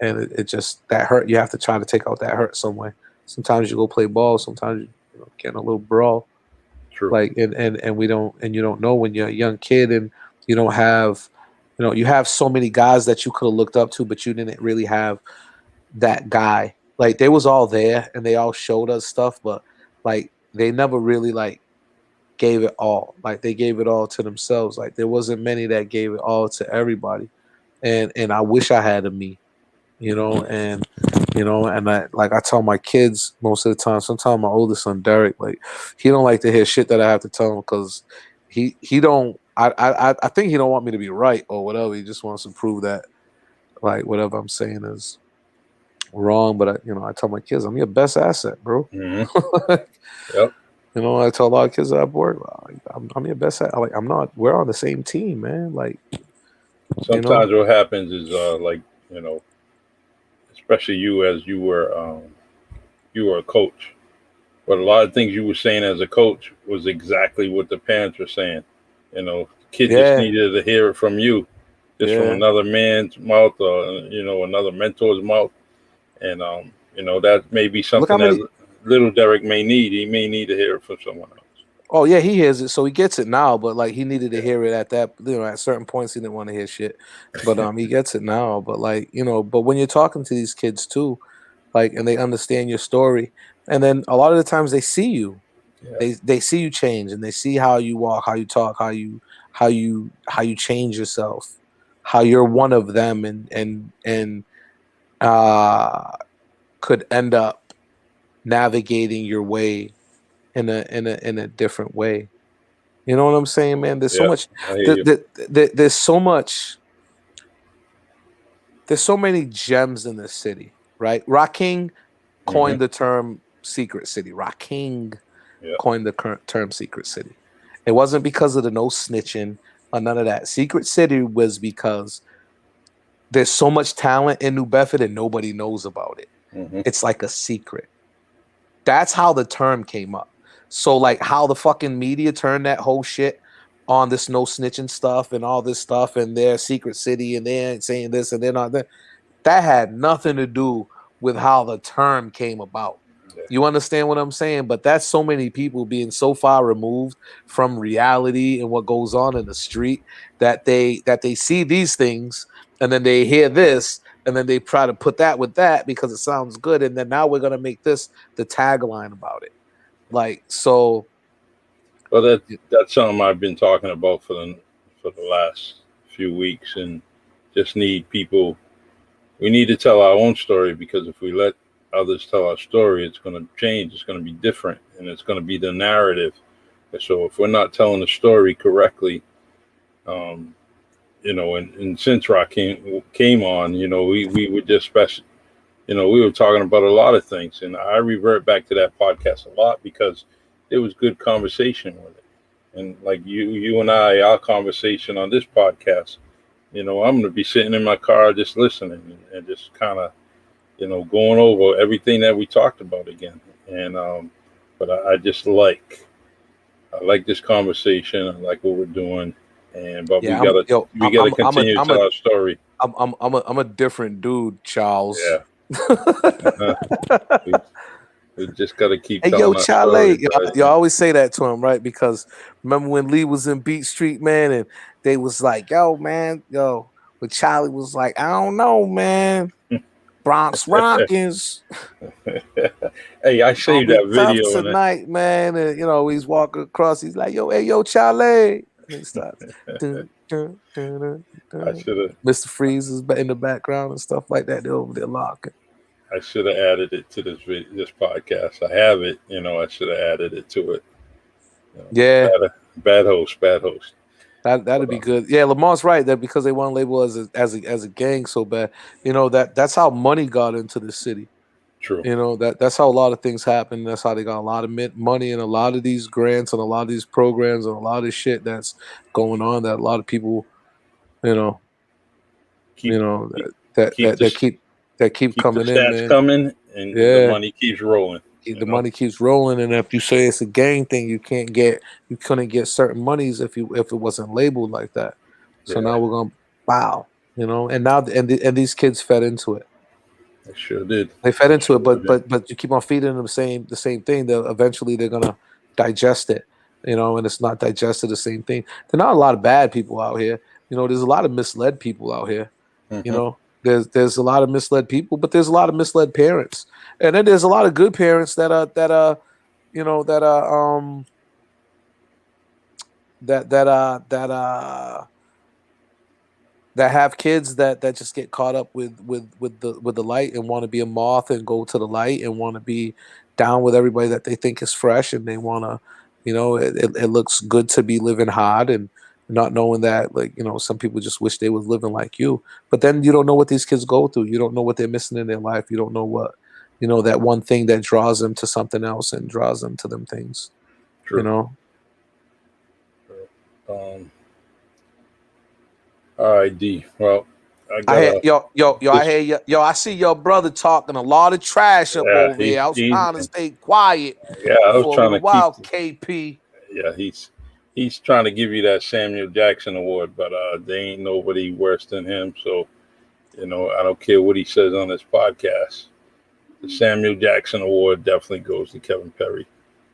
and it just that hurt. You have to try to take out that hurt some way. Sometimes you go play ball, sometimes you get in a little brawl, True. like and we don't and you don't know when you're a young kid and you don't have, you have so many guys that you could have looked up to, but you didn't really have that guy. Like they was all there and they all showed us stuff, but like they never really like gave it all. Like they gave it all to themselves. Like there wasn't many that gave it all to everybody. And I wish I had a me, and I tell my kids most of the time. Sometimes my oldest son Derek, like he don't like to hear shit that I have to tell him because he don't. I think he don't want me to be right or whatever. He just wants to prove that like whatever I'm saying is wrong. But I tell my kids I'm your best asset, bro. Hmm. Yep. I tell a lot of kids that I work, like, I'm your best asset. Like I'm not. We're on the same team, man. Like you know. Sometimes what happens is like, especially you, as you were a coach, but a lot of things you were saying as a coach was exactly what the parents were saying. The kid just Yeah. needed to hear it from you, just from Yeah. another man's mouth, or another mentor's mouth. And that may be Look how something many. that little Derek may need. He may need to hear it from someone else. Oh yeah, he hears it, so he gets it now. But like he needed to Yeah. hear it at that, at certain points he didn't want to hear shit. But he gets it now. But like but when you're talking to these kids too, like, and they understand your story, and then a lot of the times they see you, Yeah. they see you change, and they see how you walk, how you talk, how you change yourself, how you're one of them, and uh could end up navigating your way in a different way. You know what I'm saying, man? There's so Yeah. much. I hear you. There's so much. There's so many gems in this city, right? Rocking Hmm. coined the term "secret city." Rocking Yeah. coined the current term "secret city." It wasn't because of the no snitching or none of that. Secret city was because there's so much talent in New Bedford and nobody knows about it. Hmm. It's like a secret. That's how the term came up. So like how the fucking media turned that whole shit on this no snitching stuff and all this stuff and their secret city and they're saying this and they're not that. That had nothing to do with how the term came about. Yeah. You understand what I'm saying? But that's so many people being so far removed from reality and what goes on in the street that they see these things and then they hear this and then they try to put that with that because it sounds good and then now we're gonna make this the tagline about it. Like so. Well, that's something I've been talking about for the last few weeks, and just need people. We need to tell our own story, because if we let others tell our story, it's going to change. It's going to be different, and it's going to be the narrative. So if we're not telling the story correctly, um, and since Rock came on, we were just special. We were talking about a lot of things, and I revert back to that podcast a lot because there was good conversation with it. And like you and I, our conversation on this podcast, I'm going to be sitting in my car just listening and just kind of, going over everything that we talked about again. And but I just I like this conversation. I like what we're doing, but Yeah, we gotta continue to tell our story. I'm a different dude, Charles. Yeah. we, we just gotta keep Hey, telling yo, our Charlie, story. you always say that to him, right? Because remember when Lee was in Beat Street, man, and they was like, yo, man, but Charlie was like, I don't know, man. Bronx Rockins. Hey, I saved that video tonight, man. And he's walking across. He's like, "Yo, hey, yo, Charlie." And he starts. Mr. Freeze is in the background and stuff like that. They're over there locking. I should have added it to this podcast. I have it. I should have added it to it. Yeah. Bad host. That'd be good. Yeah, Lamar's right that because they want to label as a gang so bad. That's how money got into the city. True. That's how a lot of things happen. That's how they got a lot of money and a lot of these grants and a lot of these programs and a lot of shit that's going on that a lot of people, keep coming in, man. Coming and the money keeps rolling. The money keeps rolling, and if you say it's a gang thing, you couldn't get certain monies if it wasn't labeled like that. So now we're gonna and now and these kids fed into it. They sure did. They fed into it, but you keep on feeding them the same thing. Eventually they're gonna digest it, and it's not digested the same thing. There are not a lot of bad people out here. There's a lot of misled people out here. Mm-hmm. There's a lot of misled people, but there's a lot of misled parents, and then there's a lot of good parents that have kids that just get caught up with the light and want to be a moth and go to the light and want to be down with everybody that they think is fresh, and they want to, it looks good to be living hard and not knowing that, some people just wish they was living like you. But then you don't know what these kids go through. You don't know what they're missing in their life. You don't know what, that one thing that draws them to something else and draws them to them things. True. All right, D. Well, I see your brother talking a lot of trash up over here. I was trying to stay quiet. Yeah, I was trying to KP. Yeah, he's trying to give you that Samuel Jackson award, but there ain't nobody worse than him. So, I don't care what he says on this podcast. The Samuel Jackson award definitely goes to Kevin Perry.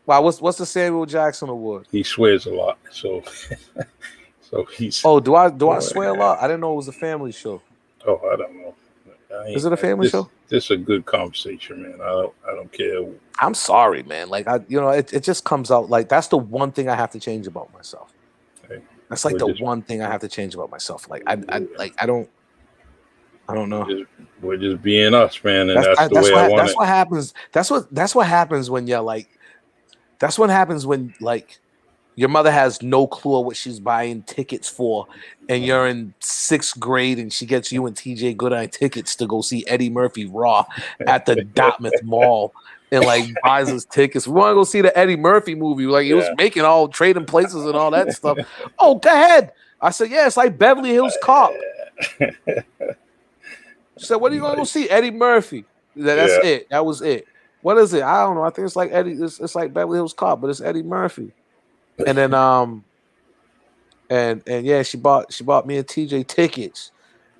Wow, what's the Samuel Jackson award? He swears a lot, so he's. Oh, do I swear a lot? I didn't know it was a family show. Oh, I don't know. Is it a family show? This is a good conversation, man. I don't care. I'm sorry, man. Like it just comes out like that's the one thing I have to change about myself. Hey, that's like the one thing I have to change about myself. Like I don't know. We're just being us, man, and that's the way I want it. That's what happens. That's what happens when you're like. That's what happens when like your mother has no clue what she's buying tickets for, and you're in 6th grade, and she gets you and TJ Goodine tickets to go see Eddie Murphy Raw at the Dartmouth Mall, and like buys us tickets. We want to go see the Eddie Murphy movie. Like it was making all trading places and all that stuff. Oh, go ahead. I said, yeah, it's like Beverly Hills Cop. She said, what are you going to go see? Eddie Murphy. That's it. That was it. What is it? I don't know. I think it's like Eddie. It's like Beverly Hills Cop, but it's Eddie Murphy. And then and yeah, she bought me and TJ tickets,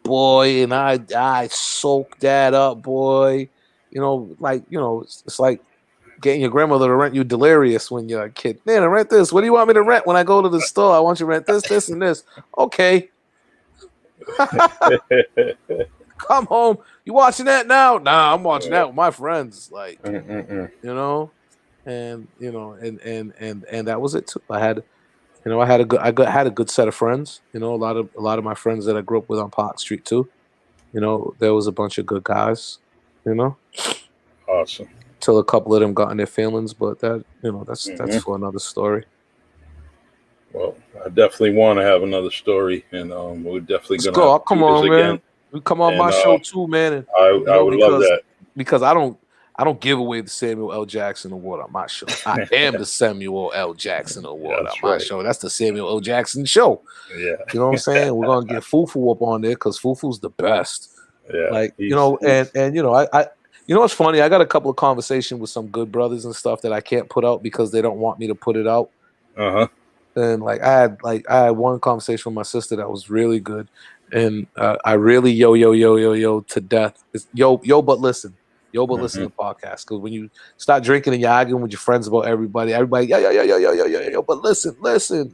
boy, and I soaked that up, boy. It's like getting your grandmother to rent you Delirious when you're a kid. Man, I rent this. What do you want me to rent when I go to the store? I want you to rent this, and this. Okay. Come home. You watching that now? Nah, I'm watching that with my friends. Like, and that was it too. I had a good set of friends. A lot of my friends that I grew up with on Park Street too. There was a bunch of good guys. Awesome. Till a couple of them got in their feelings, but that that's for another story. Well, I definitely want to have another story, and we're definitely Let's gonna go. have Oh, to come do this on, again. man. You come on And my show too, man. And I would love that. because I don't give away the Samuel L. Jackson Award on my show. I am the Samuel L. Jackson Award on That's my right. show. That's the Samuel L. Jackson show. Yeah, You know what I'm saying? We're gonna get Fufu up on there because Fufu's the best. yeah. Like, He's and you know, I you know what's funny? I got a couple of conversations with some good brothers and stuff that I can't put out because they don't want me to put it out. uh-huh. And I had one conversation with my sister that was really good, and I really yo to death. It's, but listen, listen Hmm. to podcasts because when you start drinking and you're arguing with your friends about everybody, yo, but listen,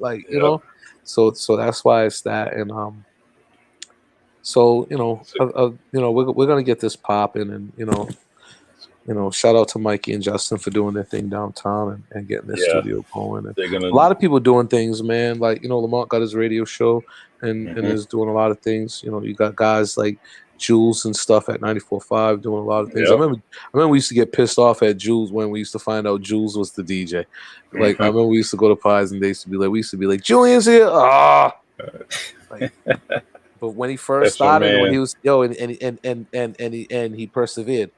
like Yep. so that's why it's that, and so we're gonna get this popping, and shout out to Mikey and Justin for doing their thing downtown and getting their Yeah, studio going. And they're a gonna. lot of people doing things, man. Like, Lamont got his radio show and Hmm. is doing a lot of things. You got guys like Jules and stuff at 94.5 doing a lot of things. I Yep. remember we used to get pissed off at Jules when we used to find out Jules was the DJ. Like, I Hmm. remember we used to go to pies and they used to be like, Julian's here. Ah, like, but when he first That's my started and when man. he was and he persevered.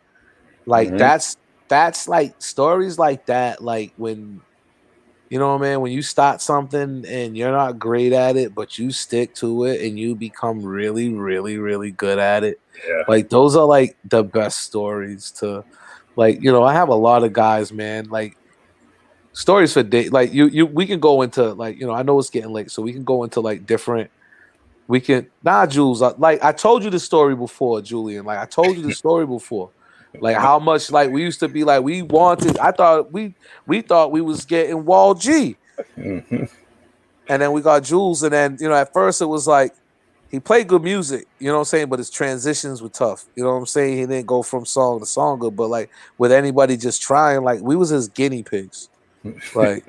Like Hmm. that's like stories like that. Like when when you start something and you're not great at it, but you stick to it and you become really, really, really good at it. Yeah. Like those are like the best stories to like, I have a lot of guys, man, like stories for day like we can go into like, I know it's getting late, so we can go into like different we can Jules. Like I told you the story before, Julian. Like I told you the story before. Like how much like we used to be like we wanted. I thought we thought we was getting Wall G, Hmm. and then we got Jules, and then at first it was like he played good music, you know what I'm saying, but his transitions were tough. You know what I'm saying? He didn't go from song to song good, but like with anybody just trying, like we was his guinea pigs. Like,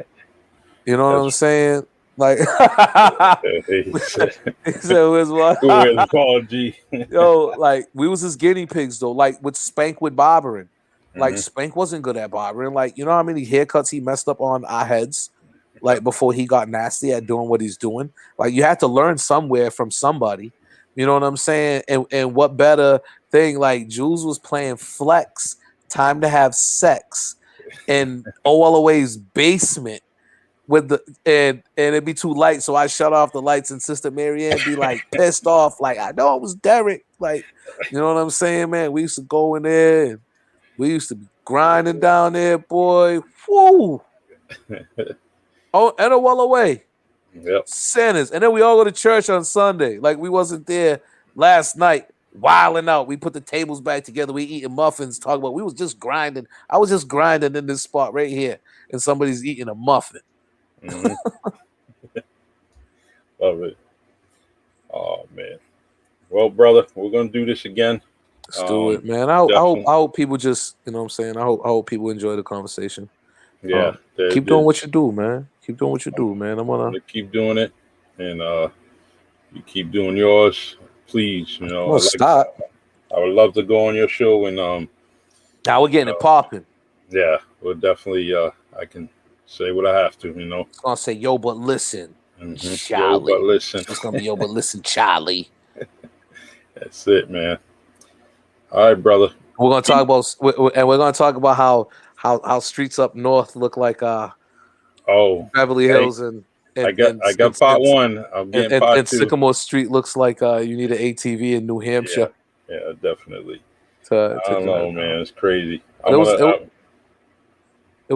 you know what I'm That's saying? Like he said, he said, "Where's what?" who is Paul G? Yo, like we was his guinea pigs though. Like with Spank with barbering. Like Hmm. Spank wasn't good at barbering. Like, you know how many haircuts he messed up on our heads? Like before he got nasty at doing what he's doing. Like you had to learn somewhere from somebody. You know what I'm saying? And what better thing? Like Jules was playing Flex, Time to Have Sex in OLOA's basement with the and it'd be too light, so I shut off the lights and Sister Marianne be like pissed off, like I know it was Derek, like you know what I'm saying, man. We used to go in there and we used to be grinding down there, boy. Woo! Oh, and a well away. Yep. Sinners. And then we all go to church on Sunday. Like we wasn't there last night, wilding out. We put the tables back together. We eating muffins, talking about we was just grinding. I was just grinding in this spot right here, and somebody's eating a muffin. Hmm. Love it. Oh man. Well, brother, we're gonna do this again. Let's do it, man. I Definitely. hope people just, you know what I'm saying? I hope people enjoy the conversation. Yeah. Keep doing what you do, man. Keep doing what you do, man. I'm I'm gonna gonna keep doing it, and you keep doing yours, please. stop. I would love to go on your show, and Now we're getting it popping. yeah, we'll definitely. I can say what I have to. It's gonna say, yo, but listen, Yo, but Charlie. listen, It's gonna be yo, but listen, Charlie. that's it, man. All right, brother. We're gonna talk about and we're gonna talk about how streets up north look like Oh, Beverly hey, Hills and I got part one. I'm getting part and two. Sycamore Street looks like you need an ATV in New Yeah, Hampshire yeah, definitely. to I don't know, drive man. down. It's crazy. But Go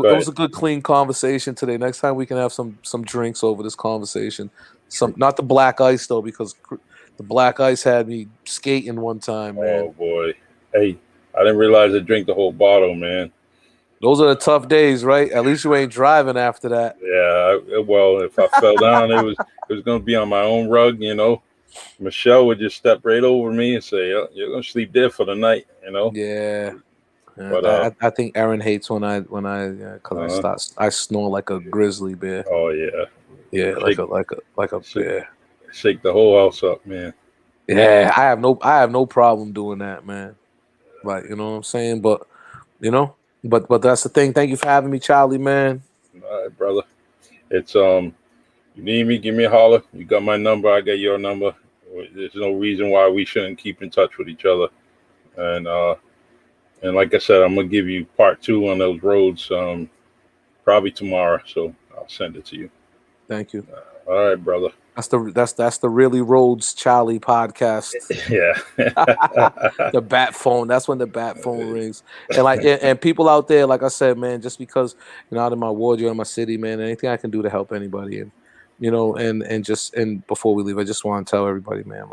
it ahead. was a good, clean conversation today. Next time we can have some drinks over this conversation. True. Not the black ice though, because the black ice had me skating one time, man. Oh boy. Hey, I didn't realize I drank the whole bottle, man. Those are the tough days, right? At least you ain't driving after that. Yeah. Well, if I fell down, it was gonna be on my own rug. Michelle would just step right over me and say, oh, "You're gonna sleep there for the night." Yeah. But I think Aaron hates when I because I snore like a grizzly bear. oh yeah. Yeah, Shake, like a shake, bear. shake the whole house up, man. Yeah, I have no problem doing that, man. Like, you know what I'm saying? But but that's the thing. Thank you for having me, Charlie, man. All right, brother. It's you need me, give me a holler. You got my number. I got your number. There's no reason why we shouldn't keep in touch with each other. And like I said, I'm gonna give you part 2 on those roads probably tomorrow. So I'll send it to you. Thank you. All right, brother. That's the Really Roads Charlie podcast. Yeah. The bat phone. That's when the bat phone rings. And and people out there, like I said, man, just because out in my ward, you're in my city, man, anything I can do to help anybody, and and before we leave, I just want to tell everybody, man,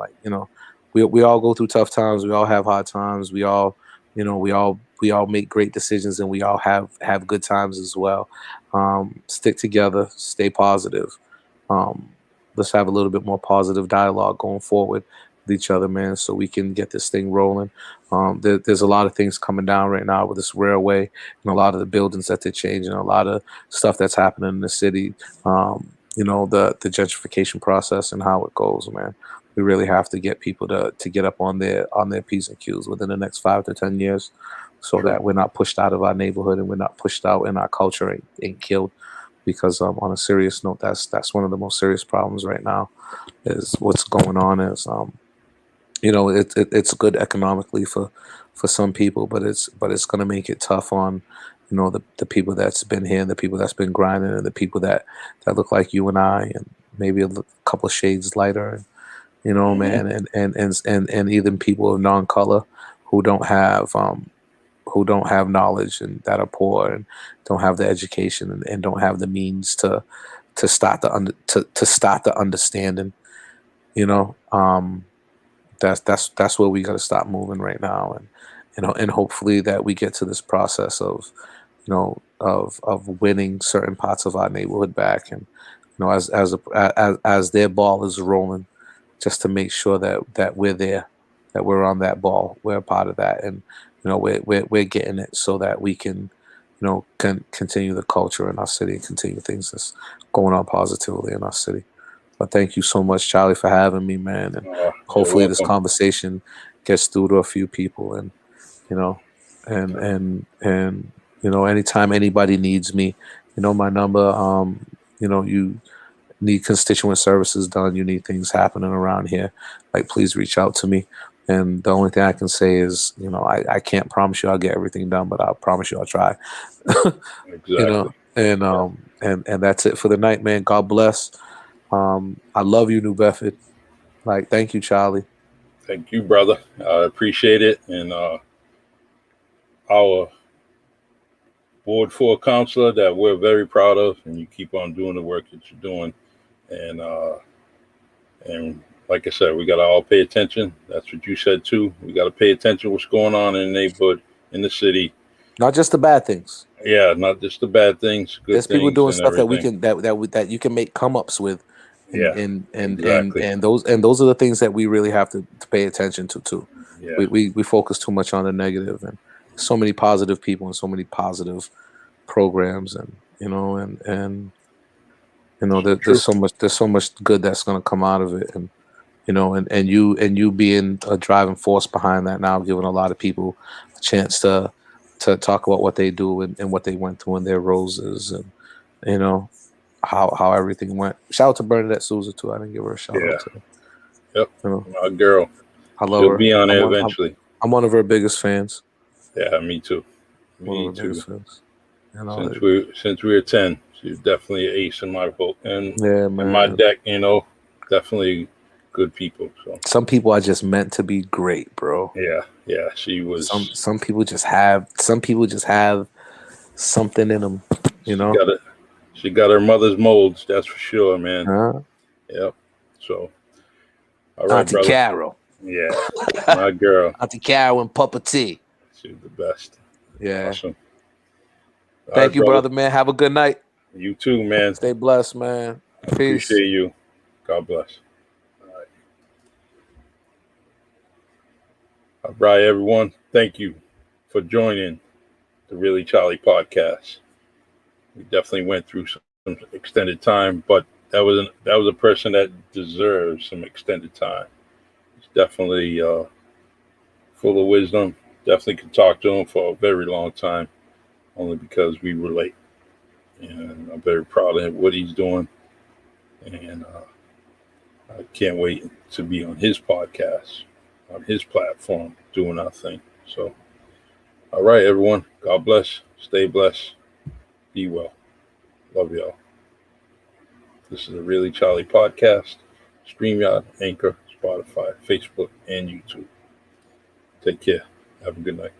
we all go through tough times, we all have hard times, we all make great decisions, and we all have good times as well. Stick together, stay positive. Let's have a little bit more positive dialogue going forward with each other, man, so we can get this thing rolling. There's a lot of things coming down right now with this railway and a lot of the buildings that they're changing, a lot of stuff that's happening in the city. The gentrification process and how it goes, man. We really have to get people to get up on their P's and Q's within the next 5 to 10 years, so that we're not pushed out of our neighborhood and we're not pushed out and our culture ain't killed. Because on a serious note, that's one of the most serious problems right now, is what's going on. Is it's good economically for some people, but it's going to make it tough on the people that's been here, the people that's been grinding, and the people that look like you and I, and maybe a couple of shades lighter, man, and even people of non-color who don't have knowledge and that are poor and don't have the education and don't have the means to start the understanding. That's where we got to stop moving right now, and hopefully that we get to this process of winning certain parts of our neighborhood back, and as their ball is rolling, just to make sure that we're there, that we're on that ball, we're a part of that, and we're getting it so that we can continue the culture in our city and continue things that's going on positively in our city. But thank you so much, Charlie, for having me, man, and hopefully this conversation gets through to a few people, and anytime anybody needs me, my number, you need constituent services done, you need things happening around here, please reach out to me. And the only thing I can say is, I can't promise you I'll get everything done, but I'll promise you I'll try. Exactly. And that's it for the night, man. God bless. I love you, New Bedford. Thank you, Charlie. Thank you, brother. I appreciate it. And our Ward 4 Councilor that we're very proud of, and you keep on doing the work that you're doing. And like I said, we got to all pay attention. That's what you said too. We got to pay attention to what's going on in the neighborhood, in the city. Not just the bad things. Yeah, not just the bad things. Good There's people doing stuff everything. that you can make come ups with. And, exactly. and those are the things that we really have to pay attention to too. Yeah. We focus too much on the negative, and so many positive people and so many positive programs, and there's so much good that's going to come out of it, and and you being a driving force behind that now, giving a lot of people a chance to talk about what they do and what they went through in their roses, and how everything went. Shout out to Bernadette Souza too. I didn't give her a shout out today. Yep. My girl. I love She'll her. be on there eventually. I'm one of her biggest fans. Yeah, me too. Me too. Fans. Since we were 10, she's definitely an ace in my book. And yeah, man. In my deck, definitely good people. So some people are just meant to be great, bro. Yeah, she was. Some people just have something in them, She got her mother's molds, that's for sure, man. Huh? Yep. So, all right, Auntie brother. Carol. Yeah, my girl. Auntie Carol and Papa T. She's the best. Yeah. Awesome. Thank you, brother, man. Have a good night. You too, man. Stay blessed, man. Peace. Appreciate you. God bless. All right, everyone. Thank you for joining the Really Charlie podcast. We definitely went through some extended time, but that was a person that deserves some extended time. He's definitely full of wisdom. Definitely could talk to him for a very long time, only because we relate. And I'm very proud of what he's doing. and I can't wait to be on his podcast, on his platform, doing our thing. So, all right, everyone. God bless. Stay blessed. Be well. Love y'all. This is a Really Charlie podcast. StreamYard, Anchor, Spotify, Facebook, and YouTube. Take care. Have a good night.